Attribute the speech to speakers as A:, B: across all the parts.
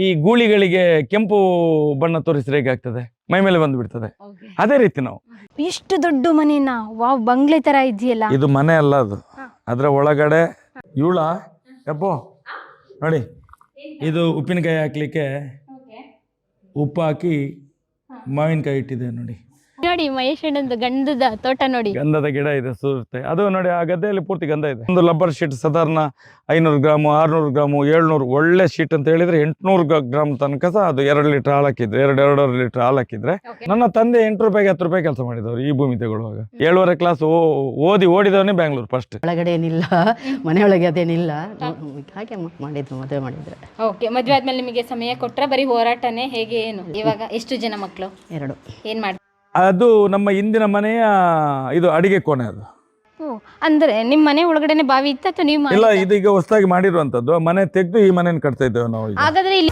A: ಈ ಗೂಳಿಗಳಿಗೆ ಕೆಂಪು ಬಣ್ಣ ತೋರಿಸಿದ್ರೆ ಹೇಗಾಗ್ತದೆ, ಮೈ ಮೇಲೆ ಬಂದು ಬಿಡ್ತದೆ. ಅದೇ ರೀತಿ ನಾವು
B: ಇಷ್ಟು ದೊಡ್ಡ ಮನೆನ, ವಾವ್, ಬಂಗ್ಲೆ ತರ ಇದೆಯಲ್ಲ.
A: ಇದು ಮನೆ ಅಲ್ಲ, ಅದು ಅದ್ರ ಒಳಗಡೆ ಇವಳ ಯಪ್ಪೋ ನೋಡಿ, ಇದು ಉಪ್ಪಿನಕಾಯಿ ಹಾಕ್ಲಿಕ್ಕೆ ಉಪ್ಪು ಹಾಕಿ ಮಾವಿನಕಾಯಿ ಇಟ್ಟಿದೆ ನೋಡಿ.
B: ನೋಡಿ ಮಹೇಶ್ ಅಣ್ಣಂದು ಗಂಧದ ತೋಟ ನೋಡಿ,
A: ಗಂಧದ ಗಿಡ ಇದೆ ಸುರುತ್ತೆ. ಅದು ನೋಡಿ, ಆ ಗದ್ದೆಯಲ್ಲಿ ಪೂರ್ತಿ ಗಂಧ ಇದೆ. ಒಂದು ಲಬ್ಬರ್ ಶೀಟ್ ಸಾಧಾರಣ 500 ಗ್ರಾಮು 600 ಗ್ರಾಮು 700, ಒಳ್ಳೆ ಶೀಟ್ ಅಂತ ಹೇಳಿದ್ರೆ 800 ಗ್ರಾಮ್ ತನಕ ಸಹ ಅದು 2 ಲೀಟರ್ ಹಾಲು ಹಾಕಿದ್ರೆ, 2.5 ಲೀಟರ್ ಹಾಲು ಹಾಕಿದ್ರೆ. ನನ್ನ ತಂದೆ 8 ರೂಪಾಯಿಗೆ 10 ರೂಪಾಯಿ ಕೆಲಸ ಮಾಡಿದವರು ಈ ಭೂಮಿ ತಗೊಳ್ಳುವಾಗ. 7ನೇ ಕ್ಲಾಸ್ ಓದಿದವನೇ ಬ್ಯಾಂಗ್ಳೂರ್ ಫಸ್ಟ್.
C: ಒಳಗಡೆ ಏನಿಲ್ಲ, ಮನೆಯೊಳಗೆ ಅದೇನಿಲ್ಲ, ಹಾಗೆ ಮಾಡಿದ್ರು, ಮದುವೆ ಮಾಡಿದ್ರೆ.
B: ಓಕೆ, ಮದುವೆ ಆದ್ಮೇಲೆ ನಿಮಗೆ ಸಮಯ ಕೊಟ್ರೆ ಬರೀ ಹೋರಾಟನೇ, ಹೇಗೆ ಏನು? ಇವಾಗ ಎಷ್ಟು ಜನ ಮಕ್ಕಳು?
C: 2.
B: ಏನ್ ಮಾಡ್ತಾರೆ?
A: ಅದು ನಮ್ಮ ಹಿಂದಿನ ಮನೆಯ ಇದು ಅಡಿಗೆ ಕೋಣೆ. ಅದು
B: ಅಂದ್ರೆ ನಿಮ್ ಮನೆ ಒಳಗಡೆನೆ ಬಾವಿ ಇತ್ತ ಅಥವಾ ನೀವು?
A: ಇಲ್ಲ, ಇದೀಗ ಹೊಸದಾಗಿ ಮಾಡಿರುವಂತದ್ದು. ಮನೆ ತೆಗೆದು ಈ ಮನೆಯನ್ನು ಕಟ್ತಾ ಇದ್ದೇವೆ ನಾವು.
B: ಹಾಗಾದ್ರೆ ಇಲ್ಲಿ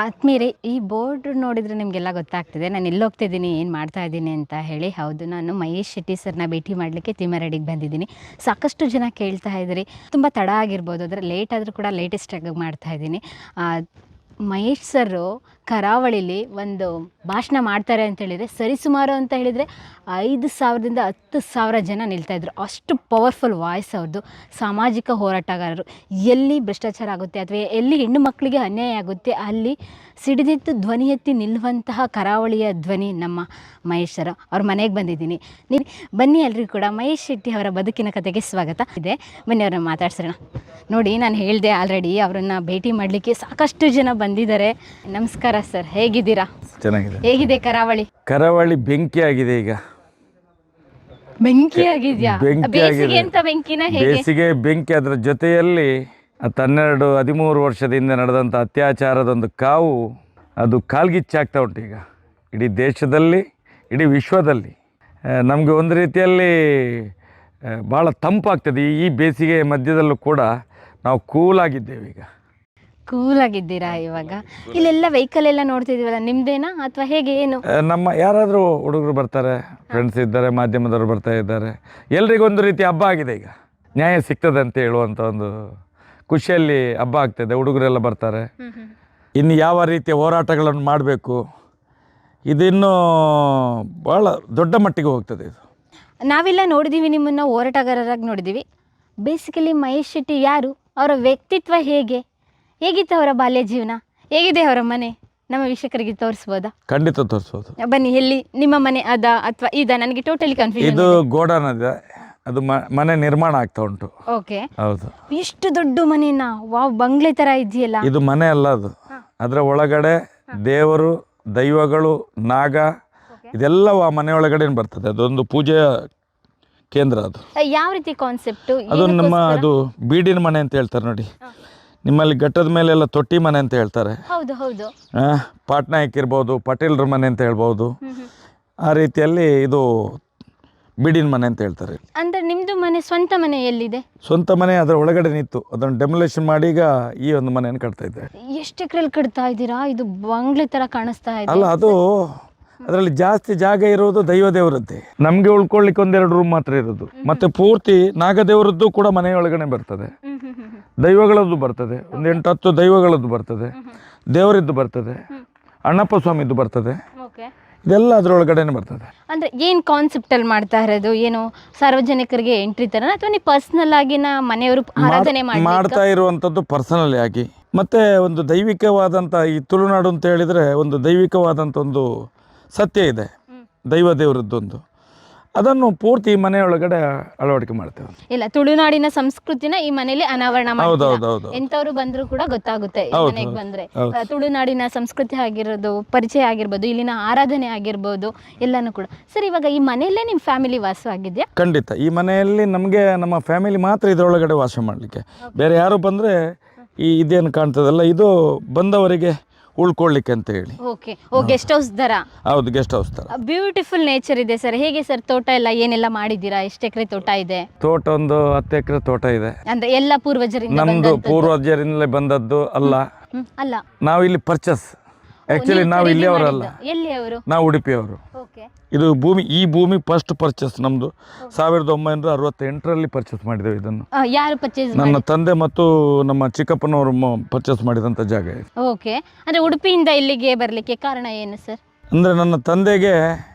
B: ಆತ್ಮೀಯರೇ, ಈ ಬೋರ್ಡ್ ನೋಡಿದ್ರೆ ನಿಮಗೆಲ್ಲ ಗೊತ್ತಾಗ್ತಿದೆ ನಾನು ಎಲ್ಲಿ ಹೋಗ್ತಾ ಇದ್ದೀನಿ, ಏನು ಮಾಡ್ತಾ ಇದ್ದೀನಿ ಅಂತ ಹೇಳಿ. ಹೌದು, ನಾನು ಮಹೇಶ್ ಶೆಟ್ಟಿ ಸರ್ನ ಭೇಟಿ ಮಾಡಲಿಕ್ಕೆ ತಿಮ್ಮರಡಿಗೆ ಬಂದಿದ್ದೀನಿ. ಸಾಕಷ್ಟು ಜನ ಕೇಳ್ತಾ ಇದ್ರಿ, ತುಂಬ ತಡ ಆಗಿರ್ಬೋದು, ಆದರೆ ಲೇಟ್ ಆದರೂ ಕೂಡ ಲೇಟೆಸ್ಟಾಗಿ ಮಾಡ್ತಾ ಇದ್ದೀನಿ. ಮಹೇಶ್ ಸರ್ ಕರಾವಳಿಲಿ ಒಂದು ಭಾಷಣ ಮಾಡ್ತಾರೆ ಅಂತ ಹೇಳಿದರೆ ಸರಿಸುಮಾರು ಅಂತ ಹೇಳಿದರೆ 5,000ದಿಂದ 10,000 ಜನ ನಿಲ್ತಾಯಿದ್ರು. ಅಷ್ಟು ಪವರ್ಫುಲ್ ವಾಯ್ಸ್ ಅವ್ರದ್ದು. ಸಾಮಾಜಿಕ ಹೋರಾಟಗಾರರು. ಎಲ್ಲಿ ಭ್ರಷ್ಟಾಚಾರ ಆಗುತ್ತೆ ಅಥವಾ ಎಲ್ಲಿ ಹೆಣ್ಣು ಮಕ್ಕಳಿಗೆ ಅನ್ಯಾಯ ಆಗುತ್ತೆ ಅಲ್ಲಿ ಸಿಡಿದೆದ್ದು ಧ್ವನಿ ಎತ್ತಿ ನಿಲ್ಲುವಂತಹ ಕರಾವಳಿಯ ಧ್ವನಿ ನಮ್ಮ ಮಹೇಶ್ ಸರ್. ಅವ್ರ ಮನೆಗೆ ಬಂದಿದ್ದೀನಿ. ನೀವು ಬನ್ನಿ, ಎಲ್ರಿಗೂ ಕೂಡ ಮಹೇಶ್ ಶೆಟ್ಟಿ ಅವರ ಬದುಕಿನ ಕತೆಗೆ ಸ್ವಾಗತ ಇದೆ. ಬನ್ನಿ, ಅವ್ರನ್ನ ಮಾತಾಡ್ಸೋಣ. ನೋಡಿ, ನಾನು ಹೇಳಿದೆ ಆಲ್ರೆಡಿ, ಅವರನ್ನು ಭೇಟಿ ಮಾಡಲಿಕ್ಕೆ ಸಾಕಷ್ಟು ಜನ ಬಂದಿದ್ದಾರೆ. ನಮಸ್ಕಾರ ಸರ್, ಹೇಗಿದ್ದೀರಾ?
A: ಚೆನ್ನಾಗಿದೆ.
B: ಹೇಗಿದೆ ಕರಾವಳಿ?
A: ಕರಾವಳಿ ಬೆಂಕಿ ಆಗಿದೆ ಈಗ.
B: ಬೆಂಕಿ ಆಗಿದ್ಯಾ?
A: ಬೆಂಕಿ
B: ಬೇಸಿಗೆ
A: ಆಗಿದೆ.
B: ಅಂತ ಬೆಂಕಿನ ಹೇಗೆ?
A: ಬೇಸಿಗೆ ಬೆಂಕಿ. ಅದರ ಜೊತೆಯಲ್ಲಿ 12-13 ವರ್ಷದ ಹಿಂದೆ ನಡೆದಂಥ ಅತ್ಯಾಚಾರದೊಂದು ಕಾವು ಅದು ಕಾಲ್ಗಿಚ್ಚಾಗ್ತಾ ಉಂಟು ಈಗ ಇಡೀ ದೇಶದಲ್ಲಿ, ಇಡೀ ವಿಶ್ವದಲ್ಲಿ. ನಮಗೆ ಒಂದು ರೀತಿಯಲ್ಲಿ ಭಾಳ ತಂಪಾಗ್ತದೆ. ಈ ಬೇಸಿಗೆ ಮಧ್ಯದಲ್ಲೂ ಕೂಡ ನಾವು ಕೂಲಾಗಿದ್ದೇವೆ ಈಗ.
B: ಕೂಲಾಗಿದ್ದೀರಾ ಇವಾಗ? ಇಲ್ಲೆಲ್ಲ ವೆಹಿಕಲ್ ಎಲ್ಲ ನೋಡ್ತಿದ್ದೀವಲ್ಲ, ನಿಮ್ದೇನಾ ಅಥವಾ ಹೇಗೆ, ಏನು?
A: ನಮ್ಮ ಯಾರಾದರೂ ಹುಡುಗರು ಬರ್ತಾರೆ, ಫ್ರೆಂಡ್ಸ್ ಇದ್ದಾರೆ, ಮಾಧ್ಯಮದವರು ಬರ್ತಾ ಇದ್ದಾರೆ. ಎಲ್ರಿಗೊಂದು ರೀತಿ ಹಬ್ಬ ಆಗಿದೆ ಈಗ. ನ್ಯಾಯ ಸಿಗ್ತದೆ ಅಂತ ಹೇಳುವಂಥ ಒಂದು ಖುಷಿಯಲ್ಲಿ ಹಬ್ಬ ಆಗ್ತದೆ. ಹುಡುಗರೆಲ್ಲ ಬರ್ತಾರೆ. ಇನ್ನು ಯಾವ ರೀತಿಯ ಹೋರಾಟಗಳನ್ನು ಮಾಡಬೇಕು, ಇದಿನ್ನೂ ಭಾಳ ದೊಡ್ಡ ಮಟ್ಟಿಗೆ ಹೋಗ್ತದೆ ಇದು.
B: ನಾವೆಲ್ಲ ನೋಡಿದ್ದೀವಿ, ನಿಮ್ಮನ್ನು ಹೋರಾಟಗಾರರಾಗಿ ನೋಡಿದ್ದೀವಿ. ಬೇಸಿಕಲಿ ಮಹೇಶ್ ಶೆಟ್ಟಿ ಯಾರು? ಅವರ ವ್ಯಕ್ತಿತ್ವ ಹೇಗಿತ್ತು? ಅವರ ಬಾಲ್ಯ ಜೀವನ ಹೇಗಿದೆ? ಅವರ ಮನೆ ನಮ್ಮ ವೀಕ್ಷಕರಿಗೆ ತೋರಿಸ್ಬೋದಾ?
A: ಖಂಡಿತ ತೋರಿಸ್ಬೋದು.
B: ಬನ್ನಿ, ಎಲ್ಲಿ ನಿಮ್ಮ ಮನೆ ಅದ ಅಥವಾ ಇದ? ನನಗೆ ಟೋಟಲಿ ಕನ್ಫ್ಯೂಷನ್.
A: ಇದು ಗೋಡನ್ ಇದೆ, ಅದು ಮನೆ ನಿರ್ಮಾಣ ಆಗ್ತಾ ಉಂಟು.
B: ಓಕೆ,
A: ಹೌದು.
B: ಇಷ್ಟು ದೊಡ್ಡ ಮನೆನ, ವಾವ್, ಬಂಗ್ಲೆ ತರ ಇದೆಯಲ್ಲ.
A: ಇದು ಮನೆ ಅಲ್ಲ, ಅದು ಅದರ ಒಳಗಡೆ ದೇವರು, ದೈವಗಳು, ನಾಗ, ಇದೆಲ್ಲ ಆ ಮನೆ ಒಳಗಡೆ ಬರ್ತದೆ. ಅದೊಂದು ಪೂಜೆಯ ಕೇಂದ್ರ. ಅದು
B: ಯಾವ ರೀತಿ ಕಾನ್ಸೆಪ್ಟು?
A: ಅದು ನಮ್ಮ ಅದು ಬೀಡಿನ ಮನೆ ಅಂತ ಹೇಳ್ತಾರೆ ನೋಡಿ. ನಿಮ್ಮಲ್ಲಿ ಘಟ್ಟದ ಮೇಲೆಲ್ಲ ತೊಟ್ಟಿ ಮನೆ ಅಂತ ಹೇಳ್ತಾರೆ.
B: ಹೌದು ಹೌದು.
A: ಪಾಟ್ನಾಯಕ್ ಇರ್ಬೋದು, ಪಟೇಲ್ರ ಮನೆ ಅಂತ ಹೇಳ್ಬೋದು. ಆ ರೀತಿಯಲ್ಲಿ ಇದು ಬೀಡಿನ ಮನೆ ಅಂತ ಹೇಳ್ತಾರೆ.
B: ಅಂದ್ರೆ ನಿಮ್ದು ಮನೆ, ಸ್ವಂತ ಮನೆ ಎಲ್ಲಿದೆ?
A: ಸ್ವಂತ ಮನೆ ಅದರ ಒಳಗಡೆ ನಿಂತು ಅದನ್ನು ಡೆಮೊಲೇಷನ್ ಮಾಡಿ ಈಗ ಈ ಒಂದು ಮನೆಯನ್ನು ಕಟ್ತಾ ಇದ್ದಾರೆ.
B: ಎಷ್ಟು ಎಕರೆಯಲ್ಲಿ ಕಟ್ತಾ ಇದ್ದೀರಾ? ಇದು ಬಂಗ್ಲೆ ತರ ಕಾಣಿಸ್ತಾ ಇದೆ.
A: ಅಲ್ಲ, ಅದು ಅದರಲ್ಲಿ ಜಾಸ್ತಿ ಜಾಗ ಇರೋದು ದೈವ ದೇವರದ್ದೇ. ನಮಗೆ ಉಳ್ಕೊಳ್ಳಿಕ್ಕೆ 1-2 ರೂಮ್ ಮಾತ್ರ ಇರೋದು. ಮತ್ತೆ ಪೂರ್ತಿ ನಾಗದೇವರದ್ದು ಕೂಡ ಮನೆಯೊಳಗಡೆ ಬರ್ತದೆ, ದೈವಗಳದ್ದು ಬರ್ತದೆ, 8-10 ದೈವಗಳದ್ದು ಬರ್ತದೆ, ದೇವರಿದ್ದು ಬರ್ತದೆ, ಅಣ್ಣಪ್ಪ ಸ್ವಾಮಿದ್ದು ಬರ್ತದೆ. ಇದೆಲ್ಲ ಅದರೊಳಗಡೆನೆ ಬರ್ತದೆ.
B: ಅಂದ್ರೆ ಏನ್ ಕಾನ್ಸೆಪ್ಟ್ ಅಲ್ಲಿ ಮಾಡ್ತಾ ಇರೋದು? ಏನು ಸಾರ್ವಜನಿಕರಿಗೆ ಎಂಟ್ರಿ ತರ ಅಥವಾ ನೀವು ಪರ್ಸನಲ್ ಆಗಿ ಮನೆಯವರು ಆರಾಧನೆ
A: ಮಾಡ್ತಾ ಇರುವಂತದ್ದು ಪರ್ಸನಲಿ ಆಗಿ? ಮತ್ತೆ ಒಂದು ದೈವಿಕವಾದಂತ, ಈ ತುಳುನಾಡು ಅಂತ ಹೇಳಿದ್ರೆ ಒಂದು ದೈವಿಕವಾದಂತ ಒಂದು ಸತ್ಯ ಇದೆ, ದೈವ ದೇವರದ್ದೊಂದು. ಅದನ್ನು ಪೂರ್ತಿ ಈ ಮನೆಯೊಳಗಡೆ ಅಳವಡಿಕೆ ಮಾಡ್ತೇವೆ.
B: ಇಲ್ಲ, ತುಳುನಾಡಿನ ಸಂಸ್ಕೃತಿನ ಈ ಮನೆಯಲ್ಲಿ ಅನಾವರಣ
A: ಹೌದೌದು.
B: ಎಂತವ್ರು ಬಂದ್ರು ಕೂಡ ಗೊತ್ತಾಗುತ್ತೆ ಮನೆಗೆ ಬಂದ್ರೆ. ತುಳುನಾಡಿನ ಸಂಸ್ಕೃತಿ ಆಗಿರೋದು, ಪರಿಚಯ ಆಗಿರ್ಬೋದು, ಇಲ್ಲಿನ ಆರಾಧನೆ ಆಗಿರ್ಬೋದು, ಎಲ್ಲಾನು ಕೂಡ. ಸರ್, ಇವಾಗ ಈ ಮನೆಯಲ್ಲೇ ನಿಮ್ಮ ಫ್ಯಾಮಿಲಿ ವಾಸವಾಗಿದ್ಯಾ?
A: ಖಂಡಿತ. ಈ ಮನೆಯಲ್ಲಿ ನಮಗೆ ನಮ್ಮ ಫ್ಯಾಮಿಲಿ ಮಾತ್ರ ಇದರೊಳಗಡೆ ವಾಸ ಮಾಡಲಿಕ್ಕೆ. ಬೇರೆ ಯಾರು ಬಂದರೆ ಇದೇನು ಕಾಣ್ತದಲ್ಲ, ಇದು ಬಂದವರಿಗೆ ಉಳ್ಕೊಳ್ಳಿಕ್ಕೆ ಅಂತ ಹೇಳಿ.
B: ಓಕೆ, ಗೆಸ್ಟ್ ಹೌಸ್ ತರ? ಹೌದು,
A: ಗೆಸ್ಟ್ ಹೌಸ್ ತರ.
B: ಬ್ಯೂಟಿಫುಲ್ ನೇಚರ್ ಇದೆ ಸರ್. ಹೇಗೆ ಸರ್ ತೋಟ ಎಲ್ಲ ಏನೆಲ್ಲ ಮಾಡಿದ್ದೀರಾ? ಎಷ್ಟು ಎಕರೆ ತೋಟ ಇದೆ?
A: ತೋಟ ಒಂದು 10 ಎಕರೆ ತೋಟ ಇದೆ.
B: ಅಂದ್ರೆ ಎಲ್ಲ ಪೂರ್ವಜರಿಂದ?
A: ನಮ್ದು ಪೂರ್ವಜರಿಂದಲೇ ಬಂದದ್ದು ಅಲ್ಲ,
B: ಅಲ್ಲ,
A: ನಾವು ಇಲ್ಲಿ ಪರ್ಚೇಸ್. ಆ್ಯಕ್ಚುಲಿ
B: ನೀವು
A: ನಾವು
B: ಖರೀದಿ
A: ಇಲ್ಲಿಯವರಲ್ಲ,
B: ಮಾಡಿದ್ದು. ಎಲ್ಲಿ ಅವರು?
A: ನಾವು ಉಡುಪಿಯವರು.
B: ಓಕೆ.
A: ಇದು ಈ ಭೂಮಿ ಫಸ್ಟ್ ಪರ್ಚೇಸ್ ನಮ್ಮದು 1968ರಲ್ಲಿ ಪರ್ಚೇಸ್ ಮಾಡಿದ್ದೇವೆ ಇದನ್ನು.
B: ಯಾರು ಪರ್ಚೇಸ್
A: ನನ್ನ ತಂದೆ ಮತ್ತು ನಮ್ಮ ಚಿಕ್ಕಪ್ಪನವರು ಪರ್ಚೇಸ್ ಮಾಡಿದಂಥ ಜಾಗ ಇದು.
B: ಓಕೆ. ಅಂದ್ರೆ ಉಡುಪಿಯಿಂದ ಇಲ್ಲಿಗೆ ಬರ್ಲಿಕ್ಕೆ ಕಾರಣ ಏನು ಸರ್?
A: ಅಂದರೆ ನನ್ನ ತಂದೆಗೆ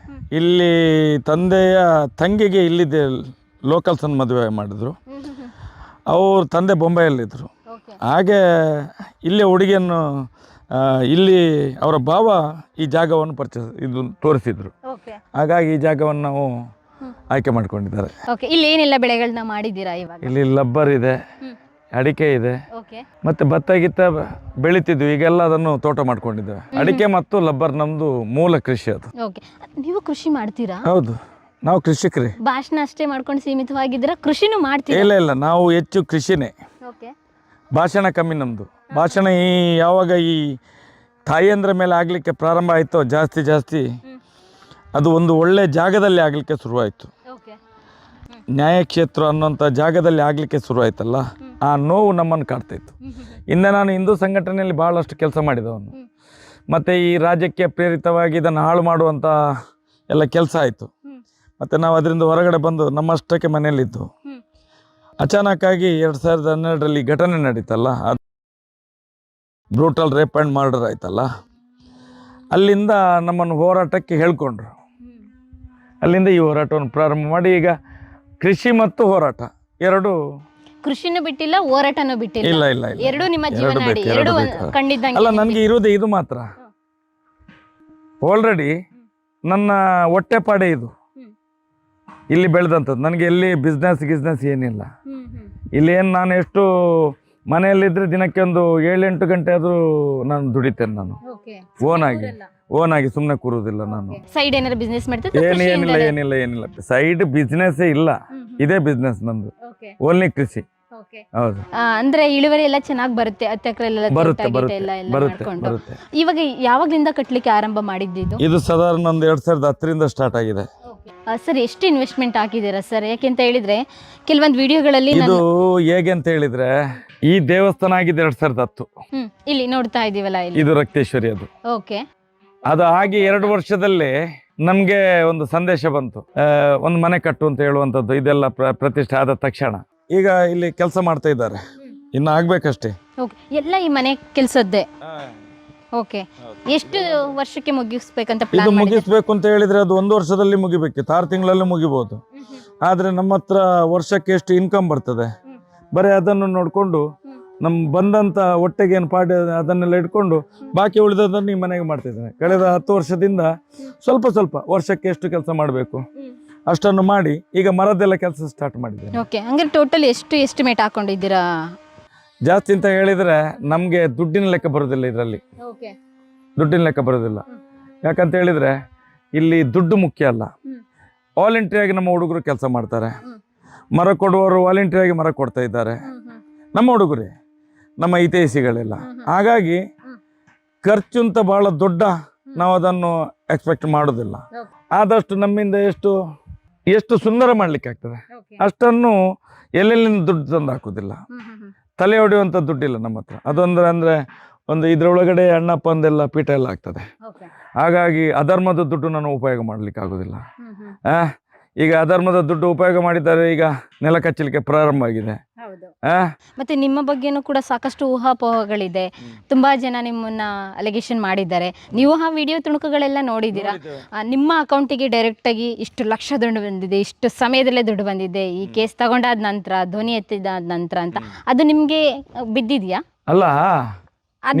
A: ಇಲ್ಲಿ ತಂದೆಯ ತಂಗಿಗೆ ಇಲ್ಲಿದ್ದೆ ಲೋಕಲ್ಸನ್ನು ಮದುವೆ ಮಾಡಿದರು. ಅವ್ರ ತಂದೆ ಬೊಂಬೈಯಲ್ಲಿದ್ದರು. ಹಾಗೆ ಇಲ್ಲೇ ಹುಡುಗಿಯನ್ನು ಇಲ್ಲಿ ಅವರ ಭಾವ ಈ ಜಾಗವನ್ನು ಇದು ತೋರಿಸಿದ್ರು. ಹಾಗಾಗಿ ಈ ಜಾಗವನ್ನು ನಾವು ಆಯ್ಕೆ ಮಾಡ್ಕೊಂಡಿದ್ದಾರೆ.
B: ಓಕೆ. ಇಲ್ಲಿ ಏನೆಲ್ಲ ಬೆಳೆಗಳನ್ನ ಮಾಡಿದ್ದೀರಾ ಇವಾಗ?
A: ಇಲ್ಲಿ ಲಬ್ಬರ್ ಇದೆ, ಅಡಿಕೆ ಇದೆ,
B: ಓಕೆ.
A: ಮತ್ತೆ ಭತ್ತ ಗಿತ್ತ ಬೆಳಿತಿದ್ವಿ. ಈಗೆಲ್ಲ ಅದನ್ನು ತೋಟ ಮಾಡ್ಕೊಂಡಿದ್ದೇವೆ. ಅಡಿಕೆ ಮತ್ತು ಲಬ್ಬರ್ ನಮ್ದು ಮೂಲ ಕೃಷಿ ಅದು.
B: ಓಕೆ. ನೀವು ಕೃಷಿ ಮಾಡ್ತೀರಾ?
A: ಹೌದು, ನಾವು ಕೃಷಿಕರೇ.
B: ಭಾಷಣ ಅಷ್ಟೇ ಮಾಡ್ಕೊಂಡು ಸೀಮಿತವಾಗಿದ್ದೀರಾ? ಕೃಷಿನೂ ಮಾಡ್ತೀರಾ?
A: ಇಲ್ಲ, ನಾವು ಹೆಚ್ಚು ಕೃಷಿನೇ.
B: ಓಕೆ.
A: ಭಾಷಣ ಕಮ್ಮಿ ನಮ್ಮದು. ಭಾಷಣ ಯಾವಾಗ ಈ ತಾಯಿಯಂದ್ರ ಮೇಲೆ ಆಗಲಿಕ್ಕೆ ಪ್ರಾರಂಭ ಆಯಿತೋ ಜಾಸ್ತಿ ಅದು ಒಂದು ಒಳ್ಳೆ ಜಾಗದಲ್ಲಿ ಆಗಲಿಕ್ಕೆ ಶುರುವಾಯಿತು.
B: ಓಕೆ.
A: ನ್ಯಾಯಕ್ಷೇತ್ರ ಅನ್ನೋಂಥ ಜಾಗದಲ್ಲಿ ಆಗಲಿಕ್ಕೆ ಶುರುವಾಯ್ತಲ್ಲ, ಆ ನೋವು ನಮ್ಮನ್ನು ಕಾಡ್ತಾಯಿತ್ತು. ಹಿಂದೆ ನಾನು ಹಿಂದೂ ಸಂಘಟನೆಯಲ್ಲಿ ಭಾಳಷ್ಟು ಕೆಲಸ ಮಾಡಿದವನು. ಮತ್ತು ಈ ರಾಜ್ಯಕ್ಕೆ ಪ್ರೇರಿತವಾಗಿ ಇದನ್ನು ಹಾಳು ಮಾಡುವಂಥ ಎಲ್ಲ ಕೆಲಸ ಆಯಿತು. ಮತ್ತು ನಾವು ಅದರಿಂದ ಹೊರಗಡೆ ಬಂದು ನಮ್ಮಷ್ಟಕ್ಕೆ ಮನೆಯಲ್ಲಿದ್ದು ಅಚಾನಕ್ಕಾಗಿ 2012ರಲ್ಲಿ ಘಟನೆ ನಡೀತಲ್ಲ, ಅದು ಬ್ರೂಟಲ್ ರೇಪ್ ಆ್ಯಂಡ್ ಮರ್ಡರ್ ಆಯ್ತಲ್ಲ, ಅಲ್ಲಿಂದ ನಮ್ಮನ್ನು ಹೋರಾಟಕ್ಕೆ ಹೇಳ್ಕೊಂಡ್ರು. ಅಲ್ಲಿಂದ ಈ ಹೋರಾಟವನ್ನು ಪ್ರಾರಂಭ ಮಾಡಿ ಈಗ ಕೃಷಿ ಮತ್ತು ಹೋರಾಟ ಎರಡು.
B: ಕೃಷಿನೂ ಬಿಟ್ಟಿಲ್ಲ, ಹೋರಾಟನೂ ಬಿಟ್ಟಿಲ್ಲ.
A: ಇಲ್ಲ,
B: ಎರಡು ನಿಮ್ಮ ಜೀವನಾಡಿ, ಎರಡು ಕಂಡಿದ್ದಂಗೆ.
A: ಅಲ್ಲ, ನನಗೆ ಇರೋದೇ ಇದು ಮಾತ್ರ. ಆಲ್ರೆಡಿ ನನ್ನ ಹೊಟ್ಟೆಪಾಡೆ ಇದು ಇಲ್ಲಿ ಬೆಳೆದಂಥದ್ದು. ನನಗೆ ಎಲ್ಲಿ ಬಿಸ್ನೆಸ್ ಏನಿಲ್ಲ. ಇಲ್ಲೇನು ನಾನು ಎಷ್ಟು ಮನೆಯಲ್ಲಿದ್ದರೆ ದಿನಕ್ಕೆ ಒಂದು 7-8 ಗಂಟೆ ಆದರೂ ನಾನು ದುಡಿತೇನೆ. ನಾನು ಓನಾಗಿ ಸುಮ್ಮನೆ ಕೂರುವುದಿಲ್ಲ. ನಾನು
B: ಸೈಡ್ ಏನಾದ್ರು ಬಿಸ್ನೆಸ್ ಮಾಡ್ತಿದ್ದೆ?
A: ಏನಿಲ್ಲ. ಸೈಡ್ ಬಿಸ್ನೆಸ್ಸೇ ಇಲ್ಲ, ಇದೇ ಬಿಸ್ನೆಸ್ ನಮ್ದು. ಓನ್ಲಿ ಕೃಷಿ. ಹೌದು.
B: ಅಂದ್ರೆ ಇಳುವರಿ ಎಲ್ಲ ಚೆನ್ನಾಗಿ ಬರುತ್ತೆ? 10 ಎಕರೆ
A: ಬರುತ್ತೆ.
B: ಇವಾಗ ಯಾವಾಗ್ಲಿಂದ ಕಟ್ಲಿಕ್ಕೆ ಆರಂಭ ಮಾಡಿದ್ದು?
A: ಇದು ಸಾಧಾರಣ ಒಂದು 2010ರಿಂದ ಸ್ಟಾರ್ಟ್ ಆಗಿದೆ.
B: ಸರ್, ಎಷ್ಟು ಇನ್ವೆಸ್ಟ್ಮೆಂಟ್ ಹಾಕಿದ್ದೀರಾ ಸರ್? ಯಾಕೆಂತ ಹೇಳಿದ್ರೆ ಕೆಲವೊಂದು ವಿಡಿಯೋಗಳಲ್ಲಿ
A: ಇದು ಹೇಗೆ ಅಂತ ಹೇಳಿದ್ರೆ, ಈ ದೇವಸ್ಥಾನ ಆಗಿದೆ 2010.
B: ಇಲ್ಲಿ ನೋಡ್ತಾ ಇದೀವಲ್ಲ,
A: ಇದು ರಕ್ತೇಶ್ವರಿ. ಅದು
B: ಓಕೆ.
A: ಅದು ಆಗಿ 2 ವರ್ಷದಲ್ಲೇ ನಮ್ಗೆ ಒಂದು ಸಂದೇಶ ಬಂತು, ಒಂದು ಮನೆ ಕಟ್ಟು ಅಂತ ಹೇಳುವಂಥದ್ದು. ಇದೆಲ್ಲ ಪ್ರತಿಷ್ಠೆ ಆದ ತಕ್ಷಣ ಈಗ ಇಲ್ಲಿ ಕೆಲಸ ಮಾಡ್ತಾ ಇದ್ದಾರೆ, ಇನ್ನು ಆಗ್ಬೇಕಷ್ಟೇ.
B: ಎಲ್ಲ ಈ ಮನೆ ಕೆಲಸದ್ದೇ. ಓಕೆ. ಎಷ್ಟು ವರ್ಷಕ್ಕೆ ಮುಗಿಸ್ಬೇಕಂತ
A: ಇದು ಮುಗಿಸ್ಬೇಕು ಅಂತ ಹೇಳಿದ್ರೆ ಅದು 1 ವರ್ಷದಲ್ಲಿ ಮುಗಿಬೇಕಿತ್ತು, 6 ತಿಂಗಳಲ್ಲಿ ಮುಗಿಬಹುದು. ಆದ್ರೆ ನಮ್ಮ ಹತ್ರ ವರ್ಷಕ್ಕೆ ಎಷ್ಟು ಇನ್ಕಮ್ ಬರ್ತದೆ, ಬರೀ ಅದನ್ನು ನೋಡಿಕೊಂಡು ನಮ್ಮ ಬಂದಂಥ ಹೊಟ್ಟೆಗೆ ಏನು ಪಾಡಿ ಅದನ್ನೆಲ್ಲ ಇಟ್ಕೊಂಡು ಬಾಕಿ ಉಳಿದದನ್ನು ಈ ಮನೆಗೆ ಮಾಡ್ತಿದ್ದೇನೆ. ಕಳೆದ 10 ವರ್ಷದಿಂದ ಸ್ವಲ್ಪ ವರ್ಷಕ್ಕೆ ಎಷ್ಟು ಕೆಲಸ ಮಾಡಬೇಕು ಅಷ್ಟನ್ನು ಮಾಡಿ ಈಗ ಮರದ್ದೆಲ್ಲ ಕೆಲಸ ಸ್ಟಾರ್ಟ್ ಮಾಡಿದ್ದೇನೆ.
B: ಓಕೆ. ಹಂಗಾರೆ ಟೋಟಲ್ ಎಷ್ಟು ಎಸ್ಟಿಮೇಟ್ ಹಾಕೊಂಡಿದ್ದೀರಾ?
A: ಜಾಸ್ತಿ ಅಂತ ಹೇಳಿದರೆ ನಮಗೆ ದುಡ್ಡಿನ ಲೆಕ್ಕ ಬರೋದಿಲ್ಲ. ಇದರಲ್ಲಿ ದುಡ್ಡಿನ ಲೆಕ್ಕ ಬರೋದಿಲ್ಲ. ಯಾಕಂತ ಹೇಳಿದರೆ ಇಲ್ಲಿ ದುಡ್ಡು ಮುಖ್ಯ ಅಲ್ಲ. ವಾಲಂಟಿಯರಾಗಿ ನಮ್ಮ ಹುಡುಗರು ಕೆಲಸ ಮಾಡ್ತಾರೆ. ಮರ ಕೊಡುವವರು ವಾಲಂಟಿಯರಾಗಿ ಮರ ಕೊಡ್ತಾ ಇದ್ದಾರೆ, ನಮ್ಮ ಹುಡುಗರೇ, ನಮ್ಮ ಹಿತೈಷಿಗಳೆಲ್ಲ. ಹಾಗಾಗಿ ಖರ್ಚು ಅಂತ ಭಾಳ ದೊಡ್ಡ ನಾವು ಅದನ್ನು ಎಕ್ಸ್ಪೆಕ್ಟ್ ಮಾಡೋದಿಲ್ಲ. ಆದಷ್ಟು ನಮ್ಮಿಂದ ಎಷ್ಟು ಸುಂದರ ಮಾಡಲಿಕ್ಕೆ ಆಗ್ತದೆ ಅಷ್ಟನ್ನು ಎಲ್ಲೆಲ್ಲಿಂದ ದುಡ್ಡು ತಂದು ಹಾಕೋದಿಲ್ಲ. ತಲೆ ಹೊಡೆಯುವಂಥ ದುಡ್ಡಿಲ್ಲ ನಮ್ಮ ಹತ್ರ. ಅಂದರೆ ಒಂದು ಇದರೊಳಗಡೆ ಅಣ್ಣಪ್ಪ ಅಂದೆಲ್ಲ ಪೀಠ ಎಲ್ಲ ಆಗ್ತದೆ. ಹಾಗಾಗಿ ಅಧರ್ಮದ ದುಡ್ಡು ನಾನು ಉಪಯೋಗ ಮಾಡಲಿಕ್ಕೆ ಆಗೋದಿಲ್ಲ. ಈಗ ಅಧರ್ಮದ ದುಡ್ಡು ಉಪಯೋಗ ಮಾಡಿದ್ದಾರೆ, ಈಗ ನೆಲ ಕಚ್ಚಲಿಕ್ಕೆ ಪ್ರಾರಂಭ ಆಗಿದೆ.
B: ಮತ್ತೆ ನಿಮ್ಮ ಬಗ್ಗೆನೂ ಕೂಡ ಸಾಕಷ್ಟು ಊಹಾಪೋಹಗಳಿದೆ. ತುಂಬಾ ಜನ ನಿಮ್ಮನ್ನ ಅಲಿಗೇಷನ್ ಮಾಡಿದ್ದಾರೆ. ನೀವು ಆ ವಿಡಿಯೋ ತುಣುಕುಗಳೆಲ್ಲ ನೋಡಿದ್ದೀರಾ? ನಿಮ್ಮ ಅಕೌಂಟಿಗೆ ಡೈರೆಕ್ಟ್ ಆಗಿ ಇಷ್ಟು ಲಕ್ಷ ದುಡ್ಡು ಬಂದಿದೆ, ಇಷ್ಟು ಸಮಯದಲ್ಲೇ ದುಡ್ಡು ಬಂದಿದೆ, ಈ ಕೇಸ್ ತಗೊಂಡಾದ ನಂತರ, ಧ್ವನಿ ಎತ್ತಿದಾದ ನಂತರ ಅಂತ. ಅದು ನಿಮ್ಗೆ ಬಿದ್ದಿದ್ಯಾ?
A: ಅಲ್ಲ,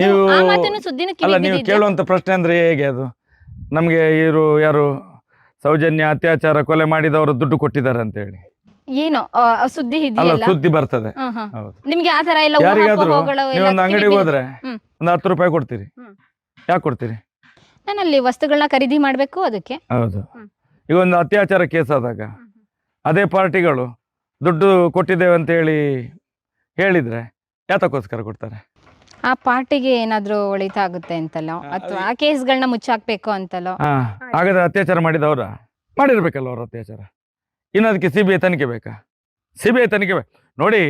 B: ನೀವು
A: ಕೇಳುವಂತ ಪ್ರಶ್ನೆ ಅಂದ್ರೆ ಹೇಗೆ ಅದು? ನಮ್ಗೆ ಇವರು ಯಾರು ಸೌಜನ್ಯ ಅತ್ಯಾಚಾರ ಕೊಲೆ ಮಾಡಿದವರು ದುಡ್ಡು ಕೊಟ್ಟಿದ್ದಾರೆ ಅಂತ ಹೇಳಿ
B: ಏನೋ ಸುದ್ದಿ
A: ಸುದ್ದಿ ಬರ್ತದೆ.
B: ನಿಮ್ಗೆ ಆ ತರ ಎಲ್ಲ
A: ಯಾರಿಗಾದ್ರೂ ನೀವೊಂದು ಅಂಗಡಿಗೆ ಹೋದ್ರೆ ಒಂದು 10 ರೂಪಾಯಿ ಕೊಡ್ತೀರಿ, ಯಾಕೆ ಕೊಡ್ತೀರಿ?
B: ನಾನು ಅಲ್ಲಿ ವಸ್ತುಗಳನ್ನ ಖರೀದಿ ಮಾಡ್ಬೇಕು, ಅದಕ್ಕೆ.
A: ಹೌದು. ಈಗ ಒಂದು ಅತ್ಯಾಚಾರ ಕೇಸ್ ಆದಾಗ ಅದೇ ಪಾರ್ಟಿಗಳು ದುಡ್ಡು ಕೊಟ್ಟಿದ್ದೇವೆ ಅಂತ ಹೇಳಿದ್ರೆ ಯಾತಕ್ಕೋಸ್ಕರ ಕೊಡ್ತಾರೆ?
B: ಆ ಪಾರ್ಟಿಗೆ ಏನಾದ್ರೂ ಒಳಿತಾಗುತ್ತೆ ಅಂತಲೋ, ಅಥವಾ ಆ ಕೇಸ್ಗಳನ್ನ ಮುಚ್ಚಾಕ್ಬೇಕು ಅಂತಲೋ.
A: ಹಾಗಾದ್ರೆ ಅತ್ಯಾಚಾರ ಮಾಡಿದವ್ರ ಮಾಡಿರ್ಬೇಕಲ್ಲ ಅವ್ರ ಅತ್ಯಾಚಾರ. ಇನ್ನು ಅದಕ್ಕೆ CBI ತನಿಖೆ ಬೇಕಾ? CBI ತನಿಖೆ ನೋಡಿ.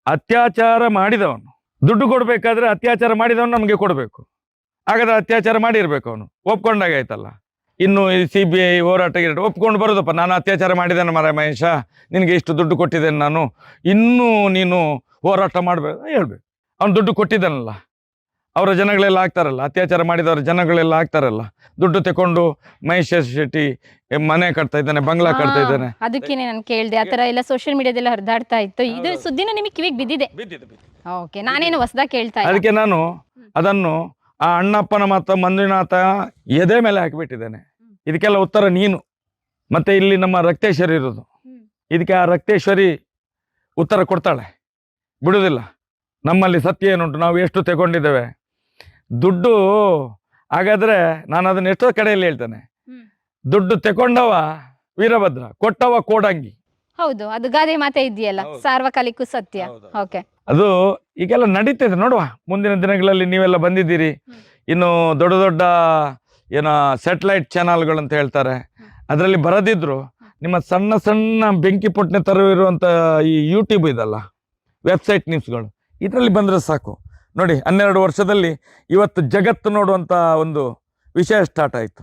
A: ಅತ್ಯಾಚಾರ ಮಾಡಿದವನು ದುಡ್ಡು ಕೊಡಬೇಕಾದ್ರೆ ಅತ್ಯಾಚಾರ ಮಾಡಿದವನು ನಮಗೆ ಕೊಡಬೇಕು. ಹಾಗಾದ್ರೆ ಅತ್ಯಾಚಾರ ಮಾಡಿರ್ಬೇಕು ಅವನು, ಒಪ್ಕೊಂಡಾಗ ಆಯ್ತಲ್ಲ. ಇನ್ನು ಈ CBI ಹೋರಾಟ ಒಪ್ಕೊಂಡು ಬರೋದಪ್ಪ, ನಾನು ಅತ್ಯಾಚಾರ ಮಾಡಿದ್ದೇನೆ ಮರ ಮಹೇಶ, ನಿನಗೆ ಇಷ್ಟು ದುಡ್ಡು ಕೊಟ್ಟಿದ್ದೇನೆ ನಾನು, ಇನ್ನೂ ನೀನು ಹೋರಾಟ ಮಾಡಬೇಕು ಹೇಳ್ಬೇಕು. ಅವ್ನು ದುಡ್ಡು ಕೊಟ್ಟಿದ್ದಾನಲ್ಲ, ಅವರ ಜನಗಳೆಲ್ಲ ಆಗ್ತಾರಲ್ಲ, ಅತ್ಯಾಚಾರ ಮಾಡಿದವರ ಜನಗಳೆಲ್ಲ ಆಗ್ತಾರಲ್ಲ, ದುಡ್ಡು ತಗೊಂಡು ಮಹೇಶ್ ಶೆಟ್ಟಿ ಮನೆ ಕಟ್ತಾ ಇದ್ದಾನೆ, ಬಂಗ್ಲಾ ಕಟ್ತಾ ಇದ್ದಾನೆ.
B: ಅದಕ್ಕೇನೆ ನಾನು ಕೇಳಿದೆ, ಆ ಥರ ಎಲ್ಲ ಸೋಷಿಯಲ್ ಮೀಡಿಯಾದೆಲ್ಲ ಹರಿದಾಡ್ತಾ ಇತ್ತು. ಇದು ಸುದ್ದಿನ ನಿಮಗೆ ಕಿವಿಗೆ ಬಿದ್ದಿದೆ? ಓಕೆ, ನಾನೇನು ಹೊಸದಾಗಿ ಕೇಳ್ತಾ ಇಲ್ಲ.
A: ಅದಕ್ಕೆ ನಾನು ಅದನ್ನು ಆ ಅಣ್ಣಪ್ಪನ ಮತ್ತು ಮಂಜುನಾಥ ಎದೆ ಮೇಲೆ ಹಾಕಿಬಿಟ್ಟಿದ್ದೇನೆ. ಇದಕ್ಕೆಲ್ಲ ಉತ್ತರ ನೀನು. ಮತ್ತೆ ಇಲ್ಲಿ ನಮ್ಮ ರಕ್ತೇಶ್ವರಿ ಇರೋದು, ಇದಕ್ಕೆ ಆ ರಕ್ತೇಶ್ವರಿ ಉತ್ತರ ಕೊಡ್ತಾಳೆ, ಬಿಡುವುದಿಲ್ಲ. ನಮ್ಮಲ್ಲಿ ಸತ್ಯ ಏನುಂಟು, ನಾವು ಎಷ್ಟು ತಗೊಂಡಿದ್ದೇವೆ ದುಡ್ಡು. ಹಾಗಾದ್ರೆ ನಾನು ಅದನ್ನ ಎಷ್ಟೋ ಕಡೆಯಲ್ಲಿ ಹೇಳ್ತೇನೆ, ದುಡ್ಡು ತಗೊಂಡವ ವೀರಭದ್ರ, ಕೊಟ್ಟವ ಕೋಡಂಗಿ.
B: ಹೌದು, ಅದು ಗಾದೆ ಮಾತೆ ಇದೆಯಲ್ಲ, ಸಾರ್ವಕಾಲಿಕ ಸತ್ಯ. ಓಕೆ,
A: ಅದು ಈಗೆಲ್ಲ ನಡೀತಿದೆ ನೋಡುವ. ಮುಂದಿನ ದಿನಗಳಲ್ಲಿ ನೀವೆಲ್ಲ ಬಂದಿದ್ದೀರಿ, ಇನ್ನು ದೊಡ್ಡ ದೊಡ್ಡ ಏನೋ ಸ್ಯಾಟಲೈಟ್ ಚಾನಲ್ಗಳಂತ ಹೇಳ್ತಾರೆ, ಅದರಲ್ಲಿ ಬರದಿದ್ರು ನಿಮ್ಮ ಸಣ್ಣ ಸಣ್ಣ ಬೆಂಕಿ ಪೊಟ್ಟನೆ ತರುವಿರುವಂಥ ಈ ಯೂಟ್ಯೂಬ್ ಇದಲ್ಲ, ವೆಬ್ಸೈಟ್ ನ್ಯೂಸ್ಗಳು, ಇದರಲ್ಲಿ ಬಂದರೆ ಸಾಕು. ನೋಡಿ, 12 ವರ್ಷದಲ್ಲಿ ಇವತ್ತು ಜಗತ್ತು ನೋಡುವಂಥ ಒಂದು ವಿಷಯ ಸ್ಟಾರ್ಟ್ ಆಯಿತು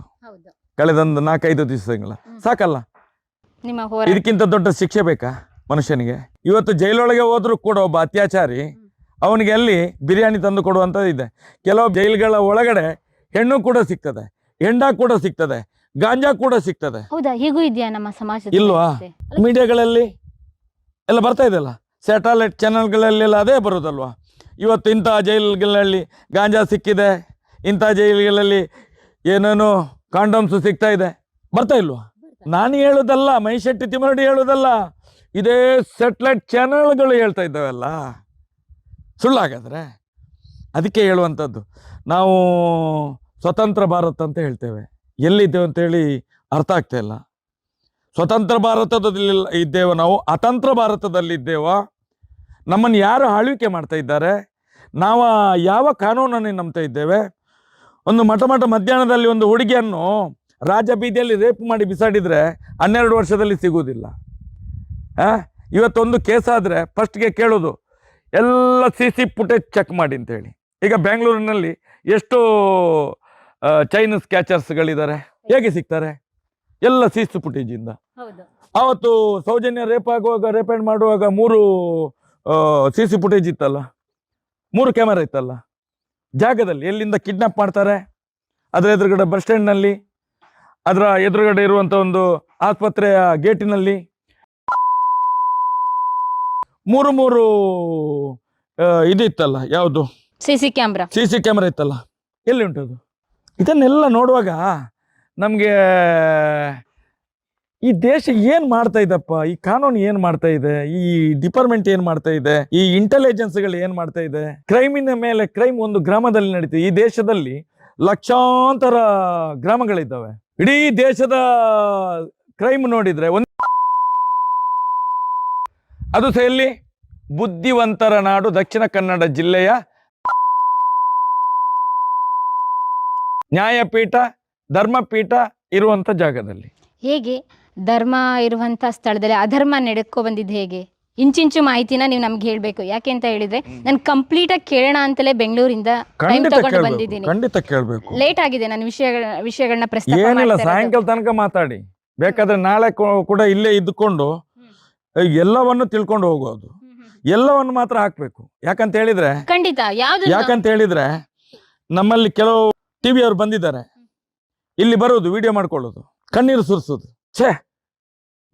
A: ಕಳೆದೊಂದು 4-5 ದಿವಸಗಳ. ಸಾಕಲ್ಲ?
B: ನಿಮ್ಮ
A: ಇದಕ್ಕಿಂತ ದೊಡ್ಡ ಶಿಕ್ಷೆ ಬೇಕಾ ಮನುಷ್ಯನಿಗೆ? ಇವತ್ತು ಜೈಲೊಳಗೆ ಹೋದ್ರೂ ಕೂಡ ಒಬ್ಬ ಅತ್ಯಾಚಾರಿ ಅವನಿಗೆ ಅಲ್ಲಿ ಬಿರಿಯಾನಿ ತಂದು ಕೊಡುವಂಥದ್ದು ಇದೆ. ಕೆಲವು ಜೈಲುಗಳ ಒಳಗಡೆ ಹೆಣ್ಣು ಕೂಡ ಸಿಗ್ತದೆ, ಹೆಂಡ ಕೂಡ ಸಿಗ್ತದೆ, ಗಾಂಜಾ ಕೂಡ ಸಿಗ್ತದೆ.
B: ಹೌದಾ? ಹೀಗೂ ಇದೆಯಾ ನಮ್ಮ ಸಮಾಜದಲ್ಲಿ?
A: ಇಲ್ವಾ? ಮೀಡಿಯಾಗಳಲ್ಲಿ ಎಲ್ಲ ಬರ್ತಾ ಇದೆಯಲ್ಲ, ಸ್ಯಾಟಲೈಟ್ ಚಾನಲ್ಗಳಲ್ಲೆಲ್ಲ ಅದೇ ಬರೋದಲ್ವಾ. ಇವತ್ತು ಇಂಥ ಜೈಲುಗಳಲ್ಲಿ ಗಾಂಜಾ ಸಿಕ್ಕಿದೆ, ಇಂಥ ಜೈಲುಗಳಲ್ಲಿ ಏನೇನೋ ಕಾಂಡೋಮ್ಸು ಸಿಗ್ತಾ ಇದೆ, ಬರ್ತಾ ಇಲ್ವಾ? ನಾನು ಹೇಳೋದಲ್ಲ, ಮಹೇಶ್ ಶೆಟ್ಟಿ ತಿಮ್ಮರಡಿ ಹೇಳೋದಲ್ಲ, ಇದೇ ಸ್ಯಾಟಲೈಟ್ ಚಾನಲ್ಗಳು ಹೇಳ್ತಾ ಇದ್ದಾವೆಲ್ಲ. ಸುಳ್ಳಾಗಾದ್ರೆ ಅದಕ್ಕೆ ಹೇಳುವಂಥದ್ದು. ನಾವು ಸ್ವತಂತ್ರ ಭಾರತ ಅಂತ ಹೇಳ್ತೇವೆ, ಎಲ್ಲಿದ್ದೇವೆ ಅಂತೇಳಿ ಅರ್ಥ ಆಗ್ತಾ ಇಲ್ಲ. ಸ್ವತಂತ್ರ ಭಾರತದಲ್ಲಿ ಇದ್ದೇವ ನಾವು, ಅತಂತ್ರ ಭಾರತದಲ್ಲಿದ್ದೇವ? ನಮ್ಮನ್ನು ಯಾರು ಆಳ್ವಿಕೆ ಮಾಡ್ತಾ ಇದ್ದಾರೆ? ನಾವು ಯಾವ ಕಾನೂನನ್ನು ನಂಬ್ತಾ ಇದ್ದೇವೆ? ಒಂದು ಮಠ ಮಧ್ಯಾಹ್ನದಲ್ಲಿ ಒಂದು ಹುಡುಗಿಯನ್ನು ರಾಜ ಬೀದಿಯಲ್ಲಿ ರೇಪ್ ಮಾಡಿ ಬಿಸಾಡಿದರೆ 12 ವರ್ಷದಲ್ಲಿ ಸಿಗುವುದಿಲ್ಲ. ಇವತ್ತೊಂದು ಕೇಸ್ ಆದರೆ ಫಸ್ಟ್ಗೆ ಕೇಳೋದು ಎಲ್ಲ CC ಫುಟೇಜ್ ಚೆಕ್ ಮಾಡಿ ಅಂತೇಳಿ. ಈಗ ಬೆಂಗಳೂರಿನಲ್ಲಿ ಎಷ್ಟು ಚೈನೀಸ್ ಕ್ಯಾಚರ್ಸ್ಗಳಿದ್ದಾರೆ, ಹೇಗೆ ಸಿಗ್ತಾರೆ? ಎಲ್ಲ CC ಫುಟೇಜಿಂದ. ಆವತ್ತು ಸೌಜನ್ಯ ರೇಪ್ ಆಗುವಾಗ, ರೇಪ್ ಆ್ಯಂಡ್ ಮಾಡುವಾಗ 3 CC ಫುಟೇಜ್ ಇತ್ತಲ್ಲ, 3 ಕ್ಯಾಮರಾ ಇತ್ತಲ್ಲ ಜಾಗದಲ್ಲಿ. ಎಲ್ಲಿಂದ ಕಿಡ್ನಾಪ್ ಮಾಡ್ತಾರೆ, ಅದರ ಎದುರುಗಡೆ ಬಸ್ ಸ್ಟ್ಯಾಂಡ್ನಲ್ಲಿ, ಅದರ ಎದುರುಗಡೆ ಇರುವಂಥ ಒಂದು ಆಸ್ಪತ್ರೆಯ ಗೇಟಿನಲ್ಲಿ 3 ಇದು ಇತ್ತಲ್ಲ, ಯಾವುದು
B: CC ಕ್ಯಾಮ್ರಾ
A: ಇತ್ತಲ್ಲ, ಎಲ್ಲಿ ಉಂಟದು? ಇದನ್ನೆಲ್ಲ ನೋಡುವಾಗ ನಮಗೆ ಈ ದೇಶ ಏನು ಮಾಡ್ತಾ ಇದ್ದಪ್ಪ, ಈ ಕಾನೂನು ಏನು ಮಾಡ್ತಾ ಇದೆ, ಈ ಡಿಪಾರ್ಟ್ಮೆಂಟ್ ಏನು ಮಾಡ್ತಾ ಇದೆ, ಈ ಇಂಟೆಲಿಜೆನ್ಸ್ಗಳು ಏನು ಮಾಡ್ತಾ ಇದೆ? ಕ್ರೈಮಿನ ಮೇಲೆ ಕ್ರೈಮ್ ಒಂದು ಗ್ರಾಮದಲ್ಲಿ ನಡೀತದೆ. ಈ ದೇಶದಲ್ಲಿ ಲಕ್ಷಾಂತರ ಗ್ರಾಮಗಳಿದ್ದಾವೆ. ಇಡೀ ದೇಶದ ಕ್ರೈಮ್ ನೋಡಿದ್ರೆ ಅದು ಸಹ ಎಲ್ಲಿ? ಬುದ್ಧಿವಂತರ ನಾಡು ದಕ್ಷಿಣ ಕನ್ನಡ ಜಿಲ್ಲೆಯ ನ್ಯಾಯಪೀಠ, ಧರ್ಮಪೀಠ ಇರುವಂತ ಜಾಗದಲ್ಲಿ.
B: ಹೇಗೆ ಧರ್ಮ ಇರುವಂತ ಸ್ಥಳದಲ್ಲಿ ಅಧರ್ಮ ನಡ್ಕೊ ಬಂದಿದ್ದು ಹೇಗೆ? ಇಂಚಿಂಚು ಮಾಹಿತಿನ ನೀವು ನಮ್ಗೆ ಹೇಳ್ಬೇಕು. ಯಾಕೆ ಅಂತ ಹೇಳಿದ್ರೆ ನಾನು ಕಂಪ್ಲೀಟ್ ಆಗಿ ಕೇಳೋಣ ಅಂತಲೇ ಬೆಂಗಳೂರಿಂದ ಟೈಮ್ ತಗೊಂಡು ಬಂದಿದ್ದೀನಿ.
A: ಖಂಡಿತ ಕೇಳಬೇಕು.
B: ಲೇಟ್ ಆಗಿದೆ, ನಾನು ವಿಷಯಗಳನ್ನ ಪ್ರಸ್ತಾಪ
A: ಏನಿಲ್ಲ, ಸಾಯಂಕಾಲ ತನಕ ಮಾತಾಡಿ. ಬೇಕಾದ್ರೆ ನಾಳೆ ಕೂಡ ಇಲ್ಲೇ ಇದ್ದುಕೊಂಡು ಎಲ್ಲವನ್ನು ತಿಳ್ಕೊಂಡು ಹೋಗೋದು, ಎಲ್ಲವನ್ನು ಮಾತ್ರ ಹಾಕ್ಬೇಕು. ಯಾಕಂತ ಹೇಳಿದ್ರೆ
B: ಖಂಡಿತ
A: ಯಾಕಂತ ಹೇಳಿದ್ರೆ ನಮ್ಮಲ್ಲಿ ಕೆಲವು TV ಅವರು ಬಂದಿದ್ದಾರೆ, ಇಲ್ಲಿ ಬರೋದು, ವಿಡಿಯೋ ಮಾಡ್ಕೊಳ್ಳೋದು, ಕಣ್ಣೀರು ಸುರಿಸೋದು. ಛೇ,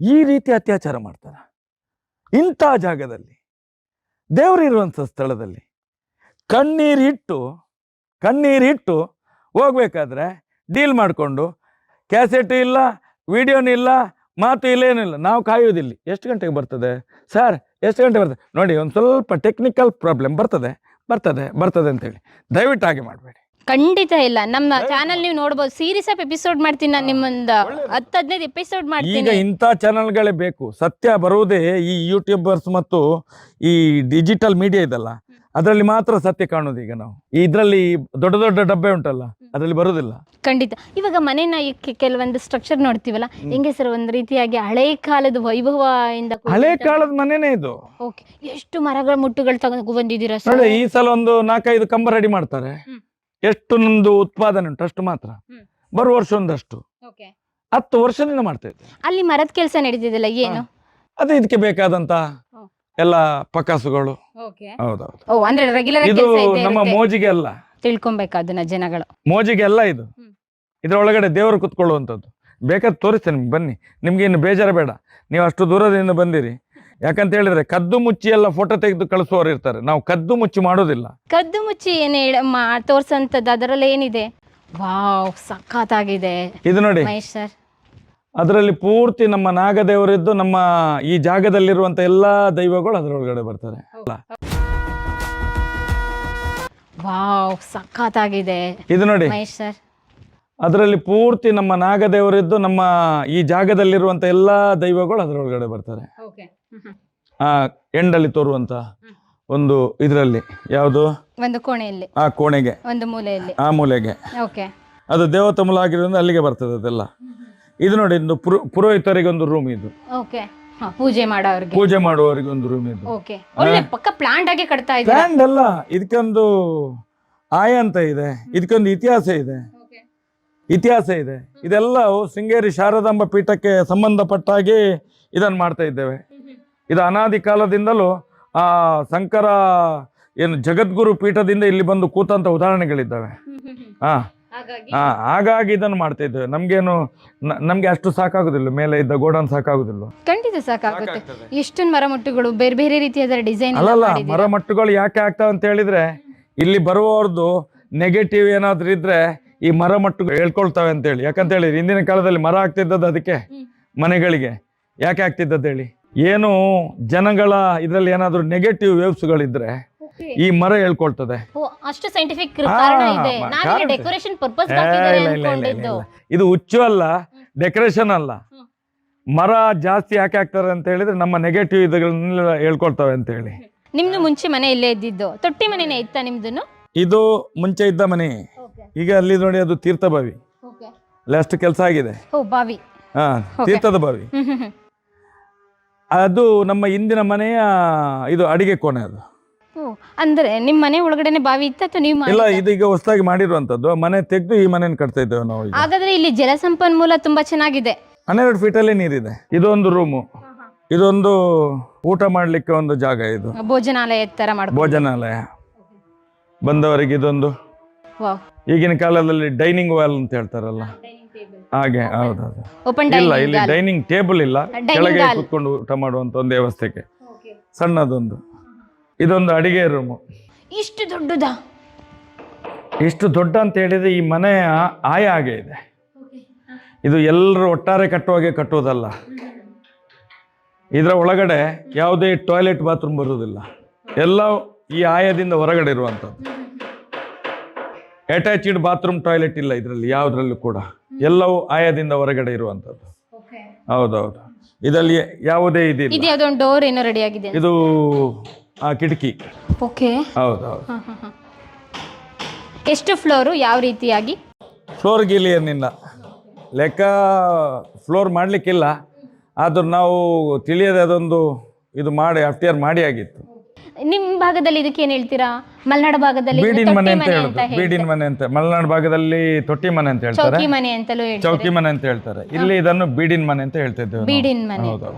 A: ಈ ರೀತಿ ಅತ್ಯಾಚಾರ ಮಾಡ್ತಾರೆ ಇಂಥ ಜಾಗದಲ್ಲಿ, ದೇವರು ಇರುವಂಥ ಸ್ಥಳದಲ್ಲಿ. ಕಣ್ಣೀರಿಟ್ಟು ಹೋಗ್ಬೇಕಾದ್ರೆ ಡೀಲ್ ಮಾಡಿಕೊಂಡು, ಕ್ಯಾಸೆಟ್ ಇಲ್ಲ, ವಿಡಿಯೋನೂ ಇಲ್ಲ, ಮಾತು ಇಲ್ಲ, ಏನಿಲ್ಲ. ನಾವು ಕಾಯೋದಿಲ್ಲ ಎಷ್ಟು ಗಂಟೆಗೆ ಬರ್ತದೆ ಸರ್, ಎಷ್ಟು ಗಂಟೆ ಬರ್ತದೆ ನೋಡಿ, ಒಂದು ಸ್ವಲ್ಪ ಟೆಕ್ನಿಕಲ್ ಪ್ರಾಬ್ಲಮ್ ಬರ್ತದೆ ಅಂತೇಳಿ ದಯವಿಟ್ಟು ಹಾಗೆ ಮಾಡಬೇಡಿ.
B: ಖಂಡಿತ ಇಲ್ಲ. ನಮ್ಮ ಚಾನಲ್ ನೀವು ನೋಡಬಹುದು, ಸೀರೀಸ್ ಆಫ್ ಎಪಿಸೋಡ್ ಮಾಡ್ತೀನಿ ನಾನು, ನಿಮ್ಮೊಂದು 10-15 ಎಪಿಸೋಡ್ ಮಾಡ್ತೀನಿ.
A: ಈಗ ಇಂಥ ಚಾನಲ್ಗಳೇ ಬೇಕು. ಸತ್ಯ ಬರುವುದೇ ಈ ಯೂಟ್ಯೂಬರ್ಸ್ ಮತ್ತು ಈ ಡಿಜಿಟಲ್ ಮೀಡಿಯಾ ಇದಲ್ಲ, ಅದರಲ್ಲಿ ಮಾತ್ರ ಸತ್ಯ ಕಾಣೋದು. ಈಗ ನಾವು ಇದರಲ್ಲಿ ದೊಡ್ಡ ದೊಡ್ಡ ಡಬ್ಬೆ ಉಂಟಲ್ಲ, ಅದರಲ್ಲಿ ಬರುವುದಿಲ್ಲ.
B: ಖಂಡಿತ. ಇವಾಗ ಮನೆನ ಕೆಲವೊಂದು ಸ್ಟ್ರಕ್ಚರ್ ನೋಡ್ತೀವಲ್ಲ, ಹೆಂಗೆ ಸರ್, ಒಂದು ರೀತಿಯಾಗಿ ಹಳೆ ಕಾಲದ ವೈಭವ ಇಂದ,
A: ಹಳೆ ಕಾಲದ ಮನೆನೇ ಇದು.
B: ಓಕೆ, ಎಷ್ಟು ಮರಗಳ ಮುಟ್ಟುಗಳು ತಗೊಂಡು ಬಂದಿದ್ದೀರಾ ಸರ್?
A: ಈ ಸಲ ಒಂದು 4-5 ಕಂಬ ರೆಡಿ ಮಾಡ್ತಾರೆ. ಎಷ್ಟು ನಮ್ದು ಉತ್ಪಾದನೆ ಉಂಟು ಅಷ್ಟು ಮಾತ್ರ.
B: ಹ್ಮ್.
A: ಬರುವ ವರ್ಷ ಒಂದಷ್ಟು 10 ವರ್ಷದಿಂದ ಮಾಡ್ತಾ ಇದ್ದೇವೆ.
B: ಅಲ್ಲಿ ಮರದ ಕೆಲಸ ನಡೀತಿದೆಯಲ್ಲ ಏನು?
A: ಅದು ಇದಕ್ಕೆ ಬೇಕಾದಂತ
B: ಹ್ಮ್.
A: ಎಲ್ಲ ಪಕಾಸುಗಳು. ಹೌದೌದು.
B: ಓ ಅಂದ್ರೆ ರೆಗ್ಯುಲರ್
A: ಇದು
B: ಕೆಲಸ ಇದೆ
A: ನಮ್ಮ ಮೋಜಿಗೆ ಅಲ್ಲ,
B: ತಿಳ್ಕೊಬೇಕು ಅದನ್ನ ಜನಗಳು.
A: ಮೋಜಿಗೆ ಅಲ್ಲ ಇದು.
B: ಹ್ಮ್.
A: ಇದ್ರೊಳಗಡೆ ದೇವರು ಕುತ್ಕೊಳ್ಳುವಂಥದ್ದು. ಬೇಕಾದ್ರೆ ತೋರಿಸ್ತೇನೆ ನಿಮ್ಗೆ, ಬನ್ನಿ. ನಿಮ್ಗೆ ಇನ್ನು ಬೇಜಾರು ಬೇಡ, ನೀವು ಅಷ್ಟು ದೂರದಿಂದ ಬಂದಿರಿ. ಯಾಕಂತ ಹೇಳಿದ್ರೆ ಕದ್ದು ಮುಚ್ಚಿ ಎಲ್ಲ ಫೋಟೋ ತೆಗೆದು ಕಳಿಸುವವರು ಇರ್ತಾರೆ. ನಾವು ಕದ್ದು ಮುಚ್ಚಿ ಮಾಡೋದಿಲ್ಲ.
B: ಕದ್ದು ಮುಚ್ಚಿ ಏನು ತೋರ್ಸಂತದ್ದು ಅದರಲ್ಲಿ ಏನಿದೆ? ವಾವ್, ಸಖತ್ತಾಗಿದೆ
A: ಇದು ನೋಡಿ,
B: ಮಹೇಶ್ ಸರ್.
A: ಅದರಲ್ಲಿ ಪೂರ್ತಿ ನಮ್ಮ ನಾಗದೇವರಿದ್ದು, ನಮ್ಮ ಈ ಜಾಗದಲ್ಲಿರುವಂತ ಎಲ್ಲಾ ದೈವಗಳು ಅದರೊಳಗಡೆ ಬರ್ತಾರೆ.
B: ವಾವ್, ಸಖತ್ತಾಗಿದೆ
A: ಇದು ನೋಡಿ,
B: ಮಹೇಶ್ ಸರ್.
A: ಅದರಲ್ಲಿ ಪೂರ್ತಿ ನಮ್ಮ ನಾಗದೇವರಿದ್ದು, ನಮ್ಮ ಈ ಜಾಗದಲ್ಲಿರುವಂತ ಎಲ್ಲಾ ದೈವಗಳು ಅದರೊಳಗಡೆ ಬರ್ತಾರೆ. ಎಂಡಲ್ಲಿ ತೋರುವಂತ ಒಂದು ಇದರಲ್ಲಿ ಯಾವುದು,
B: ಒಂದು ಕೋಣೆಯಲ್ಲಿ,
A: ಆ ಕೋಣೆಗೆ,
B: ಒಂದು ಮೂಲೆಯಲ್ಲಿ,
A: ಆ ಮೂಲೆಗೆ,
B: ಓಕೆ,
A: ಅದು ದೇವತಮೂಲ ಆಗಿರೋದ್ರಿಂದ ಅಲ್ಲಿಗೆ ಬರ್ತದೆ ಅದೆಲ್ಲ. ಇದು ನೋಡಿ, ಒಂದು ಪುರೋಹಿತರಿಗೆ ಒಂದು ರೂಮ್ ಇದು.
B: ಓಕೆ, ಪೂಜೆ ಮಾಡೋರಿಗೆ,
A: ಪೂಜೆ ಮಾಡುವವರಿಗೆ ಒಂದು ರೂಮ್ ಇದು.
B: ಓಕೆ, ಒಳ್ಳೆ ಪಕ್ಕ ಪ್ಲಾಂಟ್ ಆಗಿ ಕಟ್ತಾ ಇದ್ದಾರೆ.
A: ಪ್ಲಾಂಟ್ ಅಲ್ಲ, ಇದಕ್ಕೊಂದು ಆಯ ಅಂತ ಇದೆ, ಇದಕ್ಕೊಂದು ಇತಿಹಾಸ ಇದೆ. ಇತಿಹಾಸ ಇದೆ. ಇದೆಲ್ಲವೂ ಶೃಂಗೇರಿ ಶಾರದಾಂಬ ಪೀಠಕ್ಕೆ ಸಂಬಂಧಪಟ್ಟ ಹಾಗೆ ಇದನ್ನು ಮಾಡ್ತಾ ಇದ್ದೇವೆ. ಇದು ಅನಾದಿ ಕಾಲದಿಂದಲೂ ಆ ಶಂಕರ ಏನು ಜಗದ್ಗುರು ಪೀಠದಿಂದ ಇಲ್ಲಿ ಬಂದು ಕೂತಂತ ಉದಾಹರಣೆಗಳಿದ್ದಾವೆ. ಹಾಗಾಗಿ ಇದನ್ನು ಮಾಡ್ತಾ ಇದ್ದೇವೆ. ನಮ್ಗೇನು ನಮ್ಗೆ ಅಷ್ಟು ಸಾಕಾಗುದಿಲ್ಲ, ಮೇಲೆ ಇದ್ದ ಗೋಡನ್ ಸಾಕಾಗುದಿಲ್ಲ.
B: ಖಂಡಿತ ಸಾಕಾಗುತ್ತೆ. ಎಷ್ಟೊಂದು ಮರಮಟ್ಟುಗಳು ಬೇರೆ ಬೇರೆ ರೀತಿಯಾದ ಡಿಸೈನ್.
A: ಅಲ್ಲಲ್ಲ, ಮರಮಟ್ಟುಗಳು ಯಾಕೆ ಆಗ್ತಾವ ಅಂತ ಹೇಳಿದ್ರೆ, ಇಲ್ಲಿ ಬರುವವ್ರದ್ದು ನೆಗೆಟಿವ್ ಏನಾದ್ರೂ ಇದ್ರೆ ಈ ಮರಮಟ್ಟು ಹೇಳ್ಕೊಳ್ತವೆ ಅಂತೇಳಿ. ಯಾಕಂತ ಹೇಳಿ ಹಿಂದಿನ ಕಾಲದಲ್ಲಿ ಮರ ಆಗ್ತಿದ್ದದ್ದು ಅದಕ್ಕೆ, ಮನೆಗಳಿಗೆ. ಯಾಕೆ ಆಗ್ತಿದ್ದದ್ದು ಹೇಳಿ, ಏನು ಜನಗಳ ಇದ್ರಲ್ಲಿ ಏನಾದ್ರು ನೆಗೆಟಿವ್ ವೇವ್ಸ್ಗಳಿದ್ರೆ ಈ ಮರ ಹೇಳ್ಕೊಳ್ತದೆ.
B: ಅಷ್ಟು ಸೈಂಟಿಫಿಕ್ ಕಾರಣ ಇದೆ. ನಾನು ಡೆಕೋರೇಷನ್ ಪರ್ಪಸ್ ಅನ್ಕೊಂಡಿದ್ದು.
A: ಇದು ಹುಚ್ಚು ಅಲ್ಲ, ಡೆಕೋರೇಷನ್ ಅಲ್ಲ. ಮರ ಜಾಸ್ತಿ ಯಾಕೆ ಆಗ್ತಾರೆ ಅಂತ ಹೇಳಿದ್ರೆ ನಮ್ಮ ನೆಗೆಟಿವ್ ಇದಗಳನ್ನೆಲ್ಲ ಹೇಳ್ಕೊಳ್ತವೆ ಅಂತ ಹೇಳಿ.
B: ನಿಮ್ದು ಮುಂಚೆ ಮನೆ ಇಲ್ಲೇ ಇದ್ದಿದ್ದು, ತೊಟ್ಟಿ ಮನೆನೇ ಇತ್ತಾ ನಿಮ್ದು?
A: ಇದು ಮುಂಚೆ ಇದ್ದ ಮನೆ. ಈಗ ಅಲ್ಲಿ ನೋಡಿ, ಅದು ತೀರ್ಥ ಬಾವಿ. ಅಲ್ಲಿ ಅಷ್ಟು ಕೆಲಸ ಆಗಿದೆ.
B: ಬಾವಿ,
A: ತೀರ್ಥದ ಬಾವಿ. ಅದು ನಮ್ಮ ಹಿಂದಿನ ಮನೆಯ ಇದು ಅಡಿಗೆ ಕೋಣೆ. ಅದು
B: ಅಂದ್ರೆ ನಿಮ್ ಮನೆ ಒಳಗಡೆನೆ ಬಾವಿ ಇತ್ತ ಅಥವಾ ನೀವು?
A: ಇಲ್ಲ, ಇದೀಗ ಹೊಸದಾಗಿ ಮಾಡಿರುವಂತದ್ದು. ಮನೆ ತೆಗೆದು ಈ ಮನೆ ಕಟ್ತಾ ಇದ್ದೇವೆ ನಾವು.
B: ಹಾಗಾದ್ರೆ ಇಲ್ಲಿ ಜಲಸಂಪನ್ಮೂಲ ತುಂಬಾ ಚೆನ್ನಾಗಿದೆ.
A: 12 ಫೀಟಲ್ಲಿ ನೀರಿದೆ. ಇದೊಂದು ರೂಮು, ಇದೊಂದು ಊಟ ಮಾಡ್ಲಿಕ್ಕೆ ಒಂದು ಜಾಗ. ಇದು
B: ಭೋಜನಾಲಯ ತರ ಮಾಡ್ಬೋದು.
A: ಭೋಜನಾಲಯ ಬಂದವರಿಗೆ ಇದೊಂದು. ಈಗಿನ ಕಾಲದಲ್ಲಿ ಡೈನಿಂಗ್ ವಾಲ್ ಅಂತ ಹೇಳ್ತಾರಲ್ಲ ಹಾಗೆ. ಹೌದೌದು. ಇಲ್ಲ, ಇಲ್ಲಿ ಡೈನಿಂಗ್ ಟೇಬಲ್ ಇಲ್ಲ, ಕೆಳಗೆ ಕೂತ್ಕೊಂಡು ಊಟ ಮಾಡುವಂತ ಒಂದು ವ್ಯವಸ್ಥೆಗೆ ಸಣ್ಣದೊಂದು. ಇದೊಂದು ಅಡಿಗೆ ರೂಮು.
B: ಇಷ್ಟು ದೊಡ್ಡದಾ?
A: ಇಷ್ಟು ದೊಡ್ಡ ಅಂತ ಹೇಳಿದ್ರೆ ಈ ಮನೆ ಆಯ ಹಾಗೆ ಇದೆ. ಇದು ಎಲ್ಲರೂ ಒಟ್ಟಾರೆ ಕಟ್ಟುವಾಗೆ ಕಟ್ಟುವುದಲ್ಲ. ಇದರ ಒಳಗಡೆ ಯಾವುದೇ ಟಾಯ್ಲೆಟ್ ಬಾತ್ರೂಮ್ ಬರುವುದಿಲ್ಲ. ಎಲ್ಲ ಈ ಆಯದಿಂದ ಹೊರಗಡೆ ಇರುವಂಥದ್ದು. ಅಟ್ಯಾಚ್ಡ್ ಬಾತ್ರೂಮ್ ಟಾಯ್ಲೆಟ್ ಇಲ್ಲ ಇದರಲ್ಲಿ ಯಾವುದ್ರಲ್ಲೂ ಕೂಡ. ಎಲ್ಲವೂ ಆಯದಿಂದ ಹೊರಗಡೆ ಇರುವಂಥದ್ದು. ಹೌದೌದು. ಇದರಲ್ಲಿ ಯಾವುದೇ ಇದಿಲ್ಲ.
B: ಡೋರ್ ಏನೋ ರೆಡಿ ಆಗಿದೆ.
A: ಇದು ಆ ಕಿಟಕಿ.
B: ಓಕೆ.
A: ಹೌದೌದು.
B: ಎಷ್ಟು ಫ್ಲೋರು, ಯಾವ ರೀತಿಯಾಗಿ?
A: ಫ್ಲೋರ್ ಗೀಲಿ ಏನಿಲ್ಲ, ಲೆಕ್ಕ ಫ್ಲೋರ್ ಮಾಡಲಿಕ್ಕಿಲ್ಲ. ಆದ್ರೂ ನಾವು ತಿಳಿಯದೆ ಅದೊಂದು ಇದು ಮಾಡಿ FTR ಮಾಡಿ ಆಗಿತ್ತು.
B: ನಿಮ್ ಭಾಗದಲ್ಲಿ ಇದಕ್ಕೆ ಏನ್ ಹೇಳ್ತೀರಾ? ಮಲೆನಾಡು ಭಾಗದಲ್ಲಿ
A: ಬೀಡಿನ ಮನೆ ಅಂತ ಹೇಳುದು. ಬೀಡಿನ ಮನೆ ಅಂತ, ಮಲೆನಾಡು ಭಾಗದಲ್ಲಿ ತೊಟ್ಟಿ ಮನೆ ಅಂತ ಹೇಳ್ತಾರೆ,
B: ಚೌಕಿ ಮನೆ ಅಂತಲೂ ಹೇಳ್ತಾರೆ.
A: ಚೌಕಿ ಮನೆ ಅಂತ ಹೇಳ್ತಾರೆ. ಇಲ್ಲಿ ಇದನ್ನು ಬೀಡಿನ ಮನೆ ಅಂತ ಹೇಳ್ತಾ ಇದ್ದೇವೆ.
B: ಬೀಡಿನ ಮನೆ.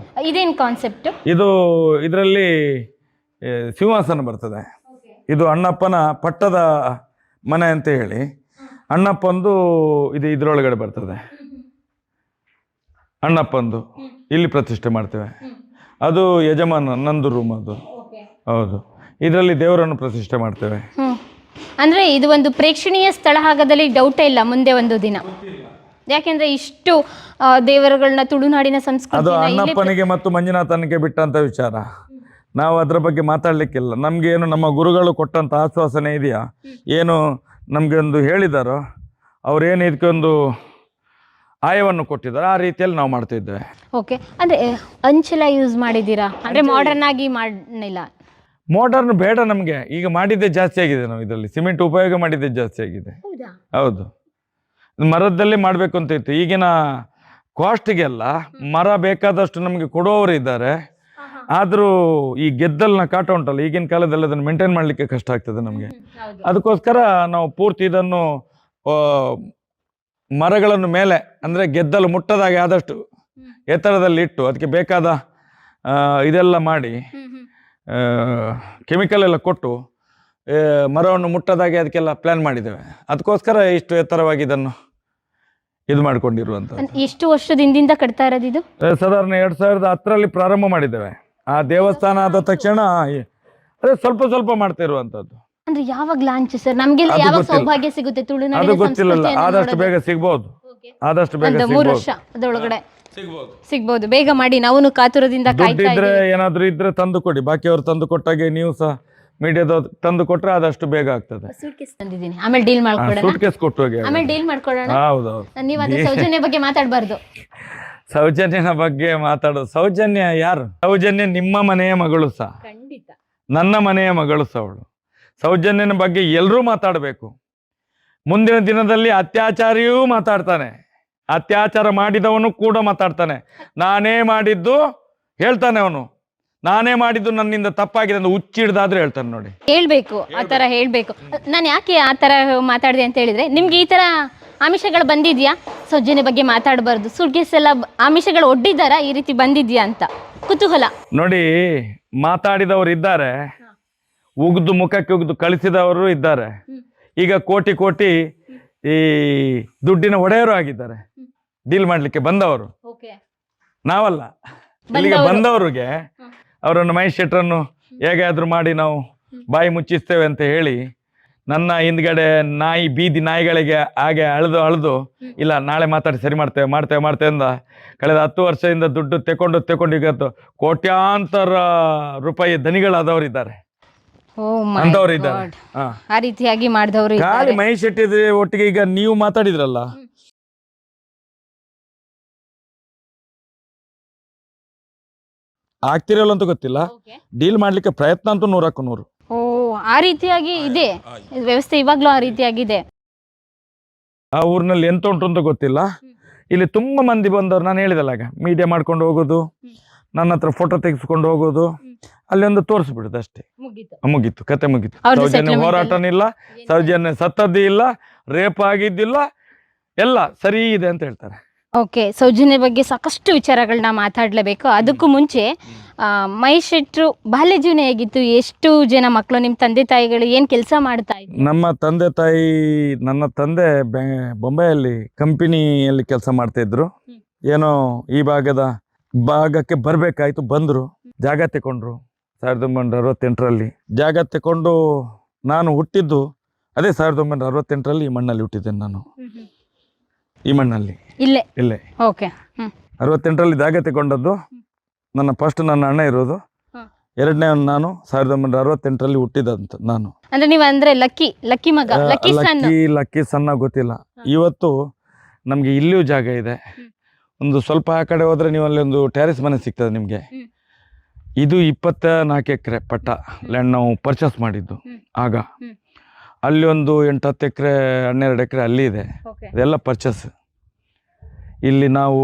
B: ಇದೇನ್ ಕಾನ್ಸೆಪ್ಟ್? ಇದು
A: ಇದರಲ್ಲಿ ಸಿಂಹಾಸನ ಬರ್ತದೆ. ಇದು ಅಣ್ಣಪ್ಪನ ಪಟ್ಟದ ಮನೆ ಅಂತ ಹೇಳಿ, ಅಣ್ಣಪ್ಪಂದು ಇದು ಇದ್ರೊಳಗಡೆ ಬರ್ತದೆ. ಅಣ್ಣಪ್ಪಂದು ಇಲ್ಲಿ ಪ್ರತಿಷ್ಠೆ ಮಾಡ್ತೇವೆ. ಅದು ಯಜಮಾನ, ನಂದು ರೂಮ್ ಅದು. ಹೌದು. ಇದರಲ್ಲಿ ದೇವರನ್ನು ಪ್ರತಿಷ್ಠೆ ಮಾಡ್ತೇವೆ.
B: ಅಂದ್ರೆ ಇದು ಒಂದು ಪ್ರೇಕ್ಷಣೀಯ ಸ್ಥಳ ಆಗೋದ್ರಲ್ಲಿ ಡೌಟೇ ಇಲ್ಲ ಮುಂದೆ ಒಂದು ದಿನ. ಯಾಕೆಂದ್ರೆ ಇಷ್ಟು ದೇವರುಗಳನ್ನ, ತುಳುನಾಡಿನ ಸಂಸ್ಕೃತಿ,
A: ಅದು ಅಣ್ಣಪ್ಪನಿಗೆ ಮತ್ತು ಮಂಜುನಾಥನಿಗೆ ಬಿಟ್ಟಂತ ವಿಚಾರ. ನಾವು ಅದರ ಬಗ್ಗೆ ಮಾತಾಡ್ಲಿಕ್ಕಿಲ್ಲ. ನಮ್ಗೆ ಏನು ನಮ್ಮ ಗುರುಗಳು ಕೊಟ್ಟಂತ ಆಶ್ವಾಸನೆ ಇದೆಯಾ, ಏನು ನಮ್ಗೆ ಒಂದು ಹೇಳಿದಾರೋ, ಅವ್ರೇನು ಇದಕ್ಕೊಂದು ಆಯವನ್ನು ಕೊಟ್ಟಿದ್ದಾರೆ, ಆ ರೀತಿಯಲ್ಲಿ ನಾವು ಮಾಡ್ತಾ ಇದ್ದೇವೆ.
B: ಓಕೆ. ಅಂದ್ರೆ ಅಂಚೆಲ್ಲ ಯೂಸ್ ಮಾಡಿದ್ದೀರಾ? ಅಂದ್ರೆ ಮಾಡರ್ನ್ ಆಗಿ ಮಾಡಿಲ್ಲ.
A: ಮಾಡರ್ನ್ ಬೇಡ ನಮಗೆ. ಈಗ ಮಾಡಿದ್ದೇ ಜಾಸ್ತಿ ಆಗಿದೆ. ನಾವು ಇದರಲ್ಲಿ ಸಿಮೆಂಟ್ ಉಪಯೋಗ ಮಾಡಿದ್ದೇ ಜಾಸ್ತಿ ಆಗಿದೆ. ಹೌದು. ಮರದಲ್ಲಿ ಮಾಡಬೇಕು ಅಂತ ಇತ್ತು. ಈಗಿನ ಕಾಸ್ಟಿಗೆಲ್ಲ ಮರ ಬೇಕಾದಷ್ಟು ನಮಗೆ ಕೊಡುವವರು ಇದ್ದಾರೆ. ಆದರೂ ಈ ಗೆದ್ದಲ್ನ ಕಾಟ ಉಂಟಲ್ಲ, ಈಗಿನ ಕಾಲದಲ್ಲಿ ಅದನ್ನು ಮೇಂಟೈನ್ ಮಾಡಲಿಕ್ಕೆ ಕಷ್ಟ ಆಗ್ತದೆ ನಮಗೆ. ಅದಕ್ಕೋಸ್ಕರ ನಾವು ಪೂರ್ತಿ ಇದನ್ನು ಮರಗಳನ್ನು ಮೇಲೆ ಅಂದರೆ ಗೆದ್ದಲು ಮುಟ್ಟದಾಗೆ ಆದಷ್ಟು ಎತ್ತರದಲ್ಲಿ ಇಟ್ಟು ಅದಕ್ಕೆ ಬೇಕಾದ ಇದೆಲ್ಲ ಮಾಡಿ ಕೆಮಿಕಲ್ ಎಲ್ಲ ಕೊಟ್ಟು ಮರವನ್ನು ಮುಟ್ಟದಾಗೆ ಅದಕ್ಕೆಲ್ಲ ಪ್ಲಾನ್ ಮಾಡಿದ್ದೇವೆ. ಅದಕ್ಕೋಸ್ಕರ ಇಷ್ಟು ಎತ್ತರವಾಗಿ ಇದನ್ನು ಇದು ಮಾಡಿಕೊಂಡಿರುವಂಥದ್ದು.
B: ಎಷ್ಟು ವರ್ಷದ ಹಿಂದಿಂದ ಕಟ್ತಾ ಇರೋದು ಇದು?
A: ಸಾಧಾರಣ 2010ರಲ್ಲಿ ಪ್ರಾರಂಭ ಮಾಡಿದ್ದೇವೆ. ಆ ದೇವಸ್ಥಾನ ಆದ ತಕ್ಷಣ ಅದೇ ಸ್ವಲ್ಪ ಸ್ವಲ್ಪ ಮಾಡ್ತಾ ಇರುವಂಥದ್ದು.
B: ಅಂದ್ರೆ ಯಾವಾಗ ಲಾಂಚ್ ಸರ್? ನಮ್ಗೆಲ್ಲ ಯಾವಾಗ ಸೌಭಾಗ್ಯ ಸಿಗುತ್ತೆ ತುಳುನಾಡಿನ
A: ಅದು ಗೊತ್ತಿಲ್ಲ. ಆದಷ್ಟು ಬೇಗ ಸಿಗ್ಬೋದು, ಆದಷ್ಟು ಬೇಗ
B: 3 ವರ್ಷ ಅದರೊಳಗಡೆ ಸಿಗ್ಬೋದು. ಬೇಗ ಮಾಡಿ, ನಾವು ಕಾತುರದಿಂದ ಕಾಯ್ತಾ
A: ಇದ್ರೆ ಏನಾದ್ರು ಇದ್ರೆ ತಂದು ಕೊಡಿ. ಬಾಕಿಯವರು ತಂದು ಕೊಟ್ಟಾಗೆ ನೀವು ಸಹ ಮೀಡಿಯಾದ ತಂದು ಕೊಟ್ರೆ ಆದಷ್ಟು ಬೇಗ ಆಗ್ತದೆ.
B: ಸೂಟ್ಕೇಸ್ ತಂದಿದ್ದೀನಿ, ಆಮೇಲೆ ಡೀಲ್ ಮಾಡ್ಕೊಳ್ಳೋಣ.
A: ಸೂಟ್ಕೇಸ್ ಕೊಟ್ಟು ಹೋಗಿ,
B: ಆಮೇಲೆ ಡೀಲ್ ಮಾಡ್ಕೊಳ್ಳೋಣ.
A: ಹೌದೌದು.
B: ನೀವು ಅದೇ ಸೌಜನ್ಯ ಬಗ್ಗೆ ಮಾತಾಡಬಾರ್ದು.
A: ಸೌಜನ್ಯನ ಬಗ್ಗೆ ಮಾತಾಡೋದು. ಸೌಜನ್ಯ ಯಾರು? ಸೌಜನ್ಯ ನಿಮ್ಮ ಮನೆಯ ಮಗಳು ಸಹ,
B: ಖಂಡಿತ
A: ನನ್ನ ಮನೆಯ ಮಗಳು ಸಹ ಅವಳು. ಸೌಜನ್ಯನ ಬಗ್ಗೆ ಎಲ್ಲರೂ ಮಾತಾಡಬೇಕು. ಮುಂದಿನ ದಿನದಲ್ಲಿ ಅತ್ಯಾಚಾರಿಯೂ ಮಾತಾಡ್ತಾನೆ, ಅತ್ಯಾಚಾರ ಮಾಡಿದವನು ಕೂಡ ಮಾತಾಡ್ತಾನೆ. ನಾನೇ ಮಾಡಿದ್ದು ಹೇಳ್ತಾನೆ ಅವನು, ನಾನೇ ಮಾಡಿದ್ದು ನನ್ನಿಂದ ತಪ್ಪಾಗಿದೆ ಅಂತ ಹುಚ್ಚಿಡ್ದಾದ್ರೆ ಹೇಳ್ತಾನೆ. ನೋಡಿ,
B: ಹೇಳ್ಬೇಕು, ಆ ಥರ ಹೇಳ್ಬೇಕು. ನಾನು ಯಾಕೆ ಆ ಥರ ಮಾತಾಡಿದೆ ಅಂತ ಹೇಳಿದ್ರೆ, ನಿಮ್ಗೆ ಈ ಥರ ಆಮಿಷಗಳು ಬಂದಿದ್ಯಾ? ಸೌಜನ್ಯ ಬಗ್ಗೆ ಮಾತಾಡಬಾರ್ದು, ಸುಡ್ಗೆಸ್ ಎಲ್ಲ ಆಮಿಷಗಳು ಒಡ್ಡಿದ್ದಾರಾ, ಈ ರೀತಿ ಬಂದಿದ್ಯಾ ಅಂತ ಕುತೂಹಲ.
A: ನೋಡಿ, ಮಾತಾಡಿದವರು ಇದ್ದಾರೆ, ಉಗ್ದು ಮುಖಕ್ಕೆ ಉಗ್ದು ಕಳಿಸಿದವರು ಇದ್ದಾರೆ. ಈಗ ಕೋಟಿ ಕೋಟಿ ಈ ದುಡ್ಡಿನ ಒಡೆಯರು ಆಗಿದ್ದಾರೆ, ಡೀಲ್ ಮಾಡ್ಲಿಕ್ಕೆ ಬಂದವರು. ನಾವಲ್ಲ, ಇಲ್ಲಿಗೆ ಬಂದವರಿಗೆ ಅವರನ್ನು ಮಹೇಶ್ ಶೆಟ್ಟರನ್ನು ಹೇಗಾದ್ರೂ ಮಾಡಿ ನಾವು ಬಾಯಿ ಮುಚ್ಚಿಸ್ತೇವೆ ಅಂತ ಹೇಳಿ, ನನ್ನ ಹಿಂದ್ಗಡೆ ನಾಯಿ ಬೀದಿ ನಾಯಿಗಳಿಗೆ ಹಾಗೆ ಅಳ್ದು ಇಲ್ಲ ನಾಳೆ ಮಾತಾಡಿ ಸರಿ ಮಾಡ್ತೇವೆ ಅಂದ ಕಳೆದ 10 ವರ್ಷದಿಂದ ದುಡ್ಡು ತೆಕೊಂಡು ಇವತ್ತು ಕೋಟ್ಯಾಂತರ ರೂಪಾಯಿ ಧನಿಗಳಾದವರಿದ್ದಾರೆ, ಅಂದವರು ಇದ್ದಾರೆ.
B: ಆ ರೀತಿಯಾಗಿ ಮಾಡಿದವರು
A: ಖಾಲಿ ಮಹೇಶ್ ಶೆಟ್ಟಿ ಒಟ್ಟಿಗೆ ಈಗ ನೀವು ಮಾತಾಡಿದ್ರಲ್ಲ, ಆಗ್ತಿರಲ್ಲ ಅಂತ ಗೊತ್ತಿಲ್ಲ, ಡೀಲ್ ಮಾಡ್ಲಿಕ್ಕೆ ಪ್ರಯತ್ನ ಅಂತೂ 100ಕ್ಕೆ 100.
B: ಆ ರೀತಿಯಾಗಿ ಇದೆ ವ್ಯವಸ್ಥೆ, ಇವಾಗ್ಲೂ ಆ ರೀತಿಯಾಗಿದೆ.
A: ಆ ಊರಿನಲ್ಲಿ ಎಂತ ಉಂಟು ಅಂತ ಗೊತ್ತಿಲ್ಲ. ಇಲ್ಲಿ ತುಂಬಾ ಮಂದಿ ಬಂದವರು, ನಾನು ಹೇಳಿದಲ್ಲ ಆಗ, ಮೀಡಿಯಾ ಮಾಡ್ಕೊಂಡು ಹೋಗೋದು, ನನ್ನ ಹತ್ರ ಫೋಟೋ ತೆಗೆಸ್ಕೊಂಡು ಹೋಗೋದು, ಅಲ್ಲಿ ಒಂದು ತೋರಿಸ್ಬಿಡುದು ಅಷ್ಟೇ, ಮುಗೀತು, ಕತೆ ಮುಗೀತು. ಸೌಜನ್ಯ ಹೋರಾಟನಿಲ್ಲ, ಸೌಜನ್ಯ ಸತ್ತದ್ದೇ ಇಲ್ಲ, ರೇಪ್ ಆಗಿದ್ದಿಲ್ಲ, ಎಲ್ಲ ಸರಿ ಇದೆ ಅಂತ ಹೇಳ್ತಾರೆ.
B: ಓಕೆ, ಸೌಜನ್ಯ ಬಗ್ಗೆ ಸಾಕಷ್ಟು ವಿಚಾರಗಳನ್ನ ಮಾತಾಡಲೇಬೇಕು. ಅದಕ್ಕೂ ಮುಂಚೆ ಮಹೇಶ್ ಶೆಟ್ರು ಬಾಲ್ಯ ಜೀವನ ಹೇಗಿತ್ತು? ಎಷ್ಟು ಜನ ಮಕ್ಕಳು? ನಿಮ್ಮ ತಂದೆ ತಾಯಿಗಳು ಏನು ಕೆಲಸ ಮಾಡ್ತಾ ಇದ್ರು?
A: ನಮ್ಮ ತಂದೆ ತಾಯಿ, ನನ್ನ ತಂದೆ ಬೊಂಬೆಯಲ್ಲಿ ಕಂಪನಿಯಲ್ಲಿ ಕೆಲಸ ಮಾಡ್ತಾ ಇದ್ರು. ಏನೋ ಈ ಭಾಗಕ್ಕೆ ಬರಬೇಕಾಯ್ತು, ಬಂದರು, ಜಾಗ ತಗೊಂಡ್ರು 1968ರಲ್ಲಿ. ಜಾಗ ತಗೊಂಡು ನಾನು ಹುಟ್ಟಿದ್ದು ಅದೇ 1968ರಲ್ಲಿ. ಈ ಮಣ್ಣಲ್ಲಿ ಹುಟ್ಟಿದ್ದೇನೆ ನಾನು, ಈ ಮಣ್ಣಲ್ಲಿ, ಇಲ್ಲೇ.
B: ಓಕೆ,
A: 68ರಲ್ಲಿ ಜಾಗ ತಗೊಂಡದ್ದು. ನನ್ನ ಅಣ್ಣ ಇರೋದು, ಎರಡನೇ ನಾನು 1968ರಲ್ಲಿ ಹುಟ್ಟಿದಂತ ನಾನು.
B: ಅಂದ್ರೆ ನೀವು ಅಂದ್ರೆ ಲಕ್ಕಿ ಮಗ,
A: ಲಕ್ಕಿ ಸಣ್ಣ ಗೊತ್ತಿಲ್ಲ. ಇವತ್ತು ನಮ್ಗೆ ಇಲ್ಲಿಯೂ ಜಾಗ ಇದೆ. ಒಂದು ಸ್ವಲ್ಪ ಆ ಕಡೆ ಹೋದ್ರೆ ನೀವು ಅಲ್ಲಿ ಒಂದು ಟ್ಯಾರಿಸ್ ಮನೆ ಸಿಗ್ತದೆ ನಿಮ್ಗೆ. ಇದು 24 ಎಕರೆ ಪಟ್ಟ ಲ್ಯಾಂಡ್ ನಾವು ಪರ್ಚೇಸ್ ಮಾಡಿದ್ದು ಆಗ. ಅಲ್ಲಿ ಒಂದು 8-10 ಎಕರೆ 12 ಎಕರೆ ಅಲ್ಲಿ ಇದೆ, ಅದೆಲ್ಲ ಪರ್ಚೇಸ್. ಇಲ್ಲಿ ನಾವು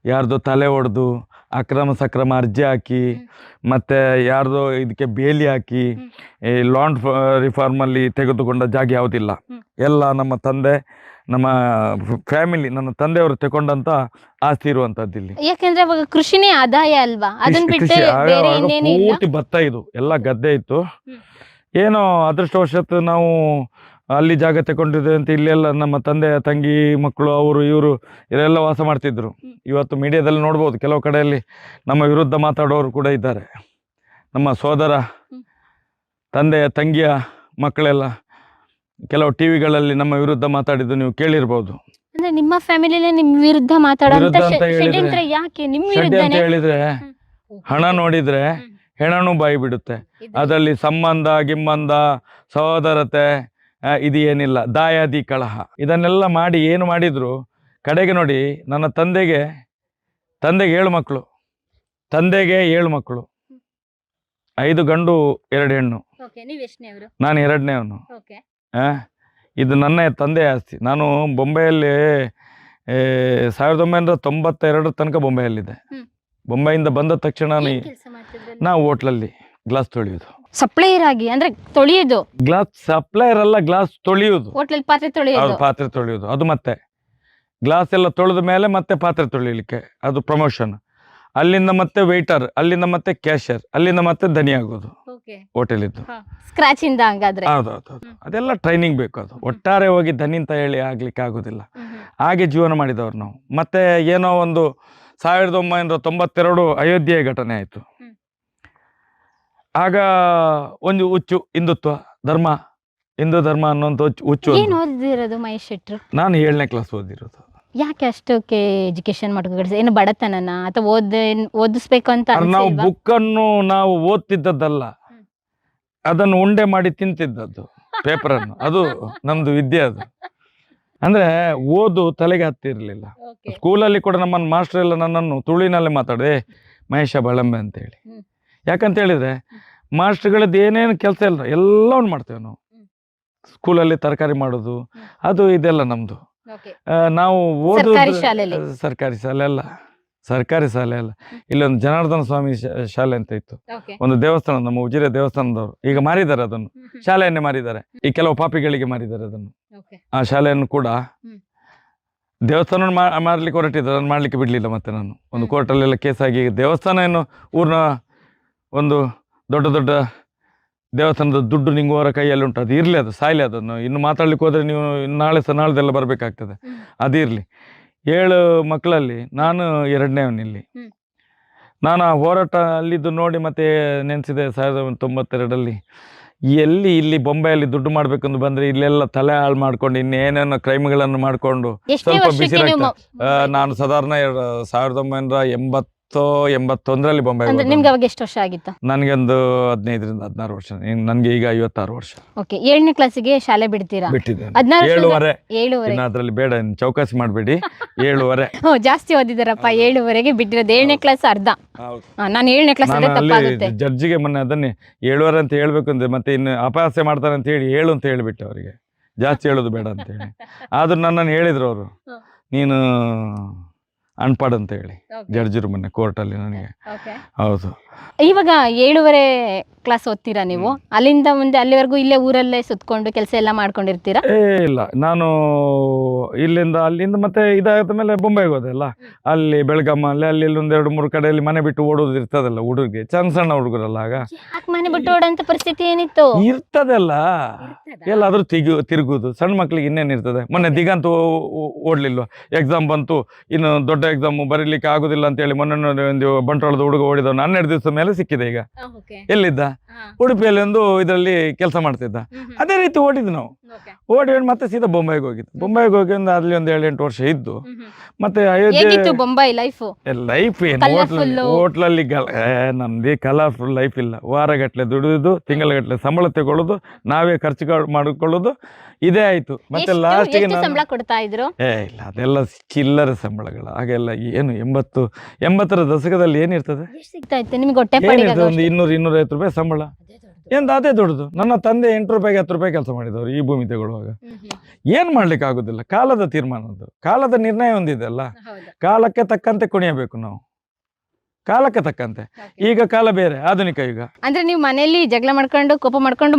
A: ಯಾರ್ದೋ ತಲೆ ಹೊಡೆದು ಅಕ್ರಮ ಸಕ್ರಮ ಅರ್ಜಿ ಹಾಕಿ, ಮತ್ತು ಯಾರ್ದೋ ಇದಕ್ಕೆ ಬೇಲಿ ಹಾಕಿ, ಈ ಲಾಂಡ್ ರಿಫಾರ್ಮಲ್ಲಿ ತೆಗೆದುಕೊಂಡ ಜಾಗ ಯಾವುದಿಲ್ಲ. ಎಲ್ಲ ನಮ್ಮ ತಂದೆ, ನಮ್ಮ ಫ್ಯಾಮಿಲಿ, ನನ್ನ ತಂದೆಯವರು ತಗೊಂಡಂತ ಆಸ್ತಿ ಇರುವಂತದ್ದು ಇಲ್ಲಿ.
B: ಯಾಕೆಂದ್ರೆ ಅವಾಗ ಕೃಷಿನೇ ಆದಾಯ ಅಲ್ವಾ, ಅದನ್ನ ಬಿಟ್ಟು ಬೇರೆ ಇನ್ನೇನು ಇಲ್ಲ.
A: ಪೂರ್ತಿ ಭತ್ತ, ಇದು ಎಲ್ಲ ಗದ್ದೆ ಇತ್ತು. ಏನೋ ಅದೃಷ್ಟವಶಾತ್ ನಾವು ಅಲ್ಲಿ ಜಾಗ ತಗೊಂಡಿದ್ದೆ ಅಂತ ಇಲ್ಲೆಲ್ಲ ನಮ್ಮ ತಂದೆ ತಂಗಿ ಮಕ್ಕಳು ಅವರು ಇವರು ಇವರೆಲ್ಲ ವಾಸ ಮಾಡ್ತಿದ್ರು. ಇವತ್ತು ಮೀಡಿಯಾದಲ್ಲಿ ನೋಡ್ಬೋದು, ಕೆಲವು ಕಡೆಯಲ್ಲಿ ನಮ್ಮ ವಿರುದ್ಧ ಮಾತಾಡೋರು ಕೂಡ ಇದ್ದಾರೆ. ನಮ್ಮ ಸೋದರ ತಂದೆಯ ತಂಗಿಯ ಮಕ್ಕಳೆಲ್ಲ ಕೆಲವು ಟಿವಿಗಳಲ್ಲಿ ನಮ್ಮ ವಿರುದ್ಧ ಮಾತಾಡಿದ್ದು ನೀವು ಕೇಳಿರ್ಬೋದು.
B: ಅಂದ್ರೆ ನಿಮ್ಮ ಫ್ಯಾಮಿಲಿನೇ ನಿಮ್ಮ ವಿರುದ್ಧ ಮಾತಾಡೋಂತ ಷಡ್ಯಂತ್ರ ಯಾಕೆ ನಿಮ್ಮ ವಿರುದ್ಧ
A: ಅಂತ ಹೇಳಿದ್ರೆ, ಹಣ ನೋಡಿದ್ರೆ ಹೆಣನು ಬಾಯಿ ಬಿಡುತ್ತೆ. ಅದರಲ್ಲಿ ಸಂಬಂಧ ಗಿಂಬಂಧ ಸಹೋದರತೆ ಇದು ಏನಿಲ್ಲ, ದಾಯಾದಿ ಕಳಹ ಇದನ್ನೆಲ್ಲ ಮಾಡಿ ಏನು ಮಾಡಿದ್ರು ಕಡೆಗೆ ನೋಡಿ, ನನ್ನ ತಂದೆಗೆ 7 ಮಕ್ಕಳು, ತಂದೆಗೆ 7 ಮಕ್ಕಳು, 5 ಗಂಡು 2 ಹೆಣ್ಣು. ನಾನು 2ನೇವನು. ಇದು ನನ್ನ ತಂದೆ ಆಸ್ತಿ. ನಾನು ಬೊಂಬೆಯಲ್ಲಿ 1992 ತನಕ ಬೊಂಬೆಯಲ್ಲಿದ್ದೆ. ಬೊಂಬೈಯಿಂದ ಬಂದ ತಕ್ಷಣ ನಾವು ಹೋಟ್ಲಲ್ಲಿ ಗ್ಲಾಸ್ ತೊಳೆಯೋದು.
B: ಸಪ್ಲೈಯರ್ ಆಗಿ ಅಂದ್ರೆ ತೊಳೆಯೋದು?
A: ಗ್ಲಾಸ್ ಸಪ್ಲೈಯರ್ ಅಲ್ಲ, ಗ್ಲಾಸ್ ತೊಳೆಯೋದು.
B: ಹೋಟ್ಲಲ್ಲಿ ಪಾತ್ರೆ ತೊಳೆಯೋದು?
A: ಪಾತ್ರೆ ತೊಳೆಯೋದು. ಅದು ಮತ್ತೆ ಗ್ಲಾಸ್ ಎಲ್ಲ ತೊಳೆದ ಮೇಲೆ ಮತ್ತೆ ಪಾತ್ರೆ ತೊಳಿಲಿಕ್ಕೆ ಅದು ಪ್ರಮೋಷನ್. ಅಲ್ಲಿಂದ ಮತ್ತೆ ವೇಟರ್, ಅಲ್ಲಿಂದ ಮತ್ತೆ ಕ್ಯಾಶಿಯರ್, ಅಲ್ಲಿಂದ ಮತ್ತೆ ದನಿ ಆಗೋದು ಹೋಟೆಲ್ ಇದ್ದು.
B: ಸ್ಕ್ರಾಚ್ ಇಂದ ಹಂಗಾದ್ರೆ?
A: ಹೌದೌದು, ಅದೆಲ್ಲ ಟ್ರೈನಿಂಗ್ ಬೇಕು. ಅದು ಒಟ್ಟಾರೆ ಹೋಗಿ ದನಿ ಅಂತ ಹೇಳಿ ಆಗ್ಲಿಕ್ಕೆ ಆಗೋದಿಲ್ಲ. ಹಾಗೆ ಜೀವನ ಮಾಡಿದವರು ನಾವು. ಮತ್ತೆ ಏನೋ ಒಂದು 1992 ಅಯೋಧ್ಯೆ ಘಟನೆ ಆಯಿತು. ಆಗ ಒಂದು ಹುಚ್ಚು, ಹಿಂದುತ್ವ ಧರ್ಮ, ಹಿಂದೂ ಧರ್ಮ ಅನ್ನೋಂಥ ಹುಚ್ಚು.
B: ಏನು ಓದಿರೋದು ಮಹೇಶ್ ಶೆಟ್ರು?
A: ನಾನು 7ನೇ ಕ್ಲಾಸ್ ಓದಿರೋದು.
B: ಯಾಕೆ ಅಷ್ಟಕ್ಕೆ ಎಜುಕೇಶನ್ ಮಾಡ್ಕೊಂಡು? ಏನು ಬಡತನನ ಅಥವಾ ಓದಿಸ್ಬೇಕು ಅಂತ?
A: ನಾವು ಬುಕ್ಕನ್ನು ನಾವು ಓದ್ತಿದ್ದದ್ದಲ್ಲ, ಅದನ್ನು ಉಂಡೆ ಮಾಡಿ ತಿಂತಿದ್ದದ್ದು ಪೇಪರನ್ನು. ಅದು ನಮ್ದು ವಿದ್ಯೆ. ಅದು ಅಂದ್ರೆ ಓದು ತಲೆಗೆ ಹತ್ತಿರಲಿಲ್ಲ. ಸ್ಕೂಲಲ್ಲಿ ಕೂಡ ನಮ್ಮನ್ನು ಮಾಸ್ಟರ್ ಎಲ್ಲ ನನ್ನನ್ನು ತುಳುವಿನಲ್ಲೇ ಮಾತಾಡಿದೆ, ಮಹೇಶ ಬಳಂಬೆ ಅಂತ ಹೇಳಿ. ಯಾಕಂತ ಹೇಳಿದ್ರೆ ಮಾಸ್ಟರ್ಗಳದ್ದು ಏನೇನು ಕೆಲಸ ಇಲ್ಲ ಎಲ್ಲವನ್ನು ಮಾಡ್ತೇವೆ ನಾವು. ಸ್ಕೂಲಲ್ಲಿ ತರಕಾರಿ ಮಾಡೋದು ಅದು ಇದೆಲ್ಲ ನಮ್ದು. ನಾವು ಓದು ಸರ್ಕಾರಿ ಶಾಲೆ ಅಲ್ಲ, ಇಲ್ಲೊಂದು ಜನಾರ್ದನ ಸ್ವಾಮಿ ಶಾಲೆ ಅಂತ ಇತ್ತು, ಒಂದು ದೇವಸ್ಥಾನ, ನಮ್ಮ ಉಜಿರೆ ದೇವಸ್ಥಾನದವರು. ಈಗ ಮಾರಿದ್ದಾರೆ ಅದನ್ನು, ಶಾಲೆಯನ್ನೇ ಮಾರಿದ್ದಾರೆ. ಈ ಕೆಲವು ಪಾಪಿಗಳಿಗೆ ಮಾರಿದ್ದಾರೆ ಅದನ್ನು. ಆ ಶಾಲೆಯನ್ನು ಕೂಡ ದೇವಸ್ಥಾನ ಮಾರ್ಲಿಕ್ಕೆ ಹೊರಟಿದ್ದಾರೆ, ಅದನ್ನು ಮಾಡ್ಲಿಕ್ಕೆ ಬಿಡ್ಲಿಲ್ಲ. ಮತ್ತೆ ನಾನು ಒಂದು ಕೋರ್ಟಲ್ಲೆಲ್ಲ ಕೇಸಾಗಿ ದೇವಸ್ಥಾನ ಏನು ಊರಿನ ಒಂದು ದೊಡ್ಡ ದೊಡ್ಡ ದೇವಸ್ಥಾನದ ದುಡ್ಡು ನಿಂಗುವವರ ಕೈಯಲ್ಲಿ ಉಂಟು, ಅದು ಇರಲಿ, ಅದು ಸಾಯ್ಲಿ. ಅದನ್ನು ಇನ್ನು ಮಾತಾಡ್ಲಿಕ್ಕೆ ಹೋದರೆ ನೀವು ನಾಳೆದೆಲ್ಲ ಬರಬೇಕಾಗ್ತದೆ. ಅದಿರಲಿ. 7 ಮಕ್ಕಳಲ್ಲಿ ನಾನು 2ನೇವನಿಲ್ಲಿ. ನಾನು ಆ ಹೋರಾಟ ಅಲ್ಲಿದ್ದು ನೋಡಿ ಮತ್ತೆ ನೆನೆಸಿದೆ 1992 ಎಲ್ಲಿ ಇಲ್ಲಿ ಬೊಂಬೈಯಲ್ಲಿ ದುಡ್ಡು ಮಾಡ್ಬೇಕಂದು ಬಂದರೆ ಇಲ್ಲೆಲ್ಲ ತಲೆ ಹಾಳು ಮಾಡ್ಕೊಂಡು ಇನ್ನೇನೇನೋ ಕ್ರೈಮ್ಗಳನ್ನು ಮಾಡಿಕೊಂಡು ಸ್ವಲ್ಪ ಬಿಸಿ ನಾನು ಸಾಧಾರಣ 1981 ಬೊಂಬೈ.
B: ನಿಮ್ಗೆ ಅವಾಗ ಎಷ್ಟು ವರ್ಷ ಆಗಿತ್ತು?
A: ನನಗೆ ಒಂದು 15ರಿಂದ 16 ವರ್ಷ. ನನಗೆ ಈಗ 56 ವರ್ಷ.
B: ಓಕೆ, 7ನೇ ಕ್ಲಾಸಿಗೆ ಶಾಲೆ ಬಿಡ್ತೀರಾ?
A: ಬಿಟ್ಟಿದ್ದೆ.
B: 7:30.
A: ಅದ್ರಲ್ಲಿ ಬೇಡ, ಚೌಕಾಸಿ ಮಾಡಬೇಡಿ. 7:30.
B: ಜಾಸ್ತಿ ಓದಿದಾರಪ್ಪ. 7:30ಗೆ ಬಿಟ್ಟಿರೋದು. 7ನೇ ಕ್ಲಾಸ್ ಅರ್ಧ. ನಾನು 7ನೇ ಕ್ಲಾಸ್ ತಪ್ಪಾಗುತ್ತೆ.
A: ಜಡ್ಜಿಗೆ ಮೊನ್ನೆ ಅದನ್ನೇ 7:30 ಅಂತ ಹೇಳ್ಬೇಕು ಅಂದ್ರೆ ಮತ್ತೆ ಇನ್ನು ಅಪಹಾಸ್ಯ ಮಾಡ್ತಾರೆ ಅಂತ ಹೇಳಿ 7 ಅಂತ ಹೇಳಿಬಿಟ್ಟೆ ಅವರಿಗೆ, ಜಾಸ್ತಿ ಹೇಳೋದು ಬೇಡ ಅಂತ ಹೇಳಿ. ಆದ್ರೂ ನನ್ನನ್ನು ಹೇಳಿದ್ರು ಅವರು, ನೀನು ಅನ್ಪಡ್ ಅಂತ ಹೇಳಿ ಜಡ್ಜರು ಮೊನ್ನೆ ಕೋರ್ಟಲ್ಲಿ ನನಗೆ. ಹೌದು.
B: ಇವಾಗ 7:30 ಕ್ಲಾಸ್ ಓದ್ತೀರಾ ನೀವು? ಅಲ್ಲಿಂದ ಮುಂದೆ ಅಲ್ಲಿವರೆಗೂ ಇಲ್ಲೇ ಊರಲ್ಲೇ ಸುತ್ಕೊಂಡು ಕೆಲಸ ಎಲ್ಲ ಮಾಡ್ಕೊಂಡಿರ್ತೀರಾ?
A: ಇಲ್ಲ, ನಾನು ಅಲ್ಲಿಂದ ಮತ್ತೆ ಇದಾದ ಮೇಲೆ ಬೊಂಬೈಗೆ ಹೋದೆಲ್ಲ. ಅಲ್ಲಿ ಬೆಳಗಾಮಲ್ಲಿ ಅಲ್ಲಿ ಒಂದು 2-3 ಕಡೆಯಲ್ಲಿ ಮನೆ ಬಿಟ್ಟು ಓಡೋದು ಇರ್ತದಲ್ಲ ಹುಡುಗರಿಗೆ, ಸಣ್ಣ ಹುಡುಗರಲ್ಲ. ಆಗ
B: ಮನೆ ಬಿಟ್ಟು ಓಡೋಂತ ಪರಿಸ್ಥಿತಿ ಏನಿತ್ತು?
A: ಇರ್ತದಲ್ಲ, ಎಲ್ಲಾದ್ರೂ ತಿರುಗುದು. ಸಣ್ಣ ಮಕ್ಳಿಗೆ ಇನ್ನೇನು ಇರ್ತದೆ. ಮೊನ್ನೆ ದಿಗಂತ ಓಡ್ಲಿಲ್ವ, ಎಕ್ಸಾಮ್ ಬಂತು, ಇನ್ನು ದೊಡ್ಡ ಎಕ್ಸಾಮ್ ಬರೀಲಿಕ್ಕೆ ಆಗುದಿಲ್ಲ ಅಂತ ಹೇಳಿ ಮೊನ್ನೆ ಒಂದು ಬಂಟ್ವಾಳದ ಹುಡುಗ ಓಡಿದವನು 12 ದಿವಸ ಮೇಲೆ ಸಿಕ್ಕಿದೆ. ಈಗ ಎಲ್ಲಿದ್ದ? ಉಡುಪಿಯಲ್ಲಿ ಒಂದು ಇದರಲ್ಲಿ ಕೆಲಸ ಮಾಡ್ತಿದ್ದ. ಅದೇ ರೀತಿ ಓಡಿದ್ದು ನಾವು. ಓಡಿ ಮತ್ತೆ ಸೀದಾ ಬೊಂಬೈಗೆ ಹೋಗಿದ್ದು. ಬೊಂಬೈಗೆ ಹೋಗಿ ಅಲ್ಲಿ ಒಂದು 7-8 ವರ್ಷ ಇದ್ದು ಮತ್ತೆ ಅಯೋಧ್ಯೆ.
B: ಬೊಂಬೈ ಲೈಫ್
A: ಏನು ಹೋಟ್ಲಲ್ಲಿ ನಮ್ದೇ ಕಲರ್ಫುಲ್ ಲೈಫ್ ಇಲ್ಲ. ವಾರಗಟ್ಲೆ ದುಡಿದು ತಿಂಗಳಗಟ್ಲೆ ಸಂಬಳ ತಗೊಳ್ಳೋದು, ನಾವೇ ಖರ್ಚು ಮಾಡಿಕೊಳ್ಳೋದು, ಇದೇ ಆಯ್ತು. ಮತ್ತೆ ಲಾಸ್ಟ್ಗೆ
B: ಸಂಬಳ ಕೊಡ್ತಾ ಇದ್ರು?
A: ಇಲ್ಲ, ಅದೆಲ್ಲ ಚಿಲ್ಲರೆ ಸಂಬಳಗಳು. ಹಾಗೆಲ್ಲ ಏನು 80ರ ದಶಕದಲ್ಲಿ ಏನಿರ್ತದೆ?
B: ನಿಮ್ಗೆ ಹೊಟ್ಟೆ
A: ಒಂದು 200-250 ರೂಪಾಯಿ ಸಂಬಳ. ಅದೇ ದೊಡ್ಡದು. ನನ್ನ ತಂದೆ 8 ರೂಪಾಯಿಗೆ 10 ರೂಪಾಯಿ ಕೆಲಸ ಮಾಡಿದವರು ಈ ಭೂಮಿ ತಗೊಳ್ಳುವಾಗ. ಏನ್ ಮಾಡ್ಲಿಕ್ಕೆ ಆಗುದಿಲ್ಲ. ಕಾಲದ ತೀರ್ಮಾನದ್ದು, ಕಾಲದ ನಿರ್ಣಯ ಒಂದಿದೆ ಅಲ್ಲ. ಕಾಲಕ್ಕೆ ತಕ್ಕಂತೆ ಕುಣಿಯಬೇಕು ನಾವು, ಕಾಲಕ್ಕೆ ತಕ್ಕಂತೆ. ಈಗ ಕಾಲ ಬೇರೆ, ಆಧುನಿಕ ಯುಗ.
B: ಅಂದ್ರೆ ನೀವು ಮನೆಯಲ್ಲಿ ಜಗಳ ಮಾಡ್ಕೊಂಡು ಕೋಪ ಮಾಡ್ಕೊಂಡು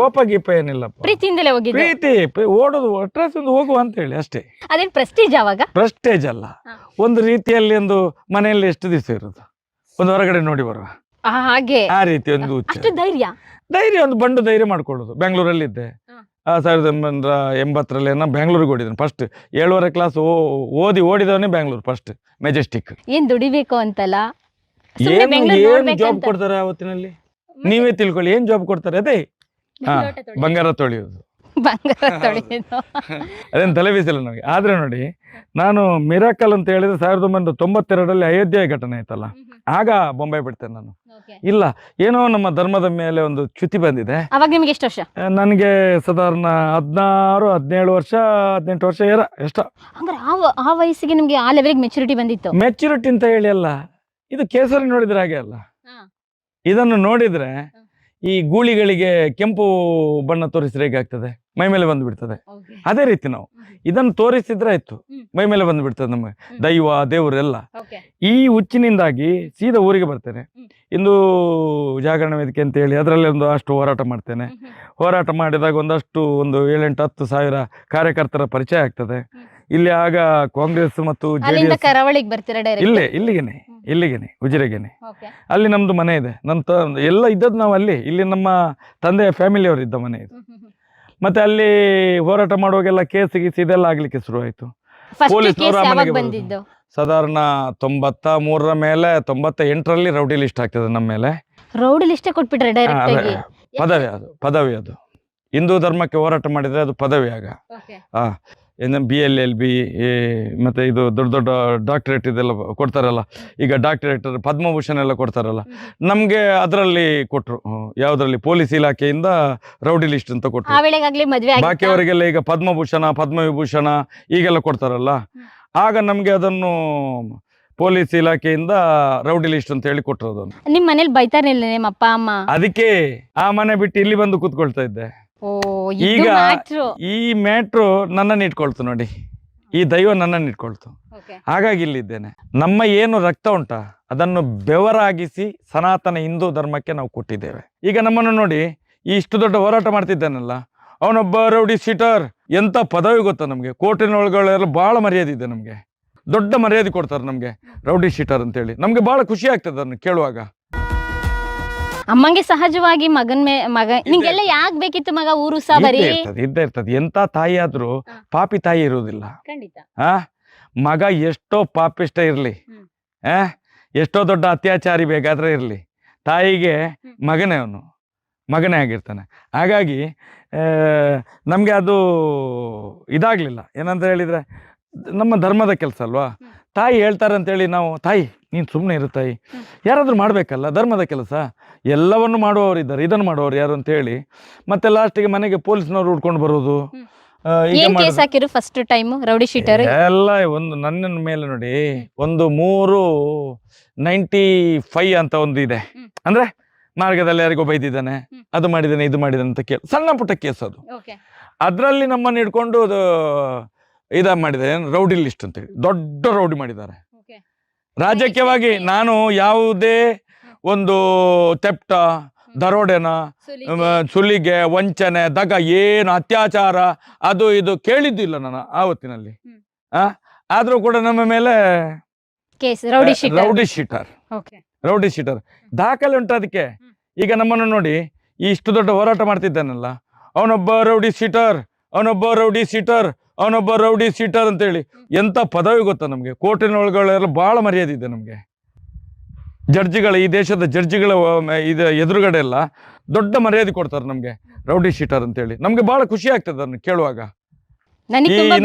A: ಕೋಪ ಗೀಪ ಏನಿಲ್ಲ,
B: ಪ್ರೀತಿಯಿಂದಲೇ ಹೋಗಿದ್ದು.
A: ಪ್ರೀತಿ ಓಡೋದು ಒಟ್ರಾಸಿ ಒಂದು ಹೋಗುವ ಅಂತ ಹೇಳಿ ಅಷ್ಟೇ.
B: ಅದೇನ್ ಪ್ರೆಸ್ಟೀಜ್? ಅವಾಗ
A: ಪ್ರೆಸ್ಟೇಜ್ ಅಲ್ಲ, ಒಂದು ರೀತಿಯಲ್ಲಿ ಒಂದು ಮನೆಯಲ್ಲಿ ಎಷ್ಟು ದಿವಸ ಇರೋದು, ಒಂದು ಹೊರಗಡೆ ನೋಡಿ ಬರುವ
B: ಹಾಗೆ,
A: ಆ ರೀತಿ ಒಂದು
B: ಧೈರ್ಯ
A: ಒಂದು ಬಂಡು ಧೈರ್ಯ ಮಾಡ್ಕೊಳ್ಳೋದು. ಬೆಂಗಳೂರಲ್ಲಿ ಇದ್ದೆ 1980ರಲ್ಲಿ ಏನೋ ಬೆಂಗಳೂರಿಗೆ ಓಡಿದ್ದೇನೆ ಫಸ್ಟ್. 7:30 ಕ್ಲಾಸ್ ಓಡಿದವನೇ ಬೆಂಗಳೂರು ಫಸ್ಟ್, ಮೆಜೆಸ್ಟಿಕ್.
B: ಏನ್ ದುಡಿಬೇಕು ಅಂತಲ್ಲ,
A: ಏನು ಜಾಬ್ ಕೊಡ್ತಾರೆ ಅವತ್ತಿನಲ್ಲಿ ನೀವೇ ತಿಳ್ಕೊಳ್ಳಿ. ಏನ್ ಜಾಬ್ ಕೊಡ್ತಾರೆ? ಅದೇ ಬಂಗಾರ ತೊಳೆಯೋದು. ಅದೇನು ತಲೆ ಬೀಸಿಲ್ಲ ನಮಗೆ. ಆದ್ರೆ ನೋಡಿ, ನಾನು ಮಿರಾಕಲ್ ಅಂತ ಹೇಳಿದ್ರೆ 1992ರಲ್ಲಿ ಅಯೋಧ್ಯೆ ಘಟನೆ ಆಯ್ತಲ್ಲ, ಆಗ ಬೊಂಬೈ ಬಿಡ್ತೇನೆ ನಾನು. ಇಲ್ಲ, ಏನೋ ನಮ್ಮ ಧರ್ಮದ ಮೇಲೆ ಒಂದು ಚ್ಯುತಿ ಬಂದಿದೆ.
B: ಅವಾಗ ನಿಮ್ಗೆ ಎಷ್ಟು ವರ್ಷ?
A: ನನಗೆ ಸಾಧಾರಣ 16-17 ವರ್ಷ, 18 ವರ್ಷ ಎಷ್ಟೋ.
B: ಅಂದ್ರೆ ಆ ವಯಸ್ಸಿಗೆ ನಿಮ್ಗೆ ಆ ಲೆವೆಲ್ಗೆ ಮೆಚುರಿಟಿ ಬಂದಿತ್ತು?
A: ಮೆಚುರಿಟಿ ಅಂತ ಹೇಳಿ ಅಲ್ಲ, ಇದು ಕೇಸರಿ ನೋಡಿದ್ರೆ ಹಾಗೆ ಅಲ್ಲ. ಇದನ್ನು ನೋಡಿದ್ರೆ ಈ ಗೂಳಿಗಳಿಗೆ ಕೆಂಪು ಬಣ್ಣ ತೋರಿಸಿದ್ರೆ ಹೇಗಾಗ್ತದೆ, ಮೈ ಮೇಲೆ ಬಂದು ಬಿಡ್ತದೆ. ಅದೇ ರೀತಿ ನಾವು ಇದನ್ನು ತೋರಿಸಿದ್ರೆ ಆಯ್ತು, ಮೈ ಮೇಲೆ ಬಂದು ಬಿಡ್ತದೆ ನಮಗೆ ದೈವ ದೇವರೆಲ್ಲ. ಈ ಹುಚ್ಚಿನಿಂದಾಗಿ ಸೀದಾ ಊರಿಗೆ ಬರ್ತೇನೆ. ಇಂದು ಜಾಗರಣ ವೇದಿಕೆ ಅಂತ ಹೇಳಿ ಅದರಲ್ಲಿ ಒಂದು ಅಷ್ಟು ಹೋರಾಟ ಮಾಡ್ತೇನೆ. ಹೋರಾಟ ಮಾಡಿದಾಗ ಒಂದು 7-8-10 ಸಾವಿರ ಕಾರ್ಯಕರ್ತರ ಪರಿಚಯ ಆಗ್ತದೆ. ಇಲ್ಲಿ ಆಗ ಕಾಂಗ್ರೆಸ್ ಮತ್ತು
B: ಅಲ್ಲಿಂದ ಕರಾವಳಿಗೆ ಬರ್ತೀರಾ ಡೈರೆಕ್ಟ್?
A: ಇಲ್ಲಿಗೆನೆ ಉಜಿರೆಗೆನೆ. ಅಲ್ಲಿ ನಮ್ದು ಮನೆ ಇದೆ, ನಮ್ಮ ಎಲ್ಲ ಇದ್ದದ್ದು ನಾವು ಅಲ್ಲಿ. ಇಲ್ಲಿ ನಮ್ಮ ತಂದೆಯ ಫ್ಯಾಮಿಲಿಯವರು ಇದ್ದ ಮನೆ ಇದು. ಮತ್ತೆ ಅಲ್ಲಿ ಹೋರಾಟ ಮಾಡುವಾಗೆಲ್ಲ ಕೇಸ್ ಗೀಸ್ ಇದೆಲ್ಲ ಆಗ್ಲಿಕ್ಕೆ ಶುರುವಾಯಿತು.
B: ಬಂದಿದ್ದು
A: ಸಾಧಾರಣ 93 ಮೇಲೆ 98ರಲ್ಲಿ ರೌಡಿ ಲಿಸ್ಟ್ ಆಗ್ತದೆ ನಮ್ಮ ಮೇಲೆ.
B: ರೌಡಿ ಲಿಸ್ಟೇ ಕೊಟ್ಬಿಟ್ರೆ ಡೈರೆಕ್ಟ್ ಆಗಿ?
A: ಪದವಿ ಅದು ಹಿಂದೂ ಧರ್ಮಕ್ಕೆ ಹೋರಾಟ ಮಾಡಿದ್ರೆ ಅದು ಪದವಿ. ಆಗ BLLB ಮತ್ತೆ ಇದು ದೊಡ್ಡ ದೊಡ್ಡ ಡಾಕ್ಟರೇಟ್ ಇದೆಲ್ಲ ಕೊಡ್ತಾರಲ್ಲ, ಈಗ ಡಾಕ್ಟರೇಟ್ ಪದ್ಮಭೂಷಣ ಎಲ್ಲ ಕೊಡ್ತಾರಲ್ಲ, ನಮ್ಗೆ ಅದರಲ್ಲಿ ಕೊಟ್ರು. ಯಾವ್ದ್ರಲ್ಲಿ? ಪೊಲೀಸ್ ಇಲಾಖೆಯಿಂದ ರೌಡಿ ಲಿಸ್ಟ್ ಅಂತ ಕೊಟ್ರು. ಬಾಕಿಯವರಿಗೆಲ್ಲ ಈಗ ಪದ್ಮಭೂಷಣ ಪದ್ಮವಿಭೂಷಣ ಈಗೆಲ್ಲ ಕೊಡ್ತಾರಲ್ಲ, ಆಗ ನಮ್ಗೆ ಅದನ್ನು ಪೊಲೀಸ್ ಇಲಾಖೆಯಿಂದ ರೌಡಿ ಲಿಸ್ಟ್ ಅಂತ ಹೇಳಿ ಕೊಟ್ಟರು. ಅದನ್ನು
B: ನಿಮ್ ಮನೇಲಿ ಬೈತಾರಿಲ್ಲ ನಿಮ್ಮ ಅಪ್ಪ ಅಮ್ಮ? ಅದಕ್ಕೆ
A: ಆ ಮನೆ ಬಿಟ್ಟು ಇಲ್ಲಿ ಬಂದು ಕೂತ್ಕೊಳ್ತಾ ಇದ್ದೆ. ಈಗ ಈ ಮ್ಯಾಟ್ರು ನನ್ನನ್ನು ಇಟ್ಕೊಳ್ತು ನೋಡಿ, ಈ ದೈವ ನನ್ನನ್ನು ಇಟ್ಕೊಳ್ತು. ಹಾಗಾಗಿ ಇಲ್ಲಿದ್ದೇನೆ. ನಮ್ಮ ಏನು ರಕ್ತ ಉಂಟಾ ಅದನ್ನು ಬೆವರಾಗಿಸಿ ಸನಾತನ ಹಿಂದೂ ಧರ್ಮಕ್ಕೆ ನಾವು ಕೊಟ್ಟಿದ್ದೇವೆ. ಈಗ ನಮ್ಮನ್ನು ನೋಡಿ, ಇಷ್ಟು ದೊಡ್ಡ ಹೋರಾಟ ಮಾಡ್ತಿದ್ದಾನಲ್ಲ ಅವನೊಬ್ಬ ರೌಡಿ ಶೀಟರ್. ಎಂತ ಪದವಿ ಗೊತ್ತಾ ನಮ್ಗೆ? ಕೋರ್ಟಿನೊಳಗಳೆಲ್ಲ ಬಹಳ ಮರ್ಯಾದೆ ಇದೆ ನಮ್ಗೆ, ದೊಡ್ಡ ಮರ್ಯಾದೆ ಕೊಡ್ತಾರೆ ನಮ್ಗೆ ರೌಡಿ ಶೀಟರ್ ಅಂತೇಳಿ. ನಮ್ಗೆ ಬಹಳ ಖುಷಿ ಆಗ್ತದೆ ಅದನ್ನು ಕೇಳುವಾಗ.
B: ಅಮ್ಮಂಗೆ ಸಹಜವಾಗಿ ಮಗ ನಿಂಗೆಲ್ಲ ಯಾಕೆ ಬೇಕಿತ್ತು ಮಗ ಊರು ಸಾಬರಿ?
A: ಇದ್ದೇ ಇರ್ತದೆ. ಎಂತ ತಾಯಿ ಆದ್ರೂ ಪಾಪಿ ತಾಯಿ ಇರುವುದಿಲ್ಲ. ಮಗ ಎಷ್ಟೋ ಪಾಪಿಷ್ಟ ಇರ್ಲಿ, ಎಷ್ಟೋ ದೊಡ್ಡ ಅತ್ಯಾಚಾರಿ ಬೇಕಾದ್ರೆ ಇರ್ಲಿ, ತಾಯಿಗೆ ಮಗನೇ ಆಗಿರ್ತಾನೆ. ಹಾಗಾಗಿ ನಮ್ಗೆ ಅದು ಇದಾಗ್ಲಿಲ್ಲ. ಏನಂತ ಹೇಳಿದ್ರೆ ನಮ್ಮ ಧರ್ಮದ ಕೆಲಸ ಅಲ್ವಾ, ತಾಯಿ ಹೇಳ್ತಾರೆ ಅಂತೇಳಿ ನಾವು ತಾಯಿ ನೀನು ಸುಮ್ಮನೆ ಇರು ತಾಯಿ, ಯಾರಾದ್ರೂ ಮಾಡ್ಬೇಕಲ್ಲ, ಧರ್ಮದ ಕೆಲಸ, ಎಲ್ಲವನ್ನು ಮಾಡುವವರು ಇದ್ದಾರೆ, ಇದನ್ನು ಮಾಡುವವರು ಯಾರು ಅಂತ ಹೇಳಿ. ಮತ್ತೆ ಲಾಸ್ಟಿಗೆ ಮನೆಗೆ ಪೊಲೀಸ್ನವ್ರು ಹುಡ್ಕೊಂಡು ಬರೋದು.
B: ಫಸ್ಟ್ ಟೈಮ್ ರೌಡಿ ಶೀಟರ್
A: ಎಲ್ಲ ಒಂದು ನನ್ನ ಮೇಲೆ ನೋಡಿ, ಒಂದು 395 ಅಂತ ಒಂದು ಇದೆ. ಅಂದ್ರೆ ಮಾರ್ಗದಲ್ಲಿ ಯಾರಿಗೋ ಬೈದಿದ್ದಾನೆ, ಅದು ಮಾಡಿದ್ದಾನೆ, ಇದು ಮಾಡಿದ್ದಾನೆ ಅಂತ ಕೇಳಿ ಸಣ್ಣ ಪುಟ್ಟ ಕೇಸ್ ಅದು. ಅದರಲ್ಲಿ ನಮ್ಮನ್ನು ಹಿಡ್ಕೊಂಡು ಮಾಡಿದ್ದಾರೆ, ರೌಡಿ ಲಿಸ್ಟ್ ಅಂತೇಳಿ ದೊಡ್ಡ ರೌಡಿ ಮಾಡಿದ್ದಾರೆ. ರಾಜಕೀಯವಾಗಿ ನಾನು ಯಾವುದೇ ಒಂದು ತೆಪ್ಟ, ದರೋಡೆನ, ಸುಲಿಗೆ, ವಂಚನೆ, ದಗ, ಏನು ಅತ್ಯಾಚಾರ ಅದು ಇದು ಕೇಳಿದ್ದಿಲ್ಲ ನಾನು ಆವತ್ತಿನಲ್ಲಿ. ಆದ್ರೂ ಕೂಡ ನಮ್ಮ ಮೇಲೆ ರೌಡಿ ಶೀಟರ್ ದಾಖಲೆ ಉಂಟು ಅದಕ್ಕೆ. ಈಗ ನಮ್ಮನ್ನು ನೋಡಿ, ಇಷ್ಟು ದೊಡ್ಡ ಹೋರಾಟ ಮಾಡ್ತಿದ್ದಾನಲ್ಲ, ಅವನೊಬ್ಬ ರೌಡಿ ಶೀಟರ್ ಅಂತೇಳಿ ಎಂತ ಪದವಿ ಗೊತ್ತಾ ನಮ್ಗೆ? ಕೋರ್ಟಿನೊಳಗಳೆಲ್ಲ ಬಹಳ ಮರ್ಯಾದೆ ಇದೆ ನಮ್ಗೆ. ಈ ದೇಶದ ಜಡ್ಜಿಗಳ ಎದುರುಗಡೆ ಎಲ್ಲ ದೊಡ್ಡ ಮರ್ಯಾದೆ ಕೊಡ್ತಾರೆ ನಮ್ಗೆ ರೌಡಿ ಶೀಟರ್ ಅಂತೇಳಿ. ನಮ್ಗೆ ಬಹಳ ಖುಷಿ ಆಗ್ತದೆ ಅದನ್ನು ಕೇಳುವಾಗ.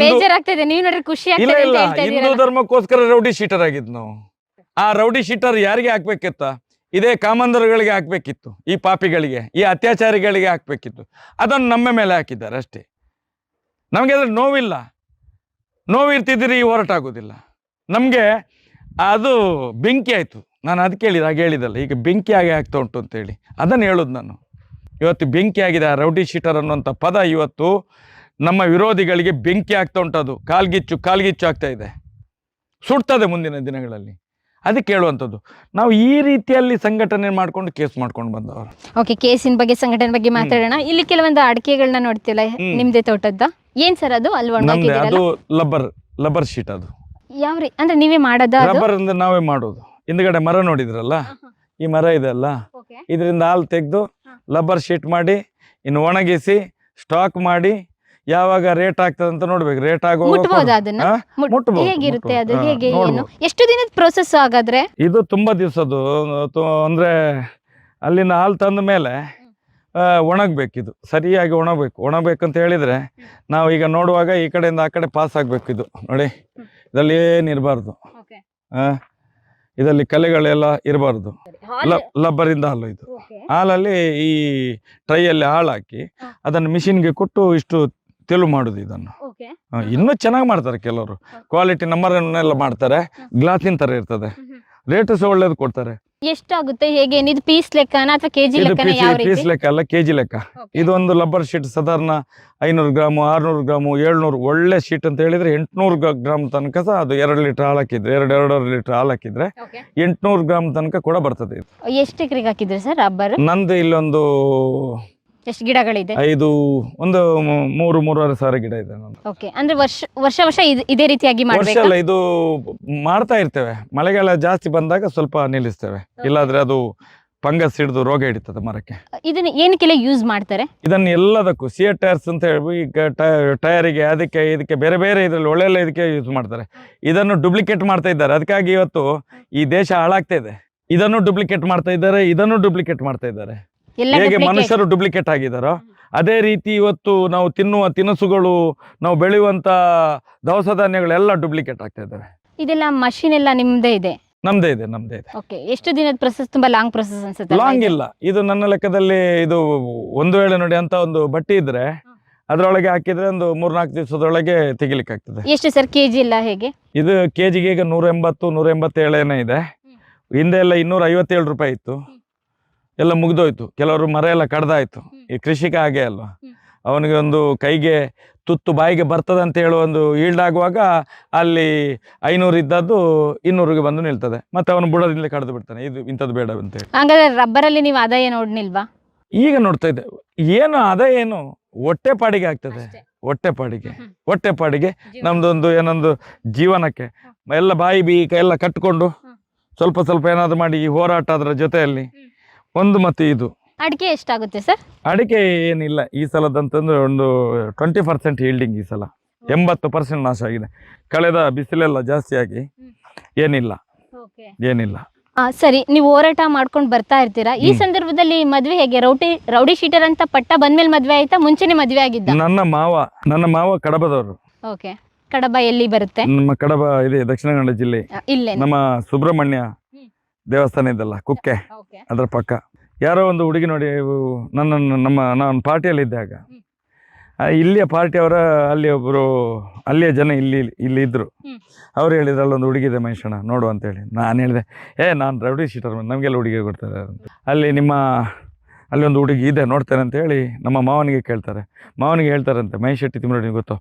A: ಇಲ್ಲ, ಹಿಂದೂ ಧರ್ಮಕ್ಕೋಸ್ಕರ ರೌಡಿ ಶೀಟರ್ ಆಗಿದ್ದು ನಾವು. ಆ ರೌಡಿ ಶೀಟರ್ ಯಾರಿಗೆ ಹಾಕ್ಬೇಕಿತ್ತ? ಇದೇ ಕಾಮಂದರುಗಳಿಗೆ ಹಾಕ್ಬೇಕಿತ್ತು, ಈ ಪಾಪಿಗಳಿಗೆ, ಈ ಅತ್ಯಾಚಾರಿಗಳಿಗೆ ಹಾಕ್ಬೇಕಿತ್ತು. ಅದನ್ನು ನಮ್ಮ ಮೇಲೆ ಹಾಕಿದ್ದಾರೆ ಅಷ್ಟೇ. ನಮಗೆ ಅದ್ರ ನೋವಿರ್ತಿದ್ದೀರಿ, ಈ ಹೋರಾಟ ಆಗೋದಿಲ್ಲ ನಮಗೆ. ಅದು ಬೆಂಕಿ ಆಯಿತು. ನಾನು ಅದಕ್ಕೆ ಹೇಳಿದಲ್ಲ, ಈಗ ಬೆಂಕಿ ಆಗಿ ಆಗ್ತಾ ಉಂಟು ಅಂತೇಳಿ ಅದನ್ನು ಹೇಳೋದು ನಾನು. ಇವತ್ತು ಬೆಂಕಿ ಆಗಿದೆ ಆ ರೌಡಿ ಶೀಟರ್ ಅನ್ನುವಂಥ ಪದ. ಇವತ್ತು ನಮ್ಮ ವಿರೋಧಿಗಳಿಗೆ ಬೆಂಕಿ ಆಗ್ತಾ ಉಂಟು. ಅದು ಕಾಲ್ಗಿಚ್ಚು ಆಗ್ತಾ ಇದೆ, ಸುಡ್ತದೆ ಮುಂದಿನ ದಿನಗಳಲ್ಲಿ. ಅದಕ್ಕೆ ಹೇಳುವಂಥದ್ದು. ನಾವು ಈ ರೀತಿಯಲ್ಲಿ ಸಂಘಟನೆ ಮಾಡ್ಕೊಂಡು ಕೇಸ್ ಮಾಡ್ಕೊಂಡು ಬಂದವರು.
B: ಓಕೆ, ಕೇಸಿನ ಬಗ್ಗೆ, ಸಂಘಟನೆ ಬಗ್ಗೆ ಮಾತಾಡೋಣ. ಇಲ್ಲಿ ಕೆಲವೊಂದು ಅಡಿಕೆಗಳನ್ನ ನೋಡ್ತಿಲ್ಲ, ನಿಮ್ದೇ ತೋಟದ ಏನ್ ಸರ್ ಅದು?
A: ಅದು ಲಬ್ಬರ್ ಶೀಟ್. ಅದು
B: ಯಾವ ಅಂದ್ರೆ ನೀವೇ ಮಾಡೋದ?
A: ರಬ್ಬರ್ ಅಂದ್ರೆ ನಾವೇ ಮಾಡೋದು. ಹಿಂದ್ಗಡೆ ಮರ ನೋಡಿದ್ರಲ್ಲ, ಈ ಮರ ಇದೆ ಅಲ್ಲ, ಇದರಿಂದ ಹಾಲು ತೆಗೆದು ಲಬ್ಬರ್ ಶೀಟ್ ಮಾಡಿ, ಇನ್ನು ಒಣಗಿಸಿ ಸ್ಟಾಕ್ ಮಾಡಿ, ಯಾವಾಗ ರೇಟ್ ಆಗ್ತದೆ ಅಂತ ನೋಡ್ಬೇಕು. ರೇಟ್
B: ಹೇಗಿರುತ್ತೆ ಅದು? ಹೇಗೆ, ಏನು, ಎಷ್ಟು ದಿನದ ಪ್ರೋಸೆಸ್ ಆಗಾದ್ರೆ?
A: ಇದು ತುಂಬಾ ದಿವಸದ್ದು. ಅಂದ್ರೆ ಅಲ್ಲಿಂದ ಹಾಲು ತಂದ ಮೇಲೆ ಒಣಗ್ಬೇಕು. ಇದು ಸರಿಯಾಗಿ ಒಣಗ್ಬೇಕಂತ ಹೇಳಿದ್ರೆ ನಾವು ಈಗ ನೋಡುವಾಗ ಈ ಕಡೆಯಿಂದ ಆ ಕಡೆ ಪಾಸ್ ಆಗ್ಬೇಕು. ಇದು ನೋಡಿ, ಇದರಲ್ಲಿ ಏನು ಇರಬಾರ್ದು, ಇದರಲ್ಲಿ ಕಲೆಗಳೆಲ್ಲ ಇರಬಾರ್ದು. ಲಬ್ಬರಿಂದ ಹಾಲು, ಇದು ಹಾಲಲ್ಲಿ ಈ ಟ್ರೈಯಲ್ಲಿ ಹಾಳು ಹಾಕಿ ಅದನ್ನು ಮಿಷಿನ್ಗೆ ಕೊಟ್ಟು ಇಷ್ಟು ತೆಲು ಮಾಡುದು. ಇದನ್ನು ಇನ್ನೂ ಚೆನ್ನಾಗಿ ಮಾಡ್ತಾರೆ ಕೆಲವರು, ಕ್ವಾಲಿಟಿ ನಂಬರ್ನೆಲ್ಲ ಮಾಡ್ತಾರೆ. ಗ್ಲಾಸಿನ ಥರ ಇರ್ತದೆ, ರೇಟು ಸಹ ಒಳ್ಳೇದು ಕೊಡ್ತಾರೆ.
B: ಎಷ್ಟಾಗುತ್ತೆ ಹೇಗೆ ಇದು ಪೀಸ್ ಲೆಕ್ಕನ ಅಥವಾ ಕೆಜಿ
A: ಇದು
B: ಲೆಕ್ಕನ ಯಾವ
A: ಪೀಸ್
B: ರೀತಿ?
A: ಲೆಕ್ಕ ಅಲ್ಲ, ಕೆಜಿ ಲೆಕ್ಕ. ಇದು ಒಂದು ಲಬ್ಬರ್ ಶೀಟ್ ಸಾಧಾರಣ 500 ಗ್ರಾಮು, 600 ಗ್ರಾಮು, 700, ಒಳ್ಳೆ ಶೀಟ್ ಅಂತ ಹೇಳಿದ್ರೆ 800 ಗ್ರಾಮ್ ತನಕ ಸಹ ಅದು 2 ಲೀಟರ್ ಹಾಲು ಹಾಕಿದ್ರೆ, 2.5 ಲೀಟರ್ ಹಾಲು ಹಾಕಿದ್ರೆ 800 ಗ್ರಾಮ್ ತನಕ ಕೂಡ ಬರ್ತದೆ ಇದು.
B: ಎಷ್ಟು ಎಕರೆಗೆ ಹಾಕಿದ್ರಿ ಸರ್ ರಬ್ಬರ್?
A: ನಂದು ಇಲ್ಲೊಂದು
B: ಎಷ್ಟು ಗಿಡಗಳಿದೆ?
A: ಒಂದು 3-3.5 ಸಾವಿರ ಗಿಡ ಇದೆ ನಂದು.
B: ಓಕೆ, ಅಂದ್ರೆ ವರ್ಷ ಇದೇ ರೀತಿಯಾಗಿ
A: ವರ್ಷ
B: ಮಾಡ್ಬೇಕಾ?
A: ಅಲ್ಲ, ಇದು ಮಾಡ್ತಾ ಇರ್ತೇವೆ. ಮಳೆಗಾಲ ಜಾಸ್ತಿ ಬಂದಾಗ ಸ್ವಲ್ಪ ನಿಲ್ಲಿಸ್ತೇವೆ, ಇಲ್ಲಾದ್ರೆ ಅದು ಫಂಗಸ್ ಹಿಡಿದು ರೋಗ ಹಿಡಿತದೆ ಮರಕ್ಕೆ.
B: ಇದನ್ನ ಏನಕ್ಕೆಲ್ಲ ಯೂಸ್ ಮಾಡ್ತಾರೆ?
A: ಇದನ್ನು ಎಲ್ಲದಕ್ಕೂ ಸಿಯರ್ ಟೈರ್ಸ್ ಅಂತ ಹೇಳಿ ಈಗ ಟೈರಿಗೆ ಅದಕ್ಕೆ ಇದಕ್ಕೆ ಬೇರೆ ಬೇರೆ ಇದರಲ್ಲಿ ಒಳ್ಳೆ ಇದಕ್ಕೆ ಯೂಸ್ ಮಾಡ್ತಾರೆ. ಇದನ್ನು ಡುಪ್ಲಿಕೇಟ್ ಮಾಡ್ತಾ ಇದ್ದಾರೆ. ಅದಕ್ಕಾಗಿ ಇವತ್ತು ಈ ದೇಶ ಹಾಳಾಗ್ತಾ ಇದೆ. ಇದನ್ನು ಡುಪ್ಲಿಕೇಟ್ ಮಾಡ್ತಾ ಇದ್ದಾರೆ, ಇದನ್ನು ಡುಪ್ಲಿಕೇಟ್ ಮಾಡ್ತಾ ಇದ್ದಾರೆ.
B: ಎಲ್ಲ
A: ಹೇಗೆ
B: duplicate.
A: ಮನುಷ್ಯರು ಡುಪ್ಲಿಕೇಟ್ ಆಗಿದ್ದಾರೋ ಅದೇ ರೀತಿ ಇವತ್ತು ನಾವು ತಿನ್ನುವ ತಿನಿಸುಗಳು, ನಾವು ಬೆಳೆಯುವಂತ ದವಸ ಧಾನ್ಯಗಳೆಲ್ಲ ಡುಪ್ಲಿಕೇಟ್ ಆಗ್ತಾ ಇದ್ದಾವೆ.
B: ಇದೆಲ್ಲ ಮಷಿನ್ ಎಲ್ಲ ನಿಮ್ದೇ ಇದೆ?
A: ನಮ್ದೇ ಇದೆ.
B: ಓಕೆ, ಎಷ್ಟು ದಿನದ ಪ್ರೊಸೆಸ್? ತುಂಬಾ ಲಾಂಗ್ ಪ್ರೊಸೆಸ್ ಅನ್ಸುತ್ತೆ.
A: ಲಾಂಗ್ ಇಲ್ಲ, ಇದು ನನ್ನ ಲೆಕ್ಕದಲ್ಲಿ ಇದು ಒಂದು ವೇಳೆ ನೋಡಿ ಅಂತ ಒಂದು ಬಟ್ಟಿ ಇದ್ರೆ ಅದರೊಳಗೆ ಹಾಕಿದ್ರೆ ಒಂದು 3-4 ದಿವಸದೊಳಗೆ ತೆಗಿಲಿಕ್ಕೆ ಆಗ್ತದೆ.
B: ಎಷ್ಟು ಸರ್ ಕೆಜಿ ಎಲ್ಲ ಹೇಗೆ?
A: ಇದು ಕೆಜಿಗೆ ಈಗ 180-187 ಇದೆ. ಹಿಂದೆ ಎಲ್ಲ 257 ರೂಪಾಯಿ ಇತ್ತು. ಎಲ್ಲ ಮುಗ್ದೋಯ್ತು. ಕೆಲವರು ಮರ ಎಲ್ಲ ಕಡ್ದಾಯ್ತು. ಈ ಕೃಷಿಕ ಹಾಗೆ ಅಲ್ವಾ, ಅವನಿಗೆ ಒಂದು ಕೈಗೆ ತುತ್ತು ಬಾಯಿಗೆ ಬರ್ತದೆ ಅಂತ ಹೇಳುವ ಒಂದು ಈಲ್ಡ್ ಆಗುವಾಗ ಅಲ್ಲಿ 500 ಇದ್ದದ್ದು 200ಗೆ ಬಂದು ನಿಲ್ತದೆ. ಮತ್ತೆ ಅವನು ಬುಡದಿಂದ ಕಡ್ದು ಬಿಡ್ತಾನೆ, ಇದು ಇಂಥದ್ದು ಬೇಡ ಅಂತ ಹೇಳಿ.
B: ಹಾಗಾದ್ರೆ ರಬ್ಬರ್ ಅಲ್ಲಿ ನೀವು ಆದಾಯ ನೋಡ್ನಿಲ್ವಾ?
A: ಈಗ ನೋಡ್ತಾ ಇದ್ದೆ. ಏನು ಅದೇ ಏನು ಹೊಟ್ಟೆ ಪಾಡಿಗೆ ಆಗ್ತದೆ, ಹೊಟ್ಟೆ ಪಾಡಿಗೆ ನಮ್ದೊಂದು ಏನೊಂದು ಜೀವನಕ್ಕೆ ಎಲ್ಲ ಬಾಯಿ ಬೀಕ ಎಲ್ಲ ಕಟ್ಕೊಂಡು ಸ್ವಲ್ಪ ಏನಾದ್ರು ಮಾಡಿ ಈ ಹೋರಾಟ ಅದರ ಜೊತೆಯಲ್ಲಿ ಒಂದು. ಮತ್ತು ಇದು
B: ಅಡಿಕೆ ಎಷ್ಟಾಗುತ್ತೆ ಸರ್?
A: ಅಡಿಕೆ ಏನಿಲ್ಲ ಈ ಸಲದಂತಂದ್ರೆ ಒಂದು 20% ಹೀಲ್ಡಿಂಗ್. ಈ ಸಲ 80% ನಾಶ ಆಗಿದೆ. ಕಳೆದ ಬಿಸಿಲೆಲ್ಲ ಜಾಸ್ತಿ ಆಗಿ ಏನಿಲ್ಲ.
B: ಸರಿ, ನೀವು ಹೋರಾಟ ಮಾಡ್ಕೊಂಡು ಬರ್ತಾ ಇರ್ತೀರಾ. ಈ ಸಂದರ್ಭದಲ್ಲಿ ಮದ್ವೆ ಹೇಗೆ? ರೌಡಿ ಶೀಟರ್ ಅಂತ ಪಟ್ಟ ಬಂದ್ಮೇಲೆ ಮದ್ವೆ ಆಯ್ತಾ, ಮುಂಚೆನೆ ಮದ್ವೆ ಆಗಿದ್ದ?
A: ನನ್ನ ಮಾವ ಕಡಬದವರು.
B: ಓಕೆ, ಕಡಬ ಎಲ್ಲಿ ಬರುತ್ತೆ?
A: ನಮ್ಮ ಕಡಬ ಇದೆ ದಕ್ಷಿಣ ಕನ್ನಡ ಜಿಲ್ಲೆ.
B: ಇಲ್ಲೇ
A: ನಮ್ಮ ಸುಬ್ರಹ್ಮಣ್ಯ ದೇವಸ್ಥಾನ ಇದಲ್ಲ ಕುಕ್ಕೆ, ಅದರ ಪಕ್ಕ. ಯಾರೋ ಒಂದು ಹುಡುಗಿ ನೋಡಿ ನಾನು ಪಾರ್ಟಿಯಲ್ಲಿ ಇದ್ದಾಗ ಇಲ್ಲಿಯ ಪಾರ್ಟಿಯವರ ಅಲ್ಲಿ ಒಬ್ಬರು ಅಲ್ಲಿಯ ಜನ ಇಲ್ಲಿ ಇದ್ರು. ಅವ್ರು ಹೇಳಿದ್ರು ಅಲ್ಲೊಂದು ಹುಡುಗಿ ಇದೆ ಮಹೇಶಣ್ಣ ನೋಡು ಅಂತೇಳಿ. ನಾನು ಹೇಳಿದೆ, ನಾನು ರೌಡಿ ಶೀಟರ್, ನಮಗೆಲ್ಲ ಹುಡುಗಿ ಕೊಡ್ತಾರೆ ಅಂತ. ಅಲ್ಲಿ ಒಂದು ಹುಡುಗಿ ಇದೆ ನೋಡ್ತೇನೆ ಅಂತ ಹೇಳಿ ನಮ್ಮ ಮಾವನಿಗೆ ಕೇಳ್ತಾರೆ. ಮಾವನಿಗೆ ಹೇಳ್ತಾರಂತೆ, ಮಹೇಶ್ ಶೆಟ್ಟಿ ತಿಮ್ಮರಡಿ ಗೊತ್ತು,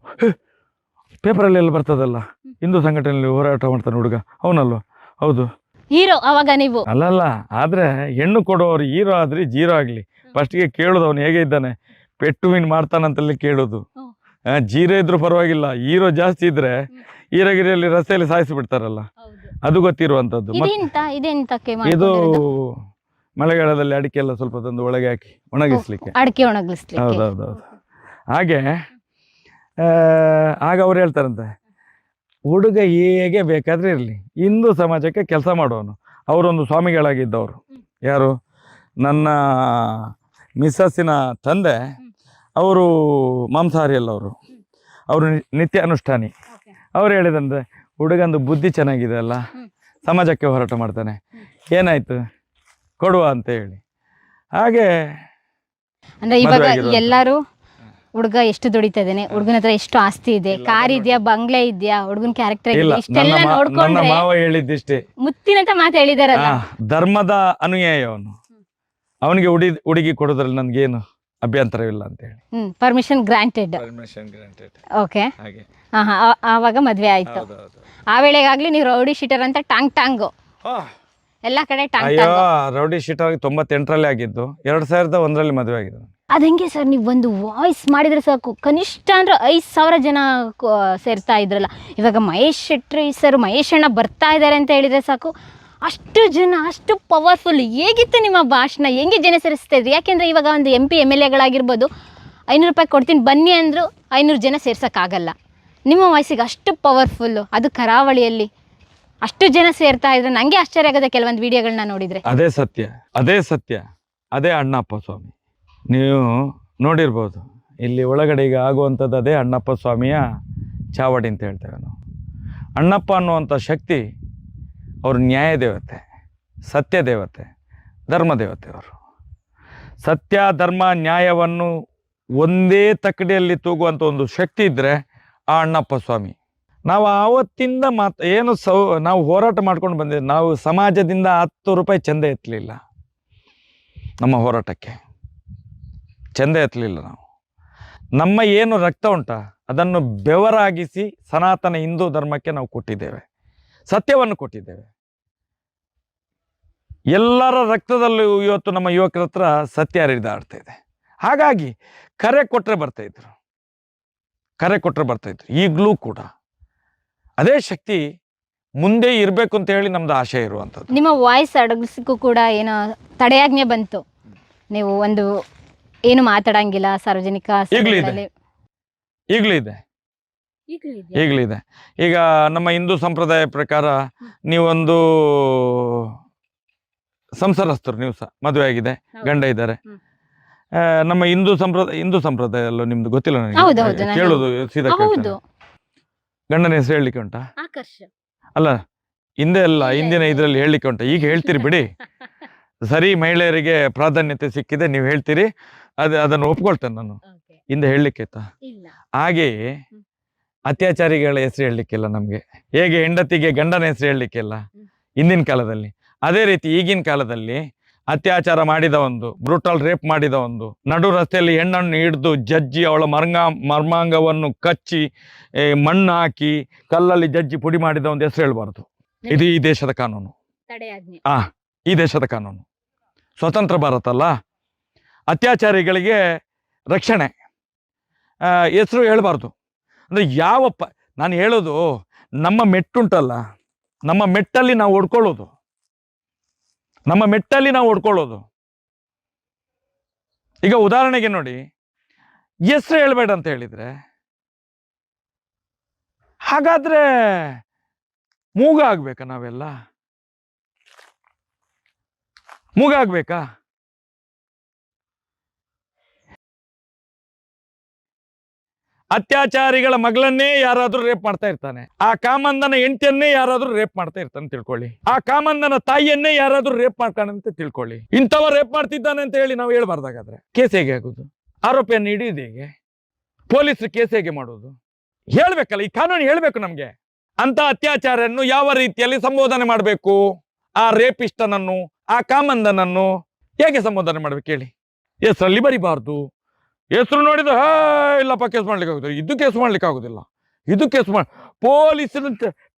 A: ಪೇಪರಲ್ಲಿ ಎಲ್ಲ ಬರ್ತದಲ್ಲ, ಹಿಂದೂ ಸಂಘಟನೆಯಲ್ಲಿ ಹೋರಾಟ ಮಾಡ್ತಾನೆ ಹುಡುಗ, ಅವನಲ್ವ? ಹೌದು.
B: ಹೀರೋ ಅವಾಗ ನೀವು?
A: ಅಲ್ಲಲ್ಲ, ಆದ್ರೆ ಹೆಣ್ಣು ಕೊಡೋರು ಹೀರೋ ಆದ್ರಿ ಜೀರೋ ಆಗ್ಲಿ, ಫಸ್ಟ್ಗೆ ಕೇಳೋದು ಅವನು ಹೇಗೆ ಇದ್ದಾನೆ, ಪೆಟ್ಟು ಮೀನು ಮಾಡ್ತಾನಂತಲ್ಲಿ ಕೇಳೋದು. ಜೀರೋ ಇದ್ರು ಪರವಾಗಿಲ್ಲ, ಹೀರೋ ಜಾಸ್ತಿ ಇದ್ರೆ ಹೀರೋಗಿರಿಯಲ್ಲಿ ರಸ್ತೆಯಲ್ಲಿ ಸಾಯಿಸಿ ಬಿಡ್ತಾರಲ್ಲ, ಅದು ಗೊತ್ತಿರುವಂತದ್ದು. ಇದು ಮಳೆಗಾಲದಲ್ಲಿ ಅಡಿಕೆ ಎಲ್ಲ ಸ್ವಲ್ಪ ತಂದು ಒಳಗೆ ಹಾಕಿ ಒಣಗಿಸ್ಲಿಕ್ಕೆ. ಹೌದೌದೌದು. ಹಾಗೆ ಆಗ ಅವ್ರು ಹೇಳ್ತಾರಂತೆ, ಹುಡುಗ ಹೇಗೆ ಬೇಕಾದ್ರೆ ಇರಲಿ, ಹಿಂದೂ ಸಮಾಜಕ್ಕೆ ಕೆಲಸ ಮಾಡೋನು. ಅವರೊಂದು ಸ್ವಾಮಿಗಳಾಗಿದ್ದವರು. ಯಾರು? ನನ್ನ ಮಿಸ್ಸಸ್ಸಿನ ತಂದೆ. ಅವರು ಮಾಂಸಾಹಾರಿ ಅಲ್ಲ, ಅವರು ನಿತ್ಯ ಅನುಷ್ಠಾನಿ. ಅವ್ರು ಹೇಳಿದಂದ್ರೆ, ಹುಡುಗಂದು ಬುದ್ಧಿ ಚೆನ್ನಾಗಿದೆ ಅಲ್ಲ, ಸಮಾಜಕ್ಕೆ ಹೋರಾಟ ಮಾಡ್ತಾನೆ, ಏನಾಯ್ತು ಕೊಡುವ ಅಂತ ಹೇಳಿ. ಹಾಗೆ
B: ಅಂದ್ರೆ ಇವಾಗ ಎಲ್ಲರೂ ಹುಡುಗ ಎಷ್ಟು ದುಡಿತಾ ಇದ್ದಾನೆ, ಹುಡುಗನ ಹತ್ರ ಎಷ್ಟು ಆಸ್ತಿ ಇದೆ, ಕಾರ್ ಇದೆಯಾ, ಬಂಗ್ಲೆ ಇದೆಯಾ, ಹುಡುಗನ ಕ್ಯಾರೆಕ್ಟರ್ ಇಷ್ಟೆಲ್ಲ ನೋಡ್ಕೊಂಡ್ರೆ
A: ಮಾವ ಹೇಳಿದ್ದಿಷ್ಟೇ,
B: ಮುತ್ತಿನಂತ ಮಾತು ಹೇಳಿದಾರಲ್ಲ.
A: ಧರ್ಮದ ಅನುಯಾಯಿ ಅವನು. ಅವನಿಗೆ ಹುಡುಗಿ ಕೊಡೋದ್ರಲ್ಲಿ ನನ್ಗೇನು ಅಭ್ಯಂತರವಿಲ್ಲ ಅಂತ ಹೇಳಿ
B: ಪರ್ಮಿಷನ್ ಗ್ರಾಂಟೆಡ್. ಓಕೆ, ಆವಾಗ ಮದ್ವೆ ಆಯ್ತು. ಆ ವೇಳೆಗಾಗ್ಲಿ ನೀವು ರೌಡಿ ಶೀಟರ್ ಅಂತ ಟಾಂಗ್ ಎಲ್ಲ ಕಡೆ
A: ಅಯ್ಯೋ, ರೌಡಿ ಶೀಟರ್ 98ರಲ್ಲಿ ಆಗಿದ್ದು, 2001ರಲ್ಲಿ ಮದುವೆ ಆಗಿದ್ದು.
B: ಅದಂಗೆ ಸರ್, ನೀವು ಒಂದು ವಾಯ್ಸ್ ಮಾಡಿದ್ರೆ ಸಾಕು, ಕನಿಷ್ಠ ಅಂದ್ರೆ 5,000 ಜನ ಸೇರ್ತಾ ಇದ್ರಲ್ಲ. ಇವಾಗ ಮಹೇಶ್ ಶೆಟ್ಟಿ ಸರ್, ಮಹೇಶ್ ಅಣ್ಣ ಬರ್ತಾ ಇದ್ದಾರೆ ಅಂತ ಹೇಳಿದ್ರೆ ಸಾಕು, ಅಷ್ಟು ಜನ, ಅಷ್ಟು ಪವರ್ಫುಲ್. ಹೇಗಿತ್ತು ನಿಮ್ಮ ಭಾಷಣ? ಹೆಂಗೆ ಜನ ಸೇರಿಸ್ತಾ ಇದ್ರಿ? ಯಾಕೆಂದರೆ ಇವಾಗ ಒಂದು MP MLA ಗಳಾಗಿರ್ಬೋದು, 500 ರೂಪಾಯಿ ಕೊಡ್ತೀನಿ ಬನ್ನಿ ಅಂದರು 500 ಜನ ಸೇರ್ಸೋಕ್ಕಾಗಲ್ಲ. ನಿಮ್ಮ ವಾಯ್ಸಿಗೆ ಅಷ್ಟು ಪವರ್ಫುಲ್ಲು, ಅದು ಕರಾವಳಿಯಲ್ಲಿ ಅಷ್ಟು ಜನ ಸೇರ್ತಾ ಇದ್ರೆ ನನಗೆ ಆಶ್ಚರ್ಯ ಆಗುತ್ತೆ ಕೆಲವೊಂದು ವಿಡಿಯೋಗಳನ್ನ ನೋಡಿದರೆ.
A: ಅದೇ ಸತ್ಯ, ಅದೇ ಅಣ್ಣಪ್ಪ ಸ್ವಾಮಿ. ನೀವು ನೋಡಿರ್ಬೋದು, ಇಲ್ಲಿ ಒಳಗಡೆ ಈಗ ಆಗುವಂಥದ್ದು ಅದೇ ಅಣ್ಣಪ್ಪ ಸ್ವಾಮಿಯ ಚಾವಡಿ ಅಂತ ಹೇಳ್ತೇವೆ ನಾವು. ಅಣ್ಣಪ್ಪ ಅನ್ನುವಂಥ ಶಕ್ತಿ ಅವರು ನ್ಯಾಯ ದೇವತೆ, ಸತ್ಯ ದೇವತೆ, ಧರ್ಮ ದೇವತೆ. ಅವರು ಸತ್ಯ ಧರ್ಮ ನ್ಯಾಯವನ್ನು ಒಂದೇ ತಕ್ಕಡಿಯಲ್ಲಿ ತೂಗುವಂಥ ಒಂದು ಶಕ್ತಿ ಇದ್ದರೆ ಆ ಅಣ್ಣಪ್ಪ ಸ್ವಾಮಿ. ನಾವು ಆವತ್ತಿಂದ ಏನು ನಾವು ಹೋರಾಟ ಮಾಡ್ಕೊಂಡು ಬಂದಿದ್ದೀವಿ. ನಾವು ಸಮಾಜದಿಂದ 10 ರೂಪಾಯಿ ಚಂದ ಎತ್ತಲಿಲ್ಲ, ನಮ್ಮ ಹೋರಾಟಕ್ಕೆ ಚಂದ ಎತ್ತಲಿಲ್ಲ. ನಾವು ನಮ್ಮ ಏನು ರಕ್ತ ಉಂಟ ಅದನ್ನು ಬೆವರಾಗಿಸಿ ಸನಾತನ ಹಿಂದೂ ಧರ್ಮಕ್ಕೆ ನಾವು ಕೊಟ್ಟಿದ್ದೇವೆ, ಸತ್ಯವನ್ನು ಕೊಟ್ಟಿದ್ದೇವೆ. ಎಲ್ಲರ ರಕ್ತದಲ್ಲೂ ಇವತ್ತು ನಮ್ಮ ಯುವಕರ ಹತ್ರ ಸತ್ಯ ಹರಿದಾಡ್ತಾ ಇದೆ. ಹಾಗಾಗಿ ಕರೆ ಕೊಟ್ಟರೆ ಬರ್ತಾಯಿದ್ರು, ಕರೆ ಕೊಟ್ಟರೆ ಬರ್ತಾಯಿದ್ರು. ಈಗಲೂ ಕೂಡ ಅದೇ ಶಕ್ತಿ ಮುಂದೆ ಇರಬೇಕು ಅಂತ ಹೇಳಿ ನಮ್ದು ಆಶೆ ಇರುವಂಥದ್ದು.
B: ನಿಮ್ಮ ವಾಯ್ಸ್ ಅಡಗಿಸಕ್ಕೂ ಕೂಡ ಏನೋ ತಡೆಯಾಜ್ಞೆ ಬಂತು, ನೀವು ಒಂದು ಏನು ಮಾತಾಡಂಗಿಲ್ಲ ಸಾರ್ವಜನಿಕ
A: ಈಗಲೂ ಇದೆ, ಈಗಲೂ ಇದೆ. ಈಗ ನಮ್ಮ ಹಿಂದೂ ಸಂಪ್ರದಾಯ ಪ್ರಕಾರ ನೀವೊಂದು ಸಂಸಾರಸ್ಥರು, ನೀವು ಸಹ ಮದುವೆ ಆಗಿದೆ, ಗಂಡ ಇದ್ದಾರೆ. ನಮ್ಮ ಹಿಂದೂ ಸಂಪ್ರದಾಯದಲ್ಲೂ ನಿಮ್ದು ಗೊತ್ತಿಲ್ಲ ನನಗೆ, ಕೇಳೋದು ಸೀದಾ ಕೇಳ್ತೇನೆ. ಗಂಡನ ಹೆಸರು ಹೇಳಲಿಕ್ಕೆ ಉಂಟಾ? ಅಲ್ಲ, ಹಿಂದೆ ಅಲ್ಲ, ಹಿಂದಿನ ಇದರಲ್ಲಿ ಹೇಳಲಿಕ್ಕೆ ಉಂಟಾ? ಈಗ ಹೇಳ್ತೀರಿ ಬಿಡಿ, ಸರಿ, ಮಹಿಳೆಯರಿಗೆ ಪ್ರಾಧಾನ್ಯತೆ ಸಿಕ್ಕಿದೆ, ನೀವು ಹೇಳ್ತೀರಿ, ಅದನ್ನು ಒಪ್ಕೊಳ್ತೇನೆ ನಾನು. ಹಿಂದೆ ಹೇಳಲಿಕ್ಕೆ ಆಯ್ತಾ? ಹಾಗೆಯೇ ಅತ್ಯಾಚಾರಿಗಳ ಹೆಸರು ಹೇಳಲಿಕ್ಕಿಲ್ಲ ನಮಗೆ. ಹೇಗೆ ಹೆಂಡತಿಗೆ ಗಂಡನ ಹೆಸರು ಹೇಳಲಿಕ್ಕಿಲ್ಲ ಹಿಂದಿನ ಕಾಲದಲ್ಲಿ, ಅದೇ ರೀತಿ ಈಗಿನ ಕಾಲದಲ್ಲಿ ಅತ್ಯಾಚಾರ ಮಾಡಿದ ಒಂದು, ಬ್ರೂಟಲ್ ರೇಪ್ ಮಾಡಿದ ಒಂದು, ನಡು ರಸ್ತೆಯಲ್ಲಿ ಹೆಣ್ಣನ್ನು ಹಿಡಿದು ಜಜ್ಜಿ ಅವಳ ಮರ್ಮಾಂಗವನ್ನು ಕಚ್ಚಿ ಮಣ್ಣು ಹಾಕಿ ಕಲ್ಲಲ್ಲಿ ಜಜ್ಜಿ ಪುಡಿ ಮಾಡಿದ ಒಂದು ಹೆಸರು ಹೇಳ್ಬಾರ್ದು. ಇದು ಈ ದೇಶದ ಕಾನೂನು. ಈ ದೇಶದ ಕಾನೂನು. ಸ್ವತಂತ್ರ ಭಾರತ ಅಲ್ಲ, ಅತ್ಯಾಚಾರಿಗಳಿಗೆ ರಕ್ಷಣೆ. ಹೆಸರು ಹೇಳ್ಬಾರ್ದು. ಅಂದರೆ ನಾನು ಹೇಳೋದು, ನಮ್ಮ ಮೆಟ್ಟುಂಟಲ್ಲ, ನಮ್ಮ ಮೆಟ್ಟಲ್ಲಿ ನಾವು ಹೊಡ್ಕೊಳ್ಳೋದು, ಈಗ ಉದಾಹರಣೆಗೆ ನೋಡಿ, ಹೆಸರು ಹೇಳ್ಬೇಡ ಅಂತ ಹೇಳಿದ್ರೆ, ಹಾಗಾದ್ರೆ ಮೂಗ ಆಗ್ಬೇಕಾ? ನಾವೆಲ್ಲ ಮೂಗ ಆಗ್ಬೇಕಾ? ಅತ್ಯಾಚಾರಿಗಳ ಮಗಳನ್ನೇ ಯಾರಾದ್ರೂ ರೇಪ್ ಮಾಡ್ತಾ ಇರ್ತಾನೆ, ಆ ಕಾಮಂದನ ಹೆಂಡತಿಯನ್ನೇ ಯಾರಾದ್ರೂ ರೇಪ್ ಮಾಡ್ತಾ ಇರ್ತಾನೆ ತಿಳ್ಕೊಳ್ಳಿ, ಆ ಕಾಮಂದನ ತಾಯಿಯನ್ನೇ ಯಾರಾದ್ರೂ ರೇಪ್ ಮಾಡ್ತಾನಂತ ತಿಳ್ಕೊಳ್ಳಿ. ಇಂಥವ ರೇಪ್ ಮಾಡ್ತಿದ್ದಾನೆ ಅಂತ ಹೇಳಿ ನಾವು ಹೇಳ್ಬಾರ್ದಾಗಾದ್ರೆ ಕೇಸ್ ಹೇಗೆ ಆಗೋದು? ಆರೋಪಿಯನ್ನು ಹಿಡಿಯೋದು ಹೇಗೆ? ಪೊಲೀಸರು ಕೇಸ್ ಹೇಗೆ ಮಾಡೋದು? ಹೇಳ್ಬೇಕಲ್ಲ, ಈ ಕಾನೂನು ಹೇಳ್ಬೇಕು ನಮ್ಗೆ. ಅಂತ ಅತ್ಯಾಚಾರನ್ನು ಯಾವ ರೀತಿಯಲ್ಲಿ ಸಂಬೋಧನೆ ಮಾಡಬೇಕು? ಆ ರೇಪಿಸ್ಟನನ್ನು, ಆ ಕಾಮಂದನನ್ನು ಹೇಗೆ ಸಂಬೋಧನೆ ಮಾಡ್ಬೇಕು ಹೇಳಿ? ಹೆಸರಲ್ಲಿ ಬರಿಬಾರ್ದು. ಹೆಸರು ನೋಡಿದ್ರೆ ಇಲ್ಲಪ್ಪ ಕೇಸ್ ಮಾಡ್ಲಿಕ್ಕೆ ಆಗುದಿಲ್ಲ, ಇದು ಕೇಸ್ ಮಾಡ್ಲಿಕ್ಕೆ ಆಗುದಿಲ್ಲ, ಇದು ಕೇಸ್ ಪೊಲೀಸರ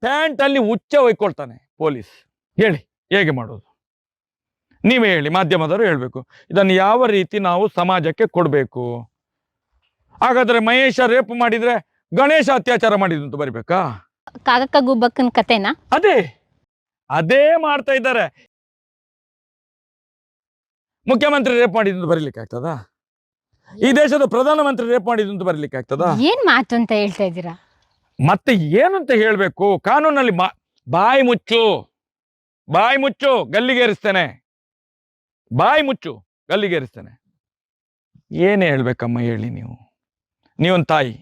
A: ಪ್ಯಾಂಟ್ ಅಲ್ಲಿ ಹುಚ್ಚ ಒಯ್ಕೊಳ್ತಾನೆ ಪೊಲೀಸ್. ಹೇಳಿ ಹೇಗೆ ಮಾಡೋದು? ನೀವೇ ಹೇಳಿ, ಮಾಧ್ಯಮದವರು ಹೇಳ್ಬೇಕು. ಇದನ್ನು ಯಾವ ರೀತಿ ನಾವು ಸಮಾಜಕ್ಕೆ ಕೊಡಬೇಕು? ಹಾಗಾದ್ರೆ ಮಹೇಶ ರೇಪ್ ಮಾಡಿದ್ರೆ ಗಣೇಶ ಅತ್ಯಾಚಾರ ಮಾಡಿದ್ರು ಅಂತ ಬರಿಬೇಕಾ?
B: ಕಾಗಕ್ಕ ಗುಬ್ಬಕ್ಕನ ಕತೆನಾ?
A: ಅದೇ ಮಾಡ್ತಾ ಇದ್ದಾರೆ. ಮುಖ್ಯಮಂತ್ರಿ ರೇಪ್ ಮಾಡಿದ್ರು ಬರೀಲಿಕ್ಕೆ ಆಗ್ತದಾ? ಈ ದೇಶದ ಪ್ರಧಾನಮಂತ್ರಿ ರೇಪ್ ಮಾಡಿದ್ರು ಅಂತ ಬರೀಲಿಕ್ಕೆ ಆಗ್ತದಾ?
B: ಏನ್ ಮಾತು ಅಂತ ಹೇಳ್ತಾ ಇದ್ದೀರಾ?
A: ಮತ್ತೆ ಏನು ಅಂತ ಹೇಳ್ಬೇಕು? ಕಾನೂನಲ್ಲಿ ಬಾಯಿ ಮುಚ್ಚು ಗಲ್ಲಿಗೇರಿಸ್ತೇನೆ, ಏನೇ ಹೇಳ್ಬೇಕಮ್ಮ ಹೇಳಿ? ನೀವೊಂದು ತಾಯಿ,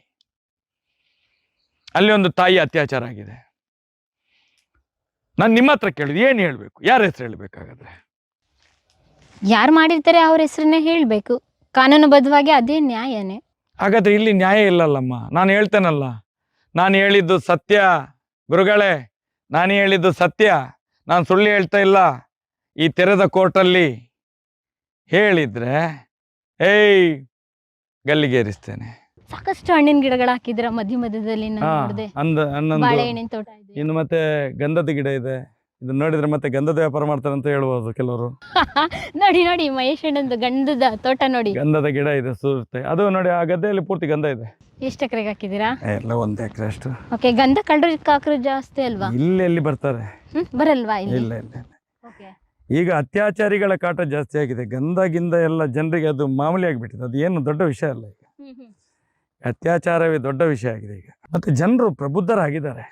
A: ಅಲ್ಲಿ ಒಂದು ತಾಯಿ ಅತ್ಯಾಚಾರ ಆಗಿದೆ, ನಾನು ನಿಮ್ಮ ಹತ್ರ ಕೇಳಿದೆ, ಏನು ಹೇಳ್ಬೇಕು? ಯಾರ ಹೆಸರು ಹೇಳ್ಬೇಕಾಗಾದ್ರೆ?
B: ಯಾರು ಮಾಡಿರ್ತಾರೆ ಅವ್ರ ಹೆಸರನ್ನೇ ಹೇಳ್ಬೇಕು, ಕಾನೂನುಬದ್ಧವಾಗಿ. ಅದೇ ನ್ಯಾಯನೇ.
A: ಹಾಗಾದ್ರೆ ಇಲ್ಲಿ ನ್ಯಾಯ ಇಲ್ಲಲ್ಲಮ್ಮ. ನಾನು ಹೇಳ್ತೇನಲ್ಲ, ನಾನು ಹೇಳಿದ್ದು ಸತ್ಯ ಗುರುಗಳೇ, ನಾನು ಹೇಳಿದ್ದು ಸತ್ಯ, ನಾನು ಸುಳ್ಳು ಹೇಳ್ತಾ ಇಲ್ಲ. ಈ ತೆರೆದ ಕೋರ್ಟಲ್ಲಿ ಹೇಳಿದ್ರೆ ಗಲ್ಲಿಗೇರಿಸ್ತೇನೆ.
B: ಸಾಕಷ್ಟು ಹಣ್ಣಿನ ಗಿಡಗಳು ಹಾಕಿದ್ರ ಮಧ್ಯದಲ್ಲಿ ಬಾಳೆಹಣ್ಣಿನ ತೋಟ ಇದೆ,
A: ಇನ್ನು ಮತ್ತೆ ಗಂಧದ ಗಿಡ ಇದೆ. ಇದನ್ನ ನೋಡಿದ್ರೆ ಮತ್ತೆ ಗಂಧದ ವ್ಯಾಪಾರ ಮಾಡ್ತಾರೆ ಅಂತ ಹೇಳ್ಬೋದು ಕೆಲವರು.
B: ನೋಡಿ ಮಹೇಶ್ ಅಣ್ಣಂದು ಗಂಧದ ತೋಟ ನೋಡಿ,
A: ಗಂಧದ ಗಿಡ ಇದೆ ಸುರುತ್ತೆ. ಅದು ನೋಡಿ, ಆ ಗದ್ದೆಯಲ್ಲಿ ಪೂರ್ತಿ ಗಂಧ ಇದೆ.
B: ಎಷ್ಟು ಎಕರೆಗೆ ಹಾಕಿದ್ದೀರಾ?
A: ಎಲ್ಲ 1 ಎಕರೆ ಅಷ್ಟು.
B: ಓಕೆ, ಗಂಧ ಕಳ್ಳರು ಕಾಕರು ಜಾಸ್ತಿ ಅಲ್ವಾ?
A: ಇಲ್ಲಿ ಬರ್ತಾರೆ.
B: ಬರಲ್ವಾ?
A: ಇಲ್ಲ. ಈಗ ಅತ್ಯಾಚಾರಿಗಳ ಕಾಟ ಜಾಸ್ತಿ ಆಗಿದೆ. ಗಂಧ ಎಲ್ಲ ಜನರಿಗೆ ಅದು ಮಾಮೂಲಿ ಆಗಿಬಿಟ್ಟಿದೆ. ಅದು ಏನು ದೊಡ್ಡ ವಿಷಯ ಅಲ್ಲ. ಈಗ ಅತ್ಯಾಚಾರವೇ ದೊಡ್ಡ ವಿಷಯ ಆಗಿದೆ ಈಗ. ಮತ್ತೆ ಜನರು ಪ್ರಬುದ್ಧರಾಗಿದ್ದಾರೆ.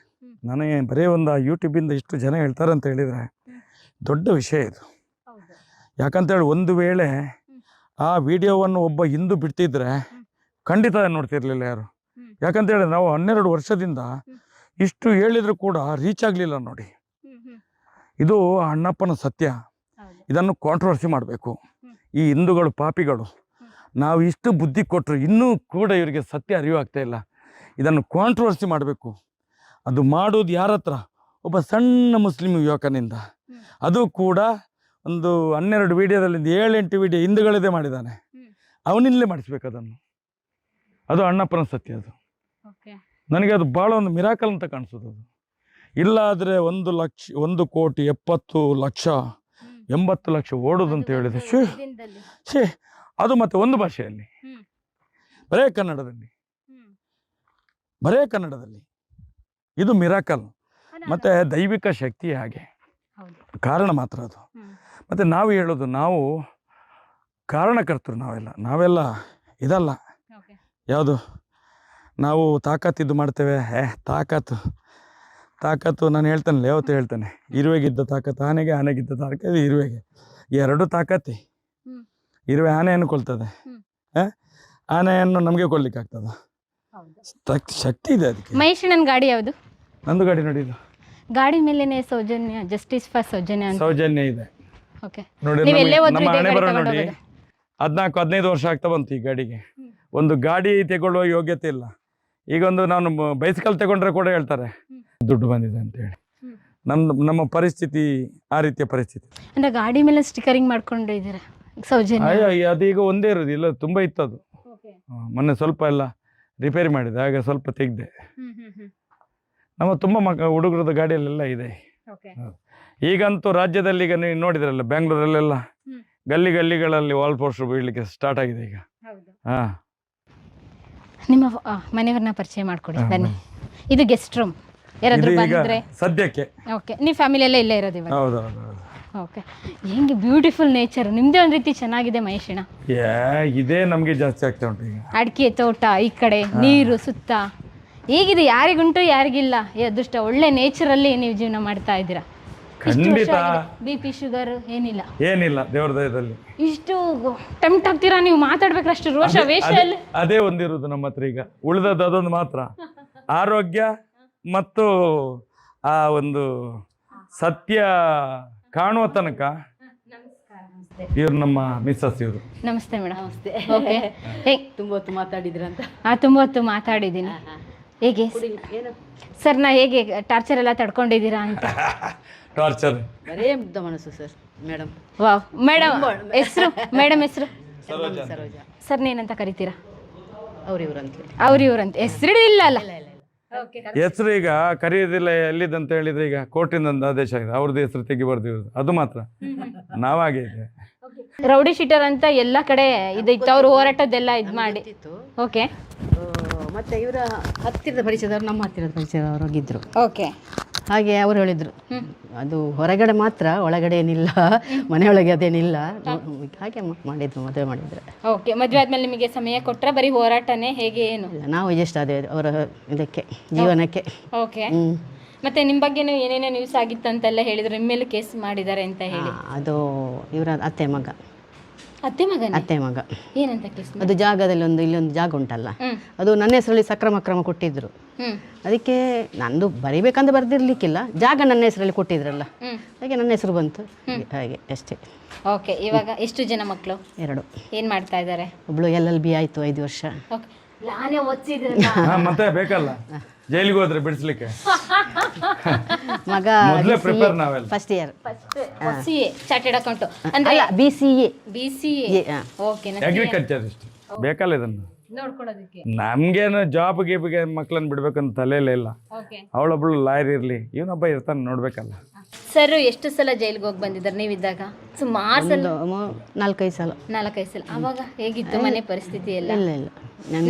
A: ನನಗೆ ಬರೀ ಒಂದು ಯೂಟ್ಯೂಬಿಂದ ಇಷ್ಟು ಜನ ಹೇಳ್ತಾರೆ ಅಂತ ಹೇಳಿದರೆ ದೊಡ್ಡ ವಿಷಯ ಇದು. ಯಾಕಂತೇಳಿ ಒಂದು ವೇಳೆ ಆ ವಿಡಿಯೋವನ್ನು ಒಬ್ಬ ಹಿಂದೂ ಬಿಡ್ತಿದ್ರೆ ಖಂಡಿತ ನೋಡ್ತಿರ್ಲಿಲ್ಲ ಯಾರು. ಯಾಕಂತೇಳಿ ನಾವು 12 ವರ್ಷದಿಂದ ಇಷ್ಟು ಹೇಳಿದ್ರು ಕೂಡ ರೀಚ್ ಆಗಲಿಲ್ಲ ನೋಡಿ. ಇದು ಅಣ್ಣಪ್ಪನ ಸತ್ಯ. ಇದನ್ನು ಕಾಂಟ್ರವರ್ಸಿ ಮಾಡಬೇಕು. ಈ ಹಿಂದೂಗಳು ಪಾಪಿಗಳು, ನಾವು ಇಷ್ಟು ಬುದ್ಧಿ ಕೊಟ್ಟರು ಇನ್ನೂ ಕೂಡ ಇವರಿಗೆ ಸತ್ಯ ಅರಿವಾಗ್ತಾ ಇಲ್ಲ. ಇದನ್ನು ಕಾಂಟ್ರವರ್ಸಿ ಮಾಡಬೇಕು. ಅದು ಮಾಡೋದು ಯಾರ ಹತ್ರ? ಒಬ್ಬ ಸಣ್ಣ ಮುಸ್ಲಿಂ ಯುವಕನಿಂದ. ಅದು ಕೂಡ ಒಂದು 12 ವಿಡಿಯೋದಲ್ಲಿ 7-8 ವಿಡಿಯೋ ಹಿಂದುಗಳದೇ ಮಾಡಿದ್ದಾನೆ. ಅವನಿಂದಲೇ ಮಾಡಿಸ್ಬೇಕು ಅದನ್ನು. ಅದು ಅಣ್ಣಪ್ಪನ ಸತ್ಯ. ಅದು ನನಗೆ ಅದು ಭಾಳ ಒಂದು ಮಿರಾಕಲ್ ಅಂತ ಕಾಣಿಸೋದು. ಅದು ಇಲ್ಲ ಆದರೆ 1,70,00,000 ಓಡೋದು ಅಂತ ಹೇಳಿದೆ. ಶೇ ಅದು ಮತ್ತೆ ಒಂದು ಭಾಷೆಯಲ್ಲಿ, ಬರೇ ಕನ್ನಡದಲ್ಲಿ. ಇದು ಮಿರಾಕಲ್. ಮತ್ತು ದೈವಿಕ ಶಕ್ತಿ ಹಾಗೆ ಕಾರಣ ಮಾತ್ರ ಅದು. ಮತ್ತು ನಾವು ಹೇಳೋದು, ನಾವು ಕಾರಣಕರ್ತರು. ನಾವೆಲ್ಲ ಇದಲ್ಲ. ಯಾವುದು ನಾವು ತಾಕತ್ತಿದ್ದು ಮಾಡ್ತೇವೆ. ತಾಕತ್ತು ನಾನು ಹೇಳ್ತಾನಲ್ಲ, ಯಾವತ್ತು ಹೇಳ್ತಾನೆ, ಇರುವೆಗಿದ್ದ ತಾಕತ್ತು ಆನೆಗೆ, ಆನೆಗಿದ್ದ ತಾಕತ್ತು ಇರುವೆಗೆ. ಎರಡು ತಾಕತ್ತೆ. ಇರುವೆ ಆನೆಯನ್ನು ಕೊಲ್ತದೆ, ಆನೆಯನ್ನು ನಮಗೆ ಕೊಲ್ಲಿಕ್ಕೆ ಆಗ್ತದ? ಶಕ್ತಿ ಇದೆ ಅದಕ್ಕೆ.
B: ಮಹೇಶಣ್ಣನ ಗಾಡಿ ಯಾವುದು?
A: ನಂದು ಗಾಡಿ ನೋಡಿಲ್ಲ.
B: ಗಾಡಿ ಮೇಲೇನೆ ಸೌಜನ್ಯ, ಜಸ್ಟಿಸ್ ಫಾರ್
A: ಸೌಜನ್ಯ ಇದೆ ನೋಡಿ. ನಮ್ಮ ಹಣೆ ಬರೋ ನೋಡಿ, 14-15 ವರ್ಷ ಆಗ್ತಾ ಬಂತು ಈ ಗಾಡಿಗೆ. ಒಂದು ಗಾಡಿ ತಗೊಳ್ಳುವ ಯೋಗ್ಯತೆ ಇಲ್ಲ. ಈಗ ಒಂದು ನಾನು ಬೈಸಿಕಲ್ ತಗೊಂಡ್ರೆ ಕೂಡ ಹೇಳ್ತಾರೆ ದುಡ್ಡು ಬಂದಿದೆ ಅಂತೇಳಿ. ನಮ್ಮ ಪರಿಸ್ಥಿತಿ ಆ ರೀತಿಯ ಪರಿಸ್ಥಿತಿ.
B: ಅಂದ್ರೆ ಗಾಡಿ ಮೇಲೆ ಸ್ಟಿಕರಿಂಗ್ ಮಾಡ್ಕೊಂಡಿದ್ದೀರಾ ಸೌಜನ್ಯ?
A: ಅದೀಗ ಒಂದೇ ಇರೋದು, ಇಲ್ಲ ತುಂಬ ಇತ್ತು ಅದು. ಮೊನ್ನೆ ಸ್ವಲ್ಪ ಎಲ್ಲ ರಿಪೇರಿ ಮಾಡಿದೆ, ಆಗ ಸ್ವಲ್ಪ ತೆಗ್ದೆ. ನಮ್ಮ ತುಂಬ ಹುಡುಗರದ ಗಾಡಿಯಲ್ಲೆಲ್ಲ ಇದೆ. ಈಗಂತೂ ರಾಜ್ಯದಲ್ಲಿ ಈಗ ನೀವು ನೋಡಿದ್ರಲ್ಲ, ಬೆಂಗಳೂರಲ್ಲೆಲ್ಲ ಗಲ್ಲಿಗಳಲ್ಲಿ ವಾಲ್ ಪೋಸ್ಟರ್ ಬೀಳಲಿಕ್ಕೆ ಸ್ಟಾರ್ಟ್ ಆಗಿದೆ ಈಗ. ಹಾಂ,
B: ನಿಮ್ಮ ಮನೆಯವ್ರನ್ನ ಪರಿಚಯ ಮಾಡಿಕೊಡಿ ಬನ್ನಿ. ಇದು ಗೆಸ್ಟ್ ರೂಮ್. ಯಾರಾದ್ರೂ ಬಂದ್ರೆ
A: ಸದ್ಯಕ್ಕೆ.
B: ಓಕೆ, ನೀವು ಫ್ಯಾಮಿಲಿ ಎಲ್ಲ ಇಲ್ಲೇ ಇರೋದು ಇವಾಗ?
A: ಹೌದು.
B: ಓಕೆ, ಹೆಂಗೆ ಬ್ಯೂಟಿಫುಲ್ ನೇಚರ್ ನಿಮ್ದೇ ಒಂದು ರೀತಿ ಚೆನ್ನಾಗಿದೆ ಮಹೇಶಣ್ಣ.
A: ಇದೇ ನಮಗೆ ಜಾಸ್ತಿ ಆಗ್ತಾ ಉಂಟು ಈಗ.
B: ಅಡಿಕೆ ತೋಟ, ಈ ಕಡೆ ನೀರು ಸುತ್ತ ಹೇಗಿದೆ? ಯಾರಿಗುಂಟು ಯಾರಿಗಿಲ್ಲ ಈ ಅದೃಷ್ಟ. ಒಳ್ಳೆ ನೇಚರಲ್ಲಿ ನೀವು ಜೀವನ ಮಾಡ್ತಾ ಇದ್ದೀರಾ.
A: ಖಂಡಿತ.
B: BP ಶುಗರ್
A: ಏನಿಲ್ಲ ದೇವರ ದಯದಲ್ಲಿ.
B: ಇಷ್ಟು ಟೆಂಪ್ಟ್ ಆಗ್ತೀರಾ ನೀವು ಮಾತಾಡ್ಬೇಕಾದ್ರೆ? ಅಷ್ಟು ರೋಷ ವೇಷ ಎಲ್ಲ
A: ಅದೇ ಒಂದಿರುವುದು ನಮ್ಮ ಹತ್ರ ಈಗ. ಉಳಿದದ್ದು ಅದೊಂದು ಮಾತ್ರ, ಆರೋಗ್ಯ ಮತ್ತು ಆ ಒಂದು ಸತ್ಯ ಕಾಣುವ ತನಕ. ಇವ್ರು ನಮ್ಮ ಮಿಸ್ಸಸ್. ಇವರು
B: ನಮಸ್ತೆ ಮೇಡಮ್.
C: ನಮಸ್ತೆ.
B: ಓಕೆ,
C: ತುಂಬ ಹೊತ್ತು ಮಾತಾಡಿದ್ರಂತ?
B: ತುಂಬ ಹೊತ್ತು ಮಾತಾಡಿದ್ದೀನಿ. ಹೇಗೆ ಸರ್, ನಾ ಹೇಗೆ ಟಾರ್ಚರ್ ಎಲ್ಲ ತಡ್ಕೊಂಡಿದ್ದೀರಾ ಅಂತ?
A: ಟಾರ್ಚರ್
C: ಬರೇ ಮುಗ್ಧ ಮನಸ್ಸು ಸರ್. Madam
B: wow. ಮೇಡಮ್ ಹೆಸರು? ಮೇಡಮ್ ಹೆಸರು
C: ಸರೋಜಾ.
B: ಸರ್ ಏನಂತ ಕರಿತೀರಾ?
C: ಅವ್ರಿವ್ರಂತ
B: ಹೆಸರು ಇಲ್ಲ ಅಲ್ಲ?
A: ಹೆಸರು ಈಗ ಕರೆಯೋದಿಲ್ಲ. ಎಲ್ಲಿದ್ದಂತ ಹೇಳಿದ್ರೆ ಈಗ ಕೋರ್ಟಿಂದ ಒಂದು ಆದೇಶ ಆಗಿದೆ, ಅವ್ರದ್ದು ಹೆಸರು ತೆಗಿಬಾರ್ದು ಅದು ಮಾತ್ರ. ನಾವಾಗೆ ಇದೆ
B: ರೌಡಿ ಶೀಟರ್ ಅಂತ ಎಲ್ಲ ಕಡೆ ಇದಿತ್ತು. ಅವ್ರು ಹೋರಾಟದ್ದೆಲ್ಲ ಇದು ಮಾಡಿ. ಓಕೆ,
C: ಮತ್ತೆ ಇವರ ಹತ್ತಿರದ ಪರಿಚಯದವರು, ನಮ್ಮ ಹತ್ತಿರದ ಪರಿಚಯದವರು ಹೋಗಿದ್ರು.
B: ಓಕೆ,
C: ಹಾಗೆ ಅವರು ಹೇಳಿದ್ರು, ಅದು ಹೊರಗಡೆ ಮಾತ್ರ, ಒಳಗಡೆ ಏನಿಲ್ಲ, ಮನೆಯೊಳಗೆ ಅದೇನಿಲ್ಲ. ಹಾಗೆ ಮಾಡಿದ್ರು, ಮದುವೆ ಮಾಡಿದ್ರೆ.
B: ಓಕೆ, ಮದುವೆ ಆದ್ಮೇಲೆ ನಿಮಗೆ ಸಮಯ ಕೊಟ್ಟರೆ ಬರೀ ಹೋರಾಟನೇ ಹೇಗೆ ಏನು?
C: ನಾವು ಅಡ್ಜಸ್ಟ್ ಆದೇವೆ ಅವರ ಇದಕ್ಕೆ, ಜೀವನಕ್ಕೆ.
B: ಓಕೆ, ಮತ್ತೆ ನಿಮ್ಮ ಬಗ್ಗೆನೂ ಏನೇನೋ ನ್ಯೂಸ್ ಆಗಿತ್ತಂತೆಲ್ಲ ಹೇಳಿದ್ರು, ನಿಮ್ಮ ಮೇಲೆ ಕೇಸ್ ಮಾಡಿದ್ದಾರೆ ಅಂತ ಹೇಳಿ.
C: ಅದು ಇವರ ಅತ್ತೆ ಮಗ.
B: ಅತ್ತೆ ಮಗ ಏನಂತ ಕೇಸ್?
C: ಅದು ಜಾಗದಲ್ಲಿ ಇಲ್ಲೊಂದು ಜಾಗ ಉಂಟಲ್ಲ, ಅದು ನನ್ನ ಹೆಸರಲ್ಲಿ ಸಕ್ರಮ ಕೊಟ್ಟಿದ್ರು. ಅದಕ್ಕೆ ನಂದು ಬರಿಬೇಕಂತ ಬರ್ದಿರ್ಲಿಕ್ಕಿಲ್ಲ, ಜಾಗ ನನ್ನ ಹೆಸರಲ್ಲಿ ಕೊಟ್ಟಿದ್ರಲ್ಲ, ಹಾಗೆ ನನ್ನ ಹೆಸರು ಬಂತು, ಹಾಗೆ ಅಷ್ಟೇ.
B: ಓಕೆ, ಇವಾಗ ಎಷ್ಟು ಜನ ಮಕ್ಕಳು?
C: 2.
B: ಏನು ಮಾಡ್ತಾ ಇದ್ದಾರೆ?
C: ಒಬ್ಳು LLB ಆಯ್ತು 5 ವರ್ಷ.
B: ನಾನೇ ಓದಿಸಿದ್ರೆ
A: ಮತ್ತೆ ಬೇಕಲ್ಲ ಜೈಲಿಗೆ ಹೋದ್ರೆ ಬಿಡಿಸ್ಲಿಕ್ಕೆ.
C: ಮಗ first year
B: CA chartered account
C: ಅಂದ್ರೆ BCA.
B: ಓಕೆ,
A: ಅಗ್ರಿಕಲ್ಚರ್ ಬೇಕಲ್ಲ ಇದನ್ನು
B: ನೋಡ್ಕೊಳ್ಳೋದಕ್ಕೆ.
A: ನಮ್ಗೇನು ಜಾಬ್ ಗೀಬ್ಗೆ ಮಕ್ಳನ್ನ ಬಿಡ್ಬೇಕಂತ ತಲೆಯಲ್ಲೇ ಇಲ್ಲ. ಅವಳೊಬ್ಳು ಲಾಯರ್ ಇರ್ಲಿ, ಇವನೊಬ್ಬ ಇರ್ತಾನೆ, ನೋಡ್ಬೇಕಲ್ಲ.
B: ಸರ್ ಎಷ್ಟು ಸಲ ಜೈಲಿಗೆ ಹೋಗಿ ಬಂದಿದ್ದಾರೆ ನೀವಿದ್ದಾಗ? ಸುಮಾರು ಸಲ.
C: 4-5 ಸಲ.
B: 4-5 ಸಲ. ಅವಾಗ ಹೇಗಿತ್ತು ಮನೆ ಪರಿಸ್ಥಿತಿ ಎಲ್ಲ?
C: ಇಲ್ಲ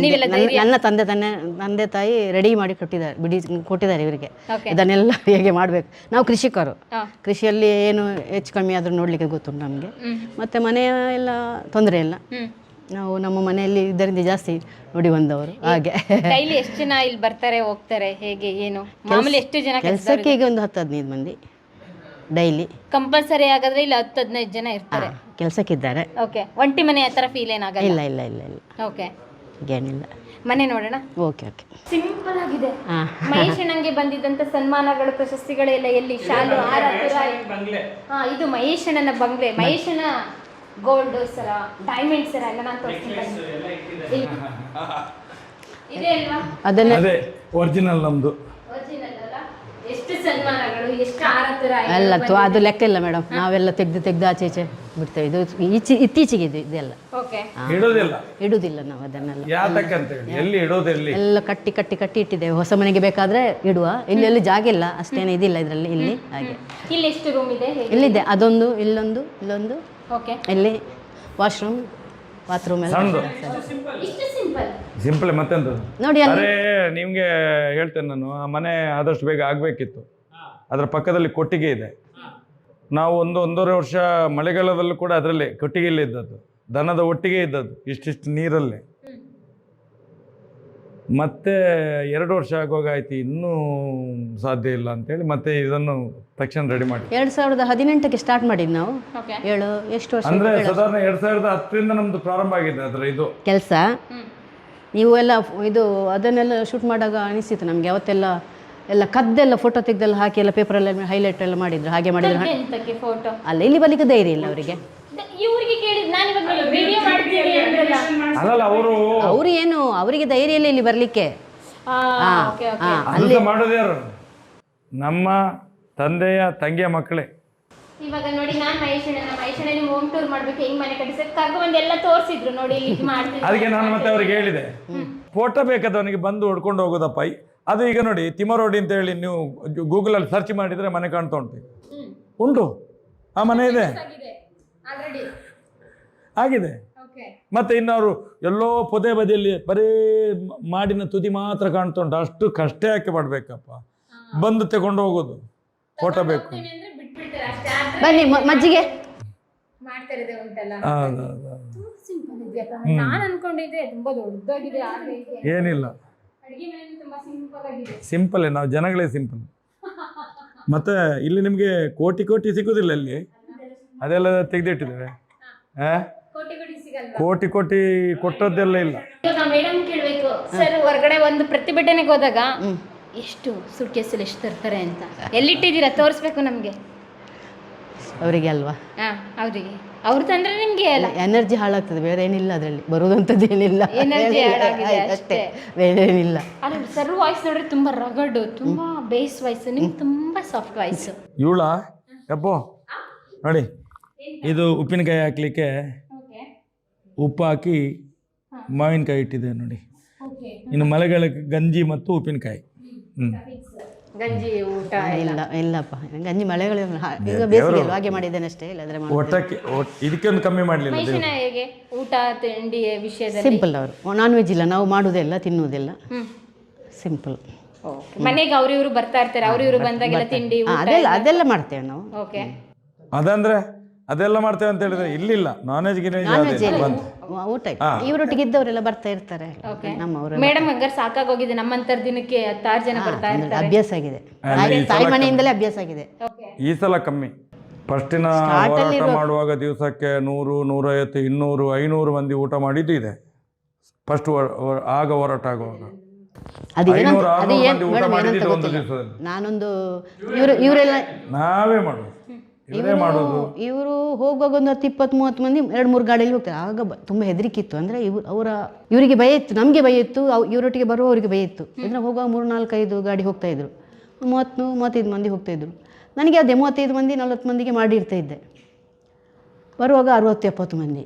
C: ನನ್ನ ತಂದೆ ತಾಯಿ ರೆಡಿ ಮಾಡಿ ಕೊಟ್ಟಿದ್ದಾರೆ ಇವರಿಗೆ, ಇದನ್ನೆಲ್ಲ ಹೇಗೆ ಮಾಡಬೇಕು. ನಾವು ಕೃಷಿಕರು, ಕೃಷಿಯಲ್ಲಿ ಏನು ಹೆಚ್ಚು ಕಮ್ಮಿ ಆದರೂ ನೋಡಲಿಕ್ಕೆ ಗೊತ್ತುಂಟು ನಮಗೆ. ಮತ್ತು ಮನೆಯ ಎಲ್ಲ ತೊಂದರೆ ಇಲ್ಲ, ನಾವು ನಮ್ಮ ಮನೆಯಲ್ಲಿ ಇದರಿಂದ ಜಾಸ್ತಿ ನೋಡಿ ಬಂದವರು. ಹಾಗೆ
B: ಡೈಲಿ ಎಷ್ಟು ಜನ ಇಲ್ಲಿ ಬರ್ತಾರೆ ಹೋಗ್ತಾರೆ, ಹೇಗೆ ಏನು ಮಾಮೂಲಿ? ಎಷ್ಟು ಜನ
C: ಕೆಲಸಕ್ಕೆ? ಈಗ ಒಂದು 10-15 ಮಂದಿ ಡೈಲಿ
B: ಕಂಪಲ್ಸರಿ. ಹಾಗಾದ್ರೆ ಇಲ್ಲಿ 10-15 ಜನ ಇರ್ತಾರೆ
C: ಕೆಲಸಕ್ಕಿದ್ದಾರೆ.
B: ಓಕೆ, ಒಂಟಿ ಮನೆ ಆ ಥರ ಫೀಲ್ ಏನಾಗಲ್ಲ?
C: ಇಲ್ಲ. ಓಕೆ, ಏನಿಲ್ಲ.
B: ಮನೆ ನೋಡೋಣ.
C: ಓಕೆ.
B: ಸಿಂಪಲ್ ಆಗಿದೆ. ಮಹೇಶಣ್ಣಂಗೆ ಬಂದಿದ್ದಂತ ಸನ್ಮಾನಗಳು, ಪ್ರಶಸ್ತಿಗಳೆಲ್ಲ ಎಲ್ಲಿ? ಶಾಲು, ಹಾರ, ಇದು ಮಹೇಶಣ್ಣನ ಬಂಗ್ಲೆ. ಮಹೇಶಣ್ಣ ಗೋಲ್ಡ್ ಸರ, ಡೈಮಂಡ್ ಸರ ಎಲ್ಲ ನಾನು ತೋರಿಸ್ತೀನಿ. ಇದೆ ಅಲ್ವಾ?
A: ಅದೇ ಒರಿಜಿನಲ್ ನಮ್ದು.
B: ಥರ
C: ಎಲ್ಲ ಅದು ಲೆಕ್ಕ ಇಲ್ಲ ಮೇಡಮ್, ನಾವೆಲ್ಲ ತೆಗ್ದು ಆಚೆ ಈಚೆ ಬಿಡ್ತೇವೆ. ಇದು ಇತ್ತೀಚೆಗೆ ಇದೆಲ್ಲ
B: ಓಕೆ
A: ಇಡೋದಿಲ್ಲ
C: ಇಡುವುದಿಲ್ಲ ನಾವು ಅದನ್ನೆಲ್ಲ.
A: ಯಾತಕ್ಕೆ ಅಂತ ಹೇಳಿ ಎಲ್ಲಿ ಇಡೋದೆಲ್ಲಿ
C: ಎಲ್ಲ ಕಟ್ಟಿ ಇಟ್ಟಿದ್ದೇವೆ. ಹೊಸ ಮನೆಗೆ ಬೇಕಾದ್ರೆ ಇಡುವ, ಇಲ್ಲಿ ಜಾಗ ಇಲ್ಲ ಅಷ್ಟೇನು ಇದಿಲ್ಲ ಇದರಲ್ಲಿ. ಇಲ್ಲಿ ಹಾಗೆ
B: ಇಲ್ಲಿ ಎಷ್ಟು ರೂಮ್ ಇದೆ?
C: ಇಲ್ಲಿದೆ ಅದೊಂದು, ಇಲ್ಲೊಂದು,
B: ಓಕೆ,
C: ಇಲ್ಲಿ ವಾಶ್ರೂಮ್ ಬಾತ್ರೂಮ್ ಎಲ್ಲ
A: ಸಣ್ಣದು
B: ಇಷ್ಟು ಸಿಂಪಲ್
A: ಸಿಂಪಲ್. ಮತ್ತೆಂತ
C: ನೋಡಿ ಅಲ್ಲಿ.
A: ಅರೆ ನಿಮ್ಗೆ ಹೇಳ್ತೇನೆ ನಾನು, ಆ ಮನೆ ಆದಷ್ಟು ಬೇಗ ಆಗ್ಬೇಕಿತ್ತು. ಅದರ ಪಕ್ಕದಲ್ಲಿ ಕೊಟ್ಟಿಗೆ ಇದೆ. ನಾವು ಒಂದೂವರೆ ವರ್ಷ ಮಳೆಗಾಲದಲ್ಲೂ ಕೂಡ ಅದರಲ್ಲಿ ಕೊಟ್ಟಿಗೆಯಲ್ಲಿ ಇದ್ದದ್ದು, ದನದ ಒಟ್ಟಿಗೆ ಇದ್ದದ್ದು, ಇಷ್ಟಿಷ್ಟು ನೀರಲ್ಲಿ. ಮತ್ತೆ 2 ವರ್ಷ ಆಗುವಾಗ ಆಯ್ತು, ಇನ್ನೂ ಸಾಧ್ಯ ಇಲ್ಲ ಅಂತೇಳಿ ಮತ್ತೆ ಇದನ್ನು ತಕ್ಷಣ ರೆಡಿ ಮಾಡಿ
C: 2018ಕ್ಕೆ ಸ್ಟಾರ್ಟ್ ಮಾಡಿದ್ದು ನಾವು.
B: ಓಕೆ,
C: ಎಷ್ಟು ವರ್ಷ
A: ಅಂದ್ರೆ ಸಾಧಾರಣ 2010ರಿಂದ ನಮ್ದು ಪ್ರಾರಂಭ ಆಗಿದೆ ಅದರ ಇದು
C: ಕೆಲಸ. ನೀವು ಎಲ್ಲ ಇದು ಅದನ್ನೆಲ್ಲ ಶೂಟ್ ಮಾಡುವಾಗ ಅನಿಸಿತ್ತು ನಮಗೆ. ಅವತ್ತೆಲ್ಲ ಕದ್ದೆಲ್ಲ ಫೋಟೋ ತೆಗೆದೆಲ್ಲ ಹಾಕಿ ಎಲ್ಲ ಪೇಪರಲ್ಲಿ ಹೈಲೈಟ್ ಎಲ್ಲ ಮಾಡಿದ್ರು. ಹಾಗೆ ಮಾಡಿದ್ರು
B: ಎಂತಕ್ಕೆ ಫೋಟೋ
C: ಅಲ್ಲ, ಇಲ್ಲಿ ಬರ್ಲಿಕ್ಕೆ ಧೈರ್ಯ ಇಲ್ಲ ಅವರಿಗೆ.
B: ಇವರಿಗೆ ಕೇಳಿದ್ ನಾನು ಇವಾಗ ವಿಡಿಯೋ ಮಾಡ್ತೀನಿ ಅಂದ್ರಲ್ಲ.
A: ಅಲ್ಲಲ್ಲ ಅವರು
C: ಏನು ಅವರಿಗೆ ಧೈರ್ಯ ಇಲ್ಲ ಇಲ್ಲಿ ಬರ್ಲಿಕ್ಕೆ.
B: ಓಕೆ ಓಕೆ,
A: ಅಲ್ಲಿ ಮಾಡೋದು ಯಾರು? ನಮ್ಮ ತಂದೆಯ ತಂಗಿಯ ಮಕ್ಕಳೇ.
B: ಇವಾಗ ನೋಡಿ ನಾನು ಮಹೇಶಣ್ಣನ ಹೋಮ್ ಟೂರ್ ಮಾಡ್ಬೇಕು, ಹೆಂಗ್ ಮನೆ ಕಟ್ಟಿಸಕ್ ಕರ್ಕೊಂಡ್ ಎಲ್ಲ ತೋರಿಸಿದ್ರು ನೋಡಿ ಇಲ್ಲಿ ಮಾಡ್ತೀನಿ.
A: ಅದಕ್ಕೆ ನಾನು ಮತ್ತೆ ಅವ್ರಿಗೆ ಹೇಳಿದೆ, ಫೋಟೋ ಬೇಕಾದವನಿಗೆ ಬಂದು ಹೊಡ್ಕೊಂಡು ಹೋಗೋದಪ್ಪ. ಅದು ಈಗ ನೋಡಿ ತಿಮರೋಡಿ ಅಂತ ಹೇಳಿ ನೀವು ಗೂಗಲಲ್ಲಿ ಸರ್ಚ್ ಮಾಡಿದರೆ ಮನೆ ಕಾಣ್ತಾ ಉಂಟು. ಆ ಮನೆ ಇದೆ ಆಗಿದೆ. ಮತ್ತೆ ಇನ್ನವರು ಎಲ್ಲೋ ಪೊದೆ ಬದಿಯಲ್ಲಿ ಬರೀ ಮಾಡಿನ ತುದಿ ಮಾತ್ರ ಕಾಣ್ತಾ ಉಂಟು. ಅಷ್ಟು ಕಷ್ಟ ಯಾಕೆ ಮಾಡ್ಬೇಕಪ್ಪ? ಬಂದು ತಗೊಂಡು ಹೋಗೋದು, ಫೋಟೋ ಬೇಕು.
C: ಬನ್ನಿ ಮಜ್ಜಿಗೆ
B: ಮಾಡ್ತಿರೋದೇ ಉಂಟಲ್ಲ,
A: ಹೌದೌದು.
B: ಸಿಂಪಲ್ ಇದೆ. ನಾನು ಅನ್ಕೊಂಡಿದ್ದೆ ತುಂಬಾ ದೊಡ್ಡದಾಗಿದೆ,
A: ಏನಿಲ್ಲ,
B: ಅಡಿಗೆ ಮನೆ ತುಂಬಾ ಸಿಂಪಲ್ ಆಗಿದೆ.
A: ಸಿಂಪಲ್, ನಾವು ಜನಗಳೇ ಸಿಂಪಲ್. ಮತ್ತೆ ಇಲ್ಲಿ ನಿಮಗೆ ಕೋಟಿ ಸಿಗೋದಿಲ್ಲ. ಅಲ್ಲಿ ಅದೆಲ್ಲ ತೆಗೆದಿಟ್ಟಿದ್ದೇವೆ. ಕೋಟಿ ಕೊಟ್ಟದ್ದೆಲ್ಲ ಇಲ್ಲ.
B: ಮೇಡಮ್ ಕೇಳ್ಬೇಕು ಸರ್, ಹೊರಗಡೆ ಒಂದು ಪ್ರತಿಭಟನೆಗೆ ಹೋದಾಗ ಎಷ್ಟು ಸುಟ್ಕೇಸಲ್ಲಿ ಎಷ್ಟು ತರ್ತಾರೆ ಅಂತ ಎಲ್ಲಿಟ್ಟಿದ್ದೀರಾ ತೋರಿಸ್ಬೇಕು ನಮಗೆ
C: ಅವರಿಗೆ ಅಲ್ವಾ?
B: ಅವರಿಗೆ ಅವ್ರು ತಂದ್ರೆ ನಿಮ್ಗೆ ಅಲ್ಲ
C: ಎನರ್ಜಿ ಹಾಳಾಗ್ತದೆ, ಬೇರೆ ಏನಿಲ್ಲ ಅದರಲ್ಲಿ ಬರುವುದಂಥದ್ದು ಏನಿಲ್ಲ.
B: ಎನರ್ಜಿ ಹಾಳಾಗಿದೆ ಅಷ್ಟೇ,
C: ಬೇರೆ ಏನಿಲ್ಲ.
B: ಅಲ್ಲ ಸರ್ ವಾಯ್ಸ್ ನೋಡ್ರೆ ತುಂಬಾ ರಗಡು, ತುಂಬಾ ಬೇಸ್ ವಾಯ್ಸ್, ನಿಮ್ಗೆ ತುಂಬಾ ಸಾಫ್ಟ್ ವಾಯ್ಸ್.
A: ಇವಳ ಯಪ್ಪೋ ನೋಡಿ, ಇದು ಉಪ್ಪಿನಕಾಯಿ ಹಾಕ್ಲಿಕ್ಕೆ ಉಪ್ಪು ಹಾಕಿ ಮಾವಿನಕಾಯಿ ಇಟ್ಟಿದೆ ನೋಡಿ. ಇನ್ನು ಮಳೆಗಾಲಕ್ಕೆ ಗಂಜಿ ಮತ್ತು ಉಪ್ಪಿನಕಾಯಿ.
B: ಗಂಜಿ ಊಟ
C: ಇಲ್ಲಪ್ಪ, ಗಂಜಿ ಮಳೆಗಳು ಈಗ ಬೇಸಿಗೆ ಹಾಗೆ ಮಾಡಿದ್ದೇನೆ ಅಷ್ಟೇ. ಇಲ್ಲದ್ರೆ
A: ಒಟ್ಟಕ್ಕೆ ಇದಕ್ಕೊಂದು ಕಮ್ಮಿ ಮಾಡಲಿಲ್ಲ.
B: ಹೇಗೆ ಊಟ ತಿಂಡಿ ವಿಷಯದಲ್ಲಿ
C: ಸಿಂಪಲ್. ಅವರು ನಾನ್ ವೆಜ್ ಇಲ್ಲ, ನಾವು ಮಾಡುವುದಿಲ್ಲ, ತಿನ್ನುವುದಿಲ್ಲ, ಸಿಂಪಲ್.
B: ಮನೆಗೆ ಅವ್ರಿವ್ರು ಬರ್ತಾ ಇರ್ತಾರೆ, ಅವ್ರಿವ್ರು ಬಂದಾಗೆಲ್ಲ ತಿಂಡಿ
C: ಅದೆಲ್ಲ ಮಾಡ್ತೇವೆ ನಾವು.
B: ಓಕೆ,
A: ಅದಂದ್ರೆ ಅದೆಲ್ಲ ಮಾಡ್ತೇವೆ ಅಂತ ಹೇಳಿದ್ರೆ ಇಲ್ಲಿಲ್ಲ. ನಾನ್ ವೆಜ್
C: ಊಟ ಇವರೊಟ್ಟಿಗೆ ಇದ್ದವರೆಲ್ಲ ಬರ್ತಾ ಇರ್ತಾರೆ ನಮ್ಮವರು.
B: ಮೇಡಮ್ ಹಂಗಾರೆ ಸಾಕಾಗೋಗಿದೆ, ನಮ್ಮಂತರ ದಿನಕ್ಕೆ 6 ಜನ ಬರ್ತಾ ಇರ್ತಾರೆ.
C: ಅಭ್ಯಾಸ ಆಗಿದೆ, ತಾಯಿ ಮನೆಯಿಂದಲೇ ಅಭ್ಯಾಸ ಆಗಿದೆ.
A: ಈ ಸಲ ಕಮ್ಮಿ. ಫಸ್ಟಿನ ಹೋರಾಟ ಮಾಡುವಾಗ ದಿವಸಕ್ಕೆ 100, 150, 200, 500 ಮಂದಿ ಊಟ ಮಾಡಿದ್ದು ಇದೆ. ಫಸ್ಟ್ ಆಗ ಹೋರಾಟ ಆಗುವಾಗ
C: ನಾನೊಂದು ಇವರೆಲ್ಲ
A: ನಾವೇ ಮಾಡೋದು.
C: ಇವರು ಹೋಗುವಾಗ ಒಂದು 10-20 ಮಂದಿ 2-3 ಗಾಡಿಯಲ್ಲಿ ಹೋಗ್ತಾರೆ. ಆಗ ತುಂಬ ಹೆದರಿಕೆ ಇತ್ತು. ಅಂದರೆ ಇವರಿಗೆ ಭಯ ಇತ್ತು, ನಮಗೆ ಭಯ ಇತ್ತು, ಇವರೊಟ್ಟಿಗೆ ಬರುವವರಿಗೆ ಭಯ ಇತ್ತು. ಅಂದರೆ ಹೋಗುವಾಗ 3-4-5 ಗಾಡಿ ಹೋಗ್ತಾಯಿದ್ರು, 30-35 ಮಂದಿ ಹೋಗ್ತಾಯಿದ್ರು. ನನಗೆ ಅದೇ 35 ಮಂದಿ 40 ಮಂದಿಗೆ ಮಾಡಿರ್ತಾ ಇದ್ದೆ. ಬರುವಾಗ 60-70 ಮಂದಿ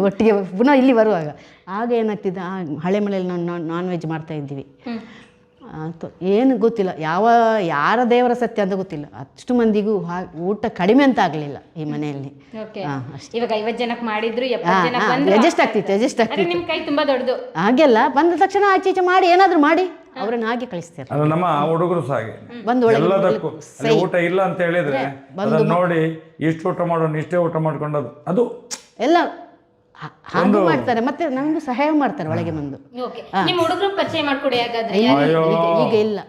C: ಒಟ್ಟಿಗೆ ಪುನಃ ಇಲ್ಲಿ ಬರುವಾಗ. ಆಗ ಏನಾಗ್ತಿದ್ದೆ, ಹಳೆ ಮನೆಯಲ್ಲಿ ನಾನ್ ವೆಜ್ ಮಾಡ್ತಾ ಇದ್ದೀವಿ. ಏನು ಗೊತ್ತಿಲ್ಲ, ಯಾರ ದೇವರ ಸತ್ಯ ಅಂತ ಗೊತ್ತಿಲ್ಲ. ಅಷ್ಟು ಮಂದಿಗೂ ಊಟ ಕಡಿಮೆ ಅಂತ ಆಗಲಿಲ್ಲ ಈ ಮನೆಯಲ್ಲಿ.
B: ಇವಾಗ 50 ಜನಕ್ಕೆ ಮಾಡಿದ್ರು,
C: ಅಡ್ಜಸ್ಟ್ ಆಗ್ತಿತ್ತು.
B: ನಿಮ್ಮ ಕೈ ತುಂಬಾ ದೊಡ್ಡದು.
C: ಹಾಗೆಲ್ಲ ಬಂದ ತಕ್ಷಣ ಆಚೆ ಈಚೆ ಮಾಡಿ ಏನಾದ್ರು ಮಾಡಿ ಅವ್ರನ್ನ ಹಾಗೆ ಕಳಿಸ್ತಾರೆ.
A: ನಮ್ಮ ಹುಡುಗರು ಸಹ ಎಲ್ಲದಕ್ಕೂ ಊಟ ಇಲ್ಲ ಅಂತ ಹೇಳಿದ್ರೆ ನೋಡಿ, ಇಷ್ಟು ಊಟ ಮಾಡೋಣ, ಇಷ್ಟೇ ಊಟ ಮಾಡ್ಕೊಂಡದು ಅದು ಎಲ್ಲ ಹಾಗೆ ಮಾಡ್ತಾರೆ. ಮತ್ತೆ ನಮ್ಗೂ ಸಹಾಯ ಮಾಡ್ತಾರೆ ಒಳಗೆ ಬಂದು.
B: ನಿಮ್ಮ ಹುಡುಗರು ಪರಿಚಯ ಮಾಡ್ಕೊಡಿ ಹಾಗಾದ್ರೆ.
C: ಈಗ ಇಲ್ಲ,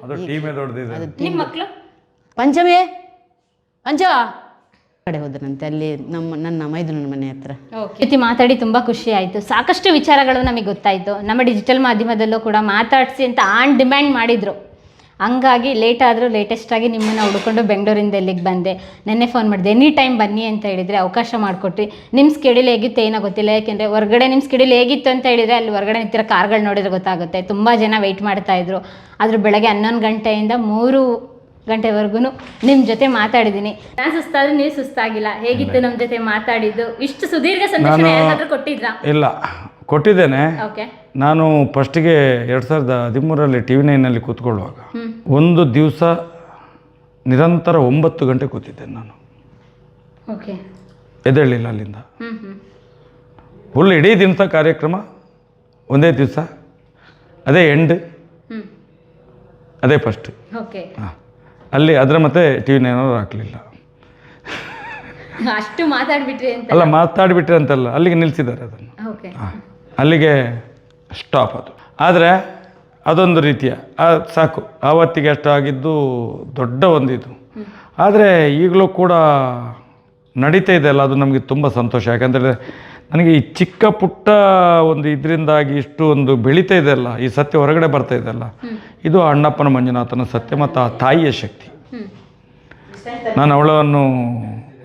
B: ನಿಮ್ಮ ಮಕ್ಕಳು
C: ಪಂಚಮ ಕಡೆ ಹೋದ್ರಂತೆ, ಅಲ್ಲಿ ನನ್ನ ಮೈದುನನ ಮನೆ ಹತ್ರ.
B: ಜೊತೆ ಮಾತಾಡಿ ತುಂಬಾ ಖುಷಿ ಆಯ್ತು. ಸಾಕಷ್ಟು ವಿಚಾರಗಳು ನಮಗೆ ಗೊತ್ತಾಯ್ತು. ನಮ್ಮ ಡಿಜಿಟಲ್ ಮಾಧ್ಯಮದಲ್ಲೂ ಕೂಡ ಮಾತಾಡಿಸಿ ಅಂತ ಆನ್ ಡಿಮ್ಯಾಂಡ್ ಮಾಡಿದ್ರು. ಹಂಗಾಗಿ ಲೇಟ್ ಆದರೂ ಲೇಟೆಸ್ಟ್ ಆಗಿ ನಿಮ್ಮನ್ನು ಹುಡ್ಕೊಂಡು ಬೆಂಗಳೂರಿಂದ ಇಲ್ಲಿಗೆ ಬಂದೆ. ನೆನ್ನೆ ಫೋನ್ ಮಾಡಿದೆ, ಎನಿ ಟೈಮ್ ಬನ್ನಿ ಅಂತ ಹೇಳಿದರೆ ಅವಕಾಶ ಮಾಡಿಕೊಟ್ರಿ. ನಿಮ್ಮ ಸ್ಕೆಡ್ಯೂಲ್ ಹೇಗಿತ್ತು ಏನೋ ಗೊತ್ತಿಲ್ಲ, ಯಾಕೆಂದರೆ ಹೊರಗಡೆ ನಿಮ್ಮ ಸ್ಕೆಡ್ಯೂಲ್ ಹೇಗಿತ್ತು ಅಂತ ಹೇಳಿದರೆ ಅಲ್ಲಿ ಹೊರಗಡೆ ನಿಂತಿರೋ ಕಾರ್ಗಳು ನೋಡಿದ್ರೆ ಗೊತ್ತಾಗುತ್ತೆ. ತುಂಬ ಜನ ವೆಯ್ಟ್ ಮಾಡ್ತಾಯಿದ್ರು. ಆದರೂ ಬೆಳಗ್ಗೆ 11 ಗಂಟೆಯಿಂದ 3 ಗಂಟೆವರೆಗೂ ನಿಮ್ಮ ಜೊತೆ ಮಾತಾಡಿದ್ದೀನಿ. ನಾನು ಸುಸ್ತಾದ್ರೆ ನೀವು ಸುಸ್ತಾಗಿಲ್ಲ. ಹೇಗಿತ್ತು ನಮ್ಮ ಜೊತೆ ಮಾತಾಡಿದ್ದು? ಇಷ್ಟು ಸುದೀರ್ಘ ಸಂದೇಶ ಯಾರಾದ್ರೂ ಕೊಟ್ಟಿದ್ರಾ?
A: ಇಲ್ಲ, ಕೊಟ್ಟಿದ್ದೇನೆ.
B: ಓಕೆ.
A: ನಾನು ಫಸ್ಟಿಗೆ 2013 TV9 ಕೂತ್ಕೊಳ್ಳುವಾಗ ಒಂದು ದಿವಸ ನಿರಂತರ 9 ಗಂಟೆ ಕೂತಿದ್ದೇನೆ ನಾನು.
B: ಓಕೆ.
A: ಎದ್ದೇಳಲಿಲ್ಲ ಅಲ್ಲಿಂದ. ಫುಲ್ ಇಡೀ ದಿವಸ ಕಾರ್ಯಕ್ರಮ, ಒಂದೇ ದಿವಸ, ಅದೇ ಎಂಡ್, ಅದೇ ಫಸ್ಟ್.
B: ಓಕೆ.
A: ಹಾಂ, ಅಲ್ಲಿ ಅದರ ಮತ್ತೆ TV9 ಹಾಕಲಿಲ್ಲ.
B: ಅಷ್ಟು ಮಾತಾಡ್ಬಿಟ್ರಿ ಅಂತ?
A: ಅಲ್ಲ, ಮಾತಾಡಿಬಿಟ್ರೆ ಅಂತಲ್ಲ, ಅಲ್ಲಿಗೆ ನಿಲ್ಲಿಸಿದ್ದಾರೆ ಅದನ್ನು.
B: ಓಕೆ.
A: ಅಲ್ಲಿಗೆ ಸ್ಟಾಪ್ ಅದು. ಆದರೆ ಅದೊಂದು ರೀತಿಯ ಸಾಕು, ಆವತ್ತಿಗೆ ಅಷ್ಟು ಆಗಿದ್ದು ದೊಡ್ಡ ಒಂದು ಇದು. ಆದರೆ ಈಗಲೂ ಕೂಡ ನಡೀತಾ ಇದೆ ಅಲ್ಲ, ಅದು ನಮಗೆ ತುಂಬ ಸಂತೋಷ. ಯಾಕಂದರೆ ನನಗೆ ಈ ಚಿಕ್ಕ ಪುಟ್ಟ ಒಂದು ಇದರಿಂದಾಗಿ ಇಷ್ಟು ಒಂದು ಬೆಳೀತಾ ಇದೆ ಅಲ್ಲ, ಈ ಸತ್ಯ ಹೊರಗಡೆ ಬರ್ತಾ ಇದೆ ಅಲ್ಲ, ಇದು ಅಣ್ಣಪ್ಪನ ಮಂಜುನಾಥನ ಸತ್ಯ ಮತ್ತು ಆ ತಾಯಿಯ ಶಕ್ತಿ. ನಾನು ಅವಳನ್ನು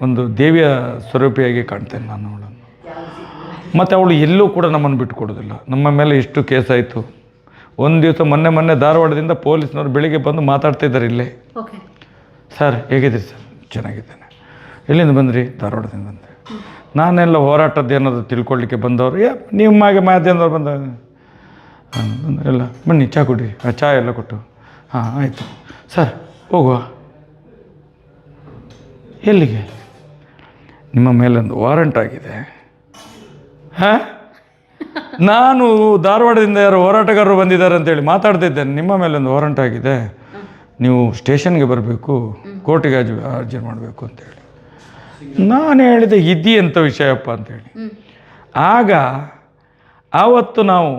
A: ಒಂದು ದೇವಿಯ ಸ್ವರೂಪಿಯಾಗಿ ಕಾಣ್ತೇನೆ ನಾನು ಅವಳನ್ನು. ಮತ್ತು ಅವಳು ಎಲ್ಲೂ ಕೂಡ ನಮ್ಮನ್ನು ಬಿಟ್ಟುಕೊಡೋದಿಲ್ಲ. ನಮ್ಮ ಮೇಲೆ ಇಷ್ಟು ಕೇಸ್ ಆಯಿತು. ಒಂದು ದಿವಸ ಮೊನ್ನೆ ಧಾರವಾಡದಿಂದ ಪೊಲೀಸ್ನವ್ರು ಬೆಳಿಗ್ಗೆ ಬಂದು ಮಾತಾಡ್ತಿದ್ದಾರೆ ಇಲ್ಲೇ. ಸರ್ ಹೇಗಿದ್ದೀರಿ ಸರ್? ಚೆನ್ನಾಗಿದ್ದೇನೆ. ಎಲ್ಲಿಂದ ಬಂದ್ರಿ? ಧಾರವಾಡದಿಂದ ಬಂದೆ. ನಾನೆಲ್ಲ ಹೋರಾಟದ್ದು ಏನಾದರೂ ತಿಳ್ಕೊಳ್ಳಿಕ್ಕೆ ಬಂದವರು, ನಿಮ್ಮಾಗೆ ಮಾಧ್ಯಮದವ್ರು ಬಂದ ಎಲ್ಲ ಬನ್ನಿ ಚಹಾ ಕುಡಿ, ಚಹಾ ಎಲ್ಲ ಕೊಟ್ಟು, ಹಾಂ ಆಯಿತು ಸರ್ ಹೋಗುವ. ಎಲ್ಲಿಗೆ? ನಿಮ್ಮ ಮೇಲೊಂದು ವಾರಂಟ್ ಆಗಿದೆ. ಹಾಂ, ನಾನು ಧಾರವಾಡದಿಂದ ಯಾರು ಹೋರಾಟಗಾರರು ಬಂದಿದ್ದಾರೆ ಅಂತೇಳಿ ಮಾತಾಡ್ತಿದ್ದೇನೆ. ನಿಮ್ಮ ಮೇಲೊಂದು ವಾರಂಟ್ ಆಗಿದೆ, ನೀವು ಸ್ಟೇಷನ್ಗೆ ಬರಬೇಕು, ಕೋರ್ಟಿಗೆ ಅರ್ಜಿ ಮಾಡಬೇಕು ಅಂತೇಳಿ. ನಾನು ಹೇಳಿದೆ ಇದ್ದೀ ಎಂಥ ವಿಷಯಪ್ಪ ಅಂತೇಳಿ. ಆಗ ಆವತ್ತು ನಾವು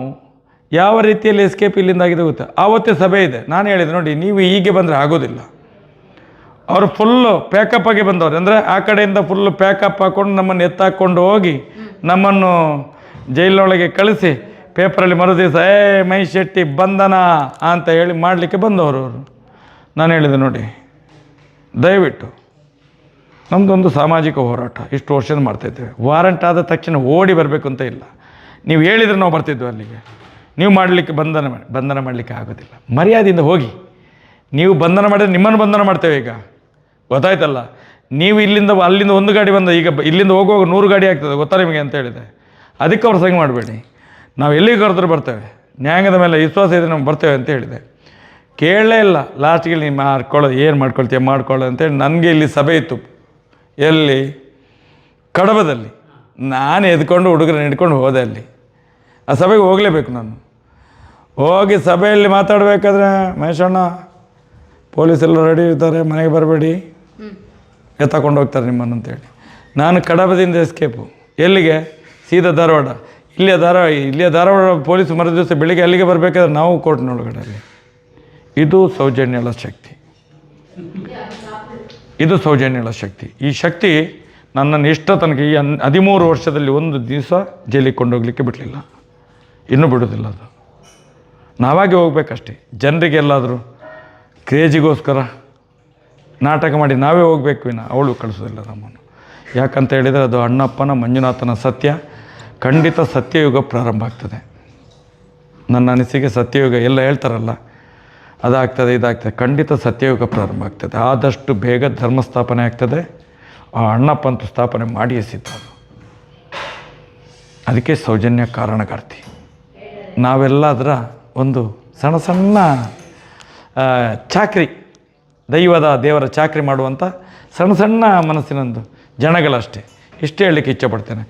A: ಯಾವ ರೀತಿಯಲ್ಲಿ ಎಸ್ಕೇಪ್ ಇಲ್ಲಿಂದ ಆಗಿದೆ ಗೊತ್ತಾ? ಆವತ್ತೇ ಸಭೆ ಇದೆ. ನಾನು ಹೇಳಿದೆ ನೋಡಿ, ನೀವು ಹೀಗೆ ಬಂದರೆ ಆಗೋದಿಲ್ಲ. ಅವರು ಫುಲ್ಲು ಪ್ಯಾಕಪ್ ಆಗಿ ಬಂದವರು, ಅಂದರೆ ಆ ಕಡೆಯಿಂದ ಫುಲ್ಲು ಪ್ಯಾಕಪ್ ಹಾಕ್ಕೊಂಡು ನಮ್ಮನ್ನು ಎತ್ತಾಕೊಂಡು ಹೋಗಿ ನಮ್ಮನ್ನು ಜೈಲಿನೊಳಗೆ ಕಳಿಸಿ ಪೇಪರಲ್ಲಿ ಮರುದಿವಸ ಮಹೇಶ್ ಶೆಟ್ಟಿ ಬಂಧನ ಅಂತ ಹೇಳಿ ಮಾಡಲಿಕ್ಕೆ ಬಂದವರು ಅವರು. ನಾನು ಹೇಳಿದೆ ನೋಡಿ, ದಯವಿಟ್ಟು ನಮ್ಮದೊಂದು ಸಾಮಾಜಿಕ ಹೋರಾಟ ಇಷ್ಟು ವರ್ಷದ ಮಾಡ್ತಾಯಿದ್ದೇವೆ. ವಾರಂಟ್ ಆದ ತಕ್ಷಣ ಓಡಿ ಬರಬೇಕು ಅಂತ ಇಲ್ಲ. ನೀವು ಹೇಳಿದರೆ ನಾವು ಬರ್ತಿದ್ವಿ ಅಲ್ಲಿಗೆ. ನೀವು ಮಾಡಲಿಕ್ಕೆ ಬಂಧನ ಮಾಡಲಿಕ್ಕೆ ಆಗೋದಿಲ್ಲ. ಮರ್ಯಾದೆಯಿಂದ ಹೋಗಿ. ನೀವು ಬಂಧನ ಮಾಡಿದರೆ ನಿಮ್ಮನ್ನು ಬಂಧನ ಮಾಡ್ತೇವೆ. ಈಗ ಗೊತ್ತಾಯ್ತಲ್ಲ, ನೀವು ಅಲ್ಲಿಂದ ಒಂದು ಗಾಡಿ ಬಂದ, ಈಗ ಇಲ್ಲಿಂದ ಹೋಗುವಾಗ 100 ಗಾಡಿ ಆಗ್ತದೆ, ಗೊತ್ತಾ ನಿಮಗೆ ಅಂತ ಹೇಳಿದೆ. ಅದಕ್ಕೆ ಅವ್ರು ಸಂಗ ಮಾಡಬೇಡಿ, ನಾವು ಎಲ್ಲಿಗೆ ಕರೆದ್ರೂ ಬರ್ತೇವೆ, ನ್ಯಾಯದ ಮೇಲೆ ವಿಶ್ವಾಸ ಇದೆ, ನಾವು ಬರ್ತೇವೆ ಅಂತ ಹೇಳಿದೆ. ಕೇಳಲೇ ಇಲ್ಲ. ಲಾಸ್ಟಿಗೆ ನೀವು ಏನು ಮಾಡ್ಕೊಳ್ತೀಯ ಮಾಡ್ಕೊಳ್ಳೋ ಅಂತೇಳಿ ನನಗೆ ಇಲ್ಲಿ ಸಭೆ ಇತ್ತು. ಎಲ್ಲಿ? ಕಡಬದಲ್ಲಿ. ನಾನು ಎದ್ಕೊಂಡು ಹುಡುಗರನ್ನ ಹಿಡ್ಕೊಂಡು ಹೋದೆ ಅಲ್ಲಿ. ಆ ಸಭೆಗೆ ಹೋಗಲೇಬೇಕು ನಾನು. ಹೋಗಿ ಸಭೆಯಲ್ಲಿ ಮಾತಾಡಬೇಕಾದ್ರೆ, ಮಹೇಶಣ್ಣ ಪೊಲೀಸೆಲ್ಲ ರೆಡಿ ಇರ್ತಾರೆ, ಮನೆಗೆ ಬರಬೇಡಿ, ಎತ್ತಕೊಂಡು ಹೋಗ್ತಾರೆ ನಿಮ್ಮನ್ನು ಅಂತೇಳಿ. ನಾನು ಕಡಬದಿಂದ ಎಸ್ಕೇಪು. ಎಲ್ಲಿಗೆ? ಸೀದಾ ಧಾರವಾಡ. ಇಲ್ಲಿಯ ಧಾರವಾಡ ಪೊಲೀಸ್ ಮರು ದಿವಸ ಬೆಳಿಗ್ಗೆ ಅಲ್ಲಿಗೆ ಬರಬೇಕಾದ್ರೆ ನಾವು ಕೋರ್ಟ್ನೊಳಗಡೆ ಅಲ್ಲಿ. ಇದು ಸೌಜನ್ಯಳ ಶಕ್ತಿ. ಇದು ಸೌಜನ್ಯಳ ಶಕ್ತಿ. ಈ ಶಕ್ತಿ ನನ್ನನ್ನು ಇಷ್ಟ ತನಕ ಈ 13 ವರ್ಷದಲ್ಲಿ ಒಂದು ದಿವಸ ಜೈಲಿಗೆ ಕೊಂಡೋಗ್ಲಿಕ್ಕೆ ಬಿಡಲಿಲ್ಲ, ಇನ್ನೂ ಬಿಡೋದಿಲ್ಲ. ಅದು ನಾವಾಗೆ ಹೋಗ್ಬೇಕಷ್ಟೇ. ಜನರಿಗೆಲ್ಲಾದರೂ ಕ್ರೇಜಿಗೋಸ್ಕರ ನಾಟಕ ಮಾಡಿ ನಾವೇ ಹೋಗ್ಬೇಕು ವಿನ ಅವಳು ಕಳಿಸೋದಿಲ್ಲ ನಮ್ಮನ್ನು. ಯಾಕಂತ ಹೇಳಿದರೆ ಅದು ಅಣ್ಣಪ್ಪನ ಮಂಜುನಾಥನ ಸತ್ಯ. ಖಂಡಿತ ಸತ್ಯಯುಗ ಪ್ರಾರಂಭ ಆಗ್ತದೆ. ನನ್ನ ಅನಿಸಿಕೆ ಸತ್ಯಯುಗ ಎಲ್ಲ ಹೇಳ್ತಾರಲ್ಲ, ಅದಾಗ್ತದೆ ಇದಾಗ್ತದೆ. ಖಂಡಿತ ಸತ್ಯಯುಗ ಪ್ರಾರಂಭ ಆಗ್ತದೆ. ಆದಷ್ಟು ಬೇಗ ಧರ್ಮ ಸ್ಥಾಪನೆ ಆಗ್ತದೆ. ಆ ಅಣ್ಣಪ್ಪಂತೂ ಸ್ಥಾಪನೆ ಮಾಡಿಯೇ ಸಿದ್ಧ. ಅದಕ್ಕೆ ಸೌಜನ್ಯ ಕಾರಣಗಾರ್ತಿ. ನಾವೆಲ್ಲ ಅದರ ಒಂದು ಸಣ್ಣ ಸಣ್ಣ ಚಾಕ್ರಿ, ದೇವರ ಚಾಕ್ರಿ ಮಾಡುವಂಥ ಸಣ್ಣ ಸಣ್ಣ ಮನಸ್ಸಿನೊಂದು ಜನಗಳಷ್ಟೇ. ಇಷ್ಟೇ ಹೇಳಲಿಕ್ಕೆ ಇಚ್ಛೆಪಡ್ತೇನೆ.